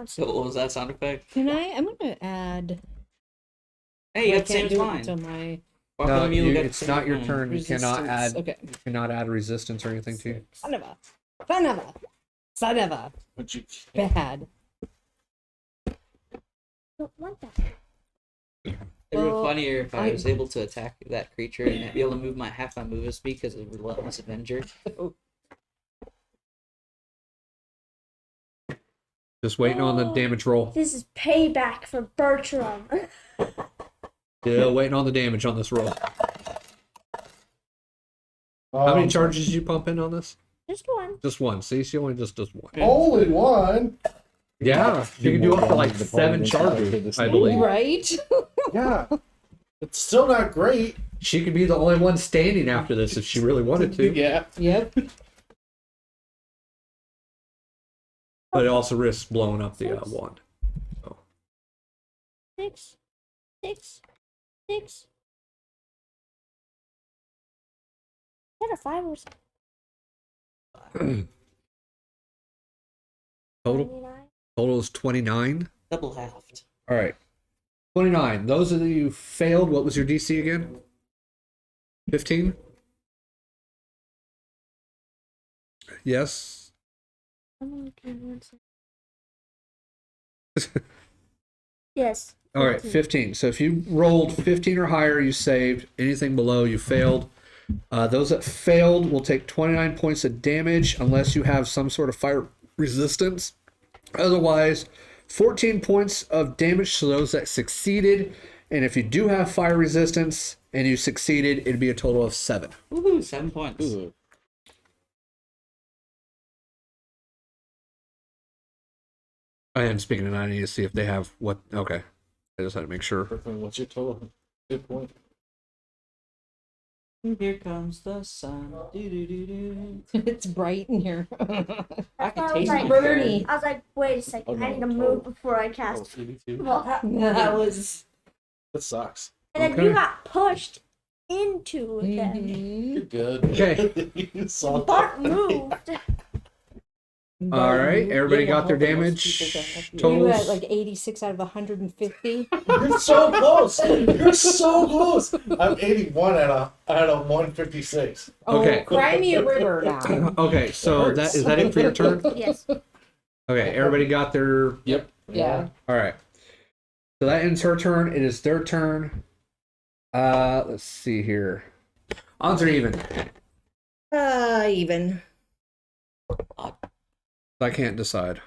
So what was that sound effect? Can I'm gonna add. Hey, you I got the same can't as do it mine. until my No, Bartthalamew got the it's same not as your mine. turn. You cannot resistance. add. Okay. You cannot add resistance or anything to you. Son of a. Son of a. Son of a. But you Bad. Don't want that. It would have Well, been funnier if I I- was able to attack that creature and be able to move half my movement speed because of Relentless Avenger. Just waiting on the damage roll. This is payback for Bertram. Still waiting on the damage on this roll. How many charges did you pump in on this? Just one. Just one. See, she only just does one. Only one. Yeah, you can do up to like 7 charges, I believe. Right? Yeah. It's still not great. She could be the only one standing after this if she really wanted to. Yeah. Yep. But it also risks blowing up the wand. 6, 6, 6. Is that a 5 or something? Total 99? total is 29. Double halved. All right. 29. Those of you who failed, what was your DC again? 15? Yes. Yes. All right, 15. So if you rolled 15 or higher, you saved. Anything below, you failed. Those that failed will take 29 points of damage unless you have some sort of fire resistance. Otherwise, 14 points of damage to those that succeeded. And if you do have fire resistance and you succeeded, it'd be a total of 7. Woohoo, 7 points. And speaking of that, I need to see if they have what. Okay. I just had to make sure. What's your total? Good point. Here comes the sun. Do-do-do-do. It's bright in here. I can I was taste like, it. Bernie. I was like, wait a second, I need to move before I cast. 82. Well, That was. That sucks. and then Okay. you got pushed into them. Mhm. You're good. Okay. You saw Bart moved. All right. Everybody Yeah, got their well, most damage people don't have to- You totals. had like 86 out of 150. You're so close. You're so close. I'm 81 out of 156. Okay. Oh, cry me a river now. Okay. So that is that it for your turn? Yes. Okay. Everybody got their. Yep. Yeah. All right. So that ends her turn. It is their turn. Let's see here. Odds are even. Even. I can't decide.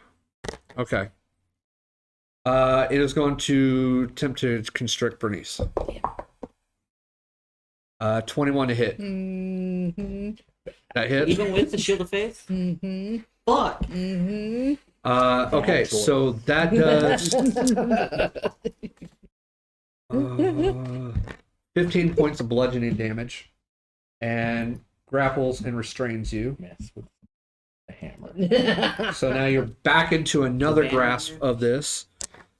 Okay. It is going to attempt to constrict Bernnice. 21 to hit. Mm-hmm. That hit. Even with the Shield of Faith? Mm-hmm. Fuck! Mm-hmm. Okay, so that does 15 points of bludgeoning damage and grapples and restrains you. Mess with the hammer. So now you're back into another grasp of this.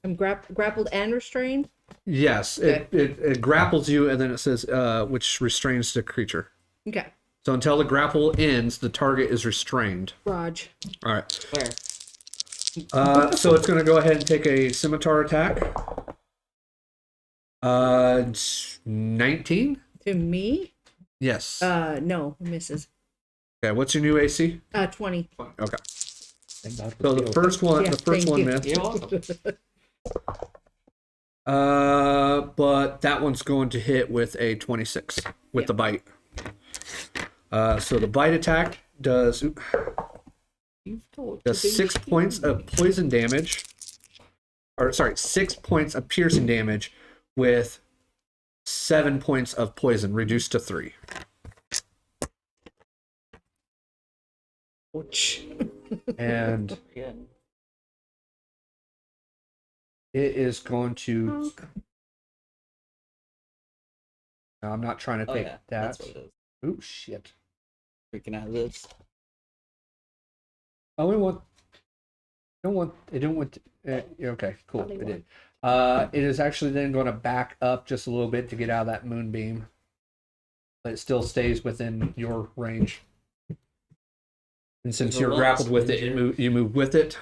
I'm grappled and restrained. Yes, it grapples you and then it says which restrains the creature. Okay. So until the grapple ends, the target is restrained. Raj. All right. Where? So it's going to go ahead and take a scimitar attack. 19? To me? Yes. No, misses. Okay, what's your new AC? 20. Okay. So the first one, Yeah, the first thank one you. missed. You're welcome. But that one's going to hit with a 26 with the bite. So the bite attack does 6 points of poison damage. Or sorry, 6 points of piercing damage with 7 points of poison, reduced to 3. Ouch. And Yeah. it is going to. No, I'm not trying to Oh take yeah, that. that's what it is. Oh shit! Freaking out of this. Oh, we want. Don't want. It don't want. Okay, cool. Probably It did. It is actually then going to back up just a little bit to get out of that moonbeam, but it still stays within your range. And since There's a you're little grappled with it, danger. you move with it.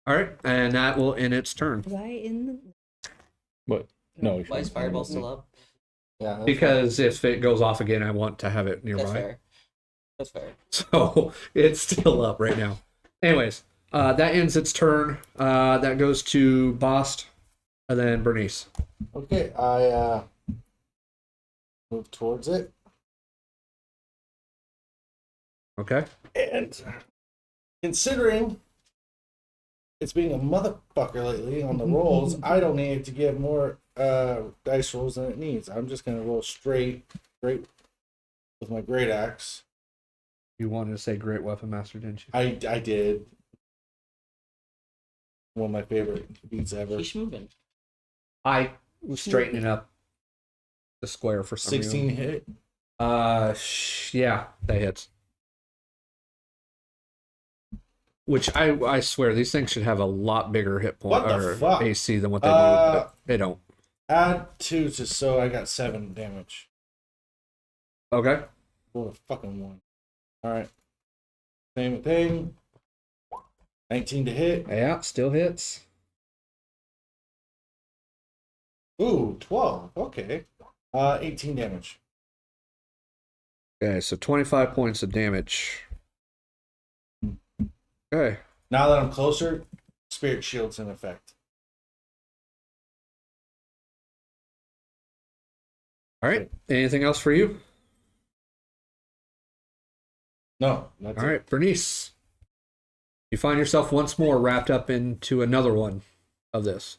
All right, and that will end its turn. Was I in the... What? No. Why is Fireball still up? Yeah. that's Because if it goes off again, I want to have it That's nearby. fair. That's fair. So it's still up right now. Anyways, that ends its turn. That goes to Bahst and then Bernnice. Okay, I move towards it, Okay. and considering it's being a motherfucker lately on the rolls, I don't need it to give more dice rolls than it needs. I'm just gonna roll straight with my great axe. You wanted to say Great Weapon Master, didn't you? I did. One of my favorite beats ever. Keep moving. I was straightening up the square for some 16 reason. hit. Yeah, that hits. Which I swear these things should have a lot bigger hit point What the or fuck? AC than what they do. But they don't. Add 2 to so I got 7 damage. Okay. Roll a fucking 1. Alright. Same thing. 19 to hit. Yeah, still hits. Ooh, 12. Okay. 18 damage. Okay, so 25 points of damage. Okay. Now that I'm closer, Spirit Shield's in effect. All right. Anything else for you? No, that's All right, Bernice. You find yourself once more wrapped up into another one of this.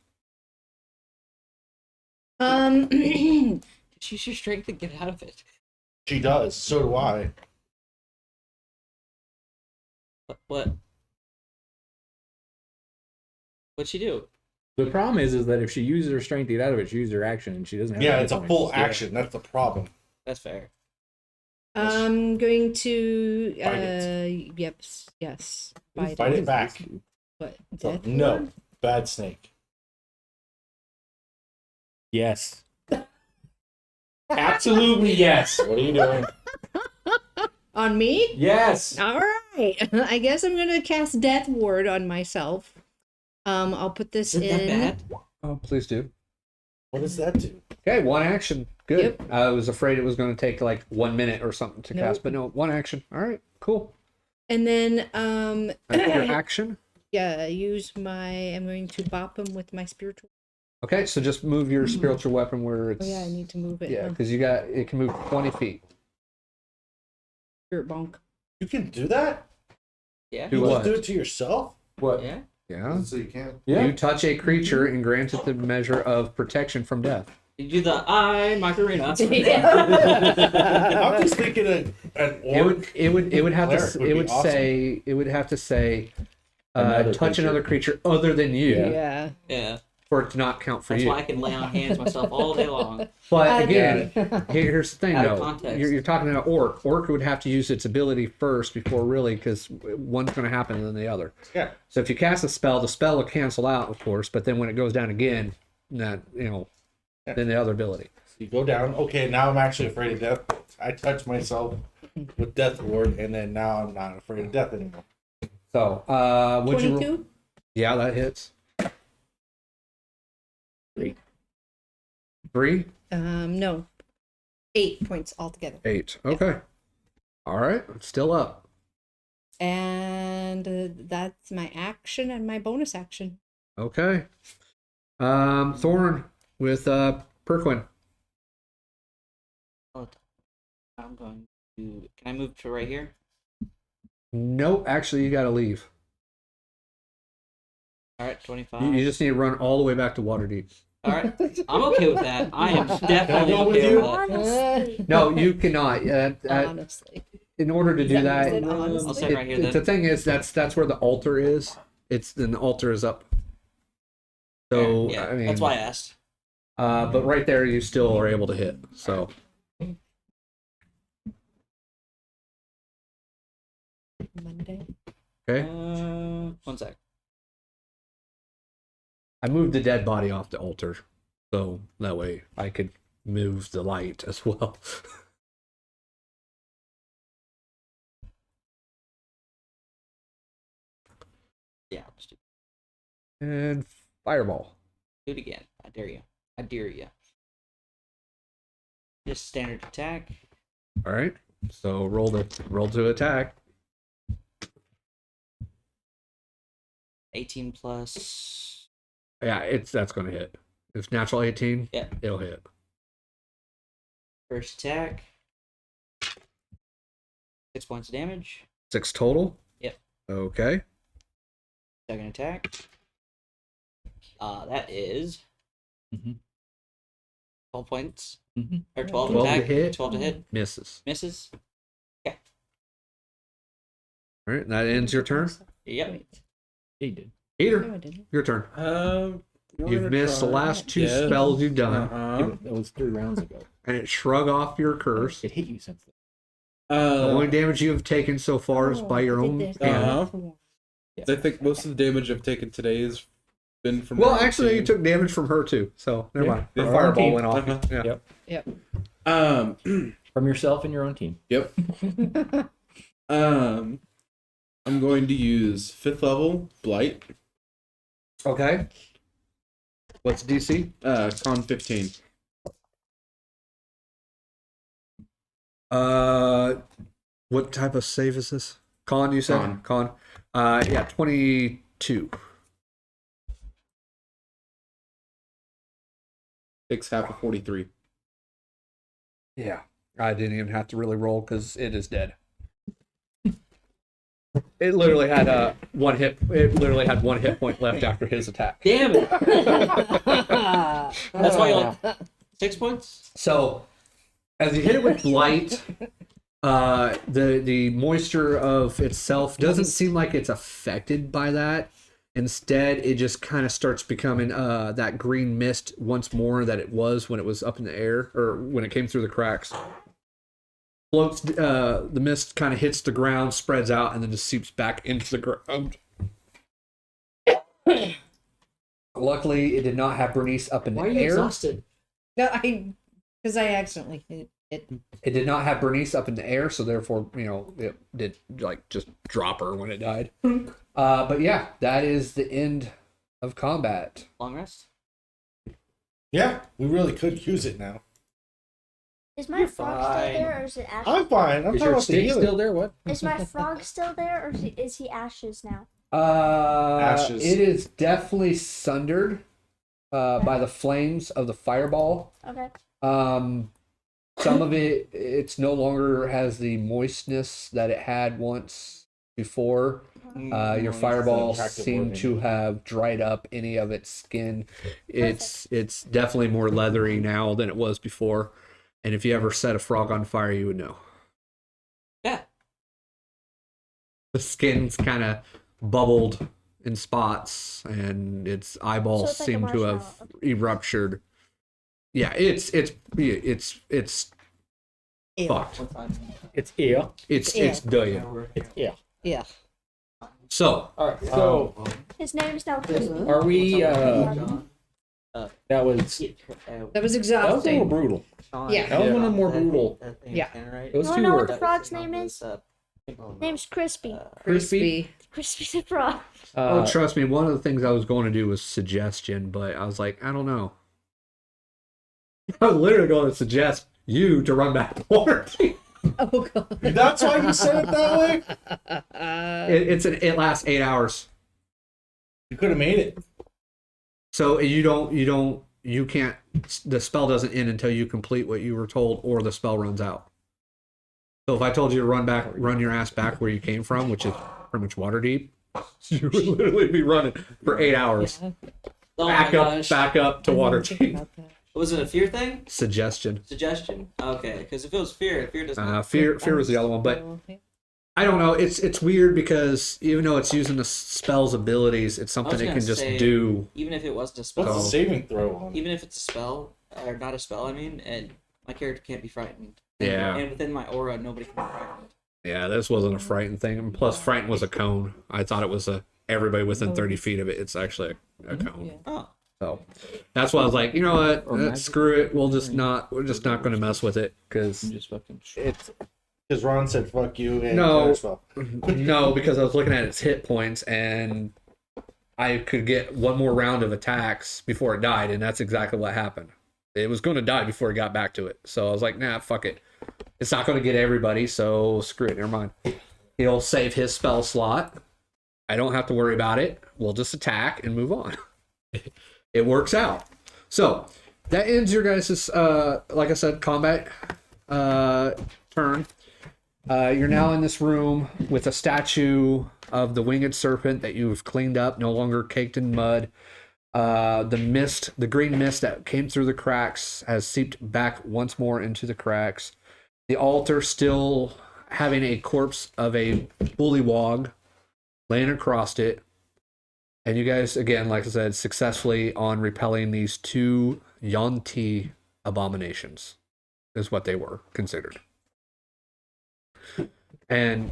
Use your strength to get out of it. She does. So do I. What? What'd she do? The problem is that if she uses her strength to get out of it, she uses her action, and she doesn't have. Yeah, any it's a points. full Yeah. action. That's the problem. That's fair. I'm going to Fight it. yes. Fight it back. What? So, Death no. Ward? Bad snake. Yes. Absolutely yes. What are you doing? On me? Yes. All right. I guess I'm going to cast Death Ward on myself. I'll put this Is that in. bad? Oh, please do. What does that do? Okay, one action. Good. Yep. I was afraid it was going to take like 1 minute or something to Nope. cast, but no, one action. All right, cool. And then That's your action. yeah, I'm going to bop him with my spiritual. Okay, so just move your spiritual weapon where it's. Oh yeah, I need to move it. Yeah, huh? because it can move 20 feet. Spirit bonk. You can do that? Yeah. Do You what? just do it to yourself? What? Yeah. Yeah. So you can't. Yeah. You touch a creature and grant it the measure of protection from death. You do the Macarena. I'm just thinking an orc. It would have Cleric to would it be would awesome. say it would have to say Another touch creature. another creature other than you Yeah. Yeah. for it to not count for That's you. why I can lay on hands myself all day long. But again, Okay. here's the thing Out of though. context. You're talking about orc. Orc would have to use its ability first before really, because one's going to happen and then the other. Yeah. So if you cast a spell, the spell will cancel out, of course. But then when it goes down again, that then the other ability. You go down. Okay, now I'm actually afraid of death. I touch myself with Death Ward, and then now I'm not afraid of death anymore. So would you? 22? Yeah, that hits. 3. No. 8 points altogether. 8. Okay. All right. Still up. And that's my action and my bonus action. Okay. Thoron with Priqrin. I'm going to. Can I move to right here? Nope. Actually, you got to leave. All right, 25. You just need to run all the way back to Waterdeep. All right, I'm okay with that. I am definitely go with okay you? with that. Honestly. No, you cannot. Honestly. In order to do that, Is that I'll honestly? say right here the then. thing is that's where the altar is. Then the altar is up. So Yeah, I mean, that's why I asked. but right there, you still are able to hit. So Monday. okay, 1 sec. I moved the dead body off the altar, so that way I could move the light as well. Yeah, let's do And fireball. it again. I dare you. I dare you. Just standard attack. All right. So roll to attack. 18 plus. Yeah, that's going to hit. It's natural 18. Yeah. It'll hit. First attack. 6 points of damage. 6 total. Yep. Okay. Second attack. That is Mhm. 12 points. Mhm. Or 12, 12 to attack. hit. 12 to hit. Misses. Misses. All right. That ends your turn. Yep. Wait. He did. Peter, No, I didn't. your turn. We're You've gonna missed the try. last 2 Yes. spells you've done, Uh-huh. That was 3 rounds ago. and it shrug off your curse. It hit you since then. The only damage you have taken so far is by your own hand. Uh-huh. I think most of the damage I've taken today has been from. Well, my own actually, you team. took damage from her too. So never Yeah. mind. Yeah. The fireball Team. went off. Uh-huh. Yeah. Yep. From yourself and your own team. Yep. I'm going to use 5th level blight. Okay. What's DC? Con 15. What type of save is this? Con, you said? Con. Yeah, 22. Takes half of 43. Yeah. I didn't even have to really roll because it is dead. It literally had one hit. It literally had 1 hit point left after his attack. Damn it. That's why you like 6 points? So, as you hit it with blight, the moisture of itself doesn't seem like it's affected by that. Instead, it just kind of starts becoming that green mist once more that it was when it was up in the air, or when it came through the cracks. Floats, the mist kind of hits the ground, spreads out, and then just seeps back into the ground. Luckily, it did not have Bernnice up in Why the are you air. exhausted? No, because I accidentally hit it. It did not have Bernnice up in the air, so therefore, it did just drop her when it died. But yeah, that is the end of combat. Long rest? Yeah, we really could use it now. Is my You're frog still fine. there, or is it ashes? I'm fine. I'm Is talking your about the stick healing. still there? What? Is my frog still there, or is he ashes now? Ashes. It is definitely sundered by the flames of the fireball. Okay. Some of it's no longer has the moistness that it had once before. Your fireball attractive seemed wording. to have dried up any of its skin. It's definitely more leathery now than it was before. And if you ever set a frog on fire, you would know. Yeah. The skin's kind of bubbled in spots, and its eyeballs So it's like a seem to have marshmallow. eruptured. Yeah, it's fucked. It's ear. It's dying. It's ear. Yeah. So All right. So His name's now Crispy. are we? That was That was a little exhausting. brutal. Yeah. That was one of the more brutal. Yeah. Those You wanna two know were what the frog's name is? Name's Crispy. crispy. Crispy's the frog. Oh, trust me, one of the things I was going to do was suggestion, but I was like, I don't know. I was literally going to suggest you to run back to Waterdeep. Oh god. That's why you said it that way? It lasts 8 hours. You could have made it. So you can't, the spell doesn't end until you complete what you were told or the spell runs out. So if I told you to run your ass back where you came from, which is pretty much Waterdeep, You would literally be running for 8 hours. Yeah. Oh back my up, gosh. back up to I water didn't think tank. about that. Was it a fear thing? Suggestion. Suggestion? Okay, because if it was fear doesn't. Fear was the other one, but I don't know. It's weird because even though it's using the spell's abilities, it's something it gonna can just say- do. Even if it wasn't a What's spell, the saving throw on? even if it's a spell or not a spell, I mean, and my character can't be frightened. Yeah. And within my aura, nobody can be frightened. Yeah, this wasn't a frightened thing. And plus, frightened was a cone. I thought it was everybody within 30 feet of it. It's actually a cone. Yeah. Oh, So that's why I was like, you know what? Or magic. Screw it. We're just not going to mess with it because Just fucking. It's because Ron said "fuck you" and No. Spell. no, because I was looking at its hit points and I could get one more round of attacks before it died, and that's exactly what happened. It was going to die before it got back to it. So I was like, nah, fuck it. It's not going to get everybody, so screw it. Never mind. He'll save his spell slot. I don't have to worry about it. We'll just attack and move on. It works out. So that ends your guys' like I said, combat turn. You're now in this room with a statue of the winged serpent that you've cleaned up, no longer caked in mud. The green mist that came through the cracks has seeped back once more into the cracks. The altar still having a corpse of a bullywug laying across it. And you guys, again, like I said, successfully on repelling these two Yuan-ti abominations, is what they were considered. And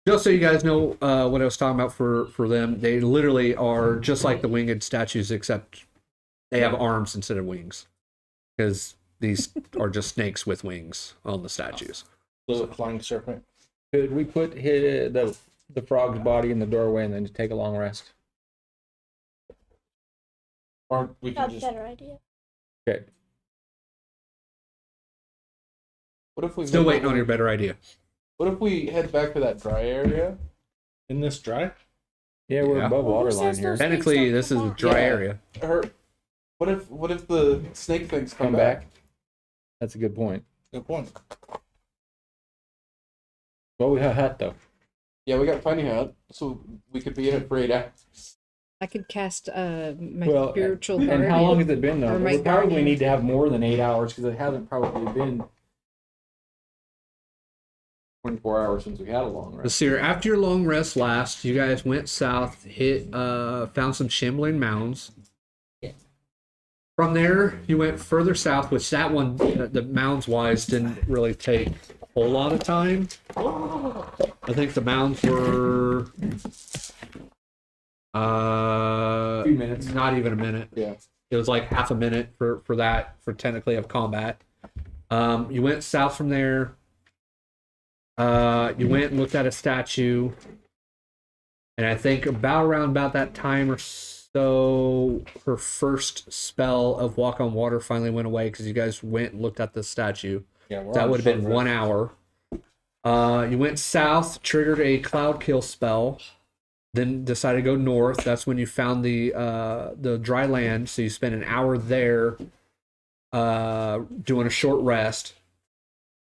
just so you guys know what I was talking about for them, they literally are just like the winged statues, except they have arms instead of wings. Because these are just snakes with wings on the statues. So the flying serpent. Could we put the frog's body in the doorway and then just take a long rest? Or we can That's a just better idea. Okay. What if we Still waiting on your better idea. What if we head back to that dry area? in this dry. Yeah, we're Yeah. above Well, who water says line here. those- Technically, Snakes this is don't a come dry back. area. What if the snake things Come back. That's a good point. Good point. Well, we have a hut though. Yeah, we got tiny hut, so we could be in it for 8 hours. I could cast my Well, spiritual And guardian. how long has it been though? Or my We probably guardian. need to have more than 8 hours because it hasn't probably been 24 hours since we had a long rest. So after your long rest last, you guys went south, found some shambling mounds. Yeah. From there, you went further south, which that one, the mounds wise, didn't really take a whole lot of time. I think the mounds were A few minutes. not even a minute. Yeah. It was like half a minute for that, for technically of combat. You went south from there. You went and looked at a statue, and I think around that time or so, her first spell of walk on water finally went away because you guys went and looked at the statue. Yeah, we're That on would have been short 1 hour. You went south, triggered a cloud kill spell, then decided to go north. That's when you found the dry land. So you spent an hour there, doing a short rest.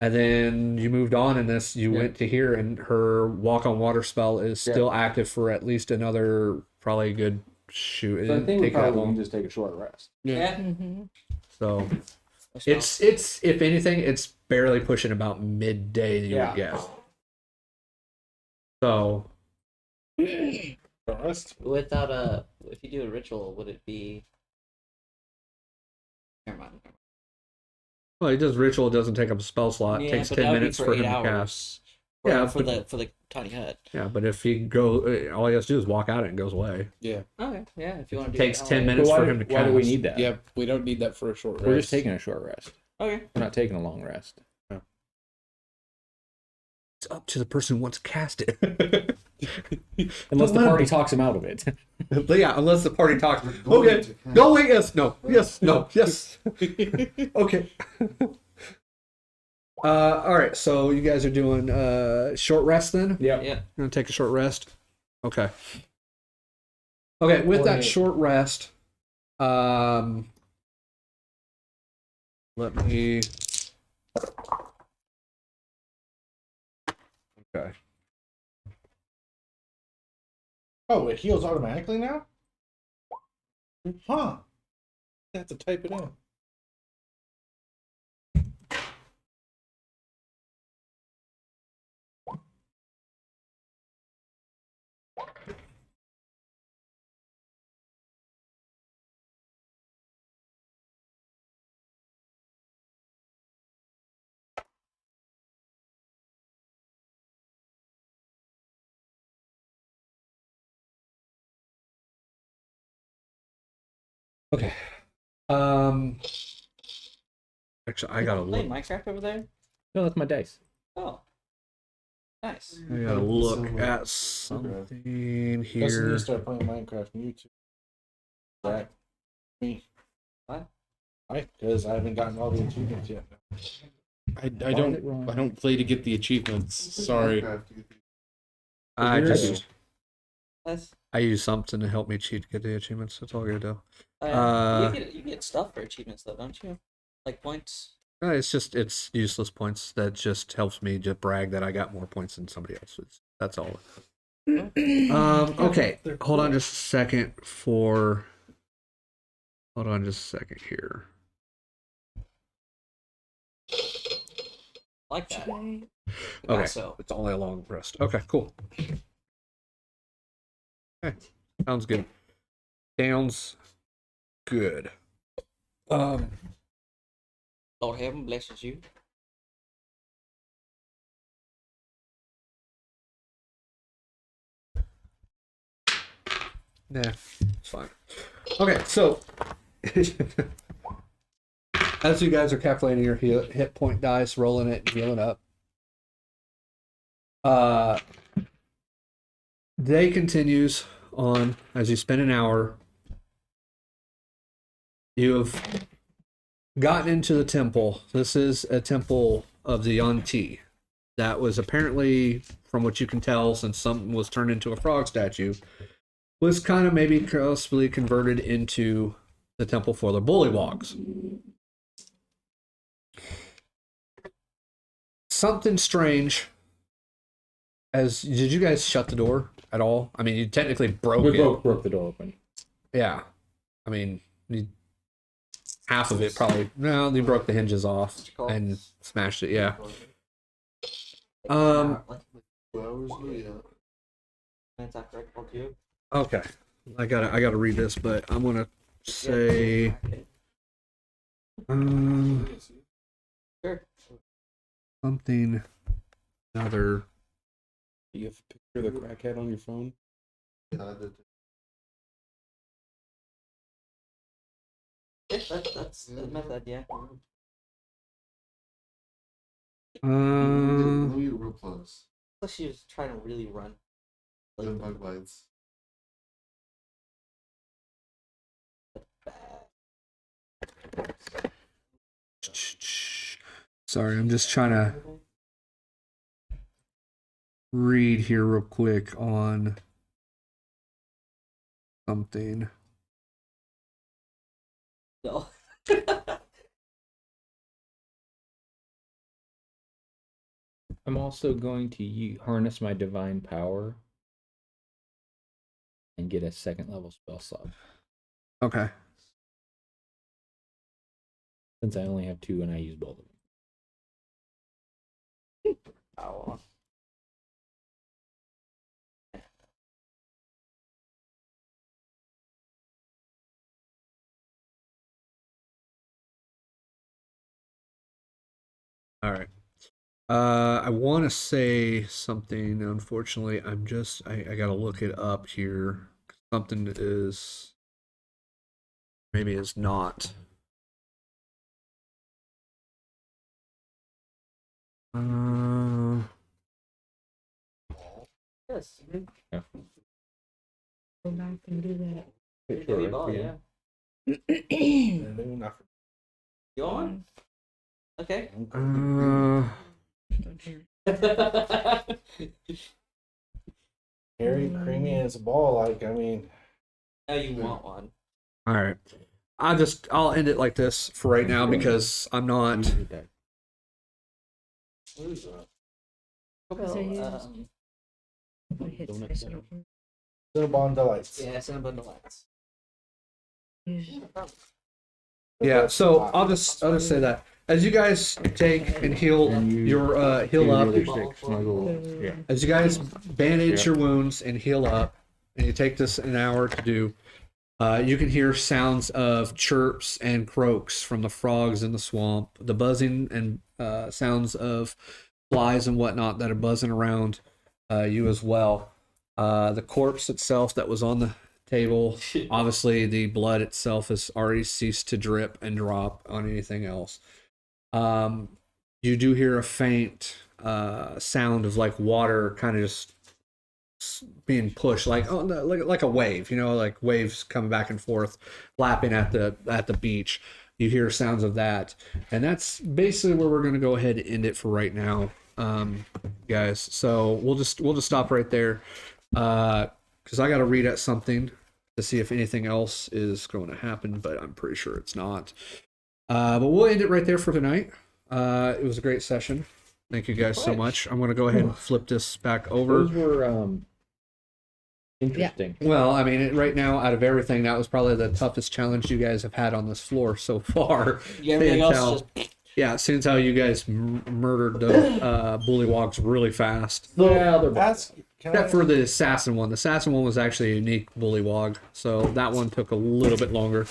And then you moved on in this. You went to here, and her walk on water spell is still active for at least another probably a good shoot. It So I didn't think we take that probably long. can just take a short rest. Yeah. Mhm. So it's if anything, it's barely pushing about midday. You would guess. So Short rest. Without if you do a ritual, would it be? Never mind. well, he does ritual. It doesn't take up a spell slot. It takes but 10 that would be minutes for him 8 to hours. cast. For, Yeah, for but- the tiny hut. Yeah, but if he all he has to do is walk out, and it goes away. Yeah. Okay, yeah. If you want to It do takes that, 10 I'll- minutes But for him to cast. why do we need that? Yeah, we don't need that for a short rest. We're just taking a short rest. Okay. We're not taking a long rest. It's up to the person who wants to cast it. Unless the let him party be. talks him out of it. But yeah, unless the party talks. going Okay. to cast. No, wait, yes, no, yes, no, yes. Okay. All right, so you guys are doing short rest then? Yeah. Yeah. You're gonna take a short rest? Okay. Okay, with that short rest, let me. Okay. Oh, it heals automatically now? Huh. I have to type it in. Okay. Actually, I gotta Play look. Minecraft over there? No, that's my dice. Oh. Nice. I gotta look So, at something Justin, you here. start playing Minecraft on YouTube. That me. What? Why? Because I haven't gotten all the achievements yet. I don't play to get the achievements. Sorry. I just That's, I use something to help me cheat to get the achievements. That's all good though. you get stuff for achievements though, don't you? Like points. It's useless points. That just helps me to brag that I got more points than somebody else. That's all. Okay. Hold on just a second here. Like that. Okay. So It's only a long rest. Okay, cool. Okay. Sounds good. Sounds good. Lord heaven blesses you. Nah, it's fine. Okay, so as you guys are calculating your hit point dice, rolling it, and healing up, day continues on as you spend an hour. You have gotten into the temple. This is a temple of the Yuan-ti. That was apparently, from what you can tell, since something was turned into a frog statue, was kind of maybe possibly converted into the temple for the bullywugs. Something strange. Did you guys shut the door at all? I mean, you technically broke We it. both broke the door open. Yeah. I mean, half of it probably. No, they broke the hinges off and smashed it. Yeah. That's after I called you. Okay. I gotta read this, but I'm gonna say Sure. something another. Do you have a picture of the crackhead on your phone? Yeah, that's the method, yeah. Let me get real close. Plus she was trying to really run. The bug bites. Sorry, I'm just trying to read here real quick on something. No. I'm also going to harness my divine power and get a second level spell slot. Okay. Since I only have 2 and I use both of them. Oh. All right. I want to say something. Unfortunately, I gotta look it up here. Something is maybe is not. Yes. Yeah. Go back and do that. Heavy ball, yeah. You on? Okay. Very creamy as a ball. Like, I mean, Now you want one. All right. I'll end it like this for right now because I'm not. Because I used- I hit space, I don't remember. Cinnabon Delights. Yeah, Cinnabon Delights. Yeah, so I'll just say that as you guys take and heal your heal up, as you guys bandage your wounds and heal up, and you take this an hour to do, you can hear sounds of chirps and croaks from the frogs in the swamp, the buzzing and sounds of flies and whatnot that are buzzing around you as well. The corpse itself that was on the table, obviously the blood itself has already ceased to drip and drop on anything else. You do hear a faint sound of like water kind of just being pushed, like like a wave, like waves coming back and forth, lapping at the beach. You hear sounds of that, and that's basically where we're going to go ahead and end it for right now, guys. So we'll just stop right there, because I got to read at something to see if anything else is going to happen, but I'm pretty sure it's not. But we'll end it right there for tonight. It was a great session. Thank you guys so much. I'm going to go ahead and flip this back over. Those were interesting. Well, I mean, right now, out of everything, that was probably the toughest challenge you guys have had on this floor so far. Yeah, everything else just... Yeah, since how you guys murdered the bullywugs really fast. Yeah, they're Except for the assassin one. The assassin one was actually a unique bullywug, so that one took a little bit longer.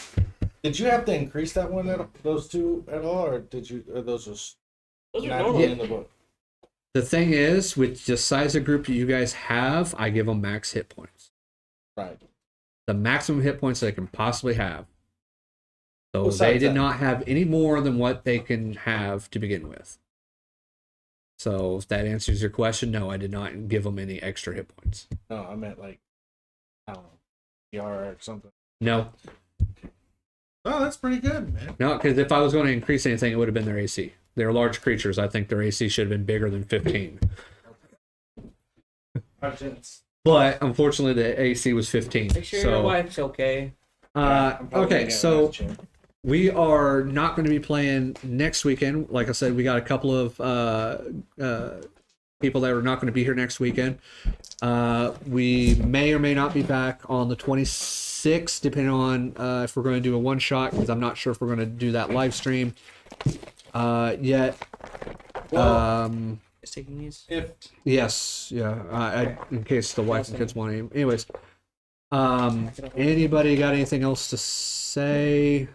Did you have to increase that one, those two at all, or are those just Those are naturally normal. in the book? The thing is, with the size of group that you guys have, I give them max hit points. Right. The maximum hit points they can possibly have. So Besides they did that. not have any more than what they can have to begin with. So if that answers your question, no, I did not give them any extra hit points. No, I meant like, I don't know, PR or something. No, Oh, that's pretty good, man. no, because if I was going to increase anything, it would have been their AC. They're large creatures. I think their AC should have been bigger than 15. But unfortunately, the AC was 15. Make sure your wife's okay. Okay, so we are not going to be playing next weekend. Like I said, we got a couple of people that are not going to be here next weekend. We may or may not be back on the 26th, depending on if we're going to do a one shot, because I'm not sure if we're going to do that live stream yet. Is taking these? Yes, yeah. In case the wife and kids want any. Anyways, anybody got anything else to say?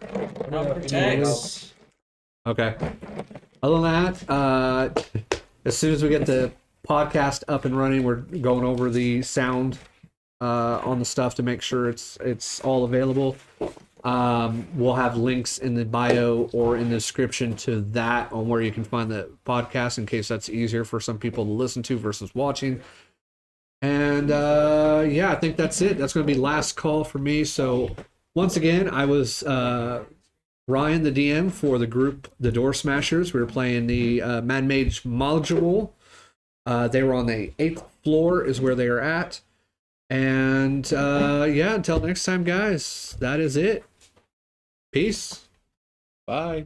No protects. Okay. Other than that, as soon as we get the podcast up and running, we're going over the sound on the stuff to make sure it's all available. We'll have links in the bio or in the description to that on where you can find the podcast, in case that's easier for some people to listen to versus watching. And yeah, I think that's it. That's going to be last call for me. So once again, I was Ryan, the DM for the group, the DoorSmashers. We were playing the Mad Mage module. They were on the 8th floor is where they are at. And yeah, until next time, guys, that is it. Peace. Bye.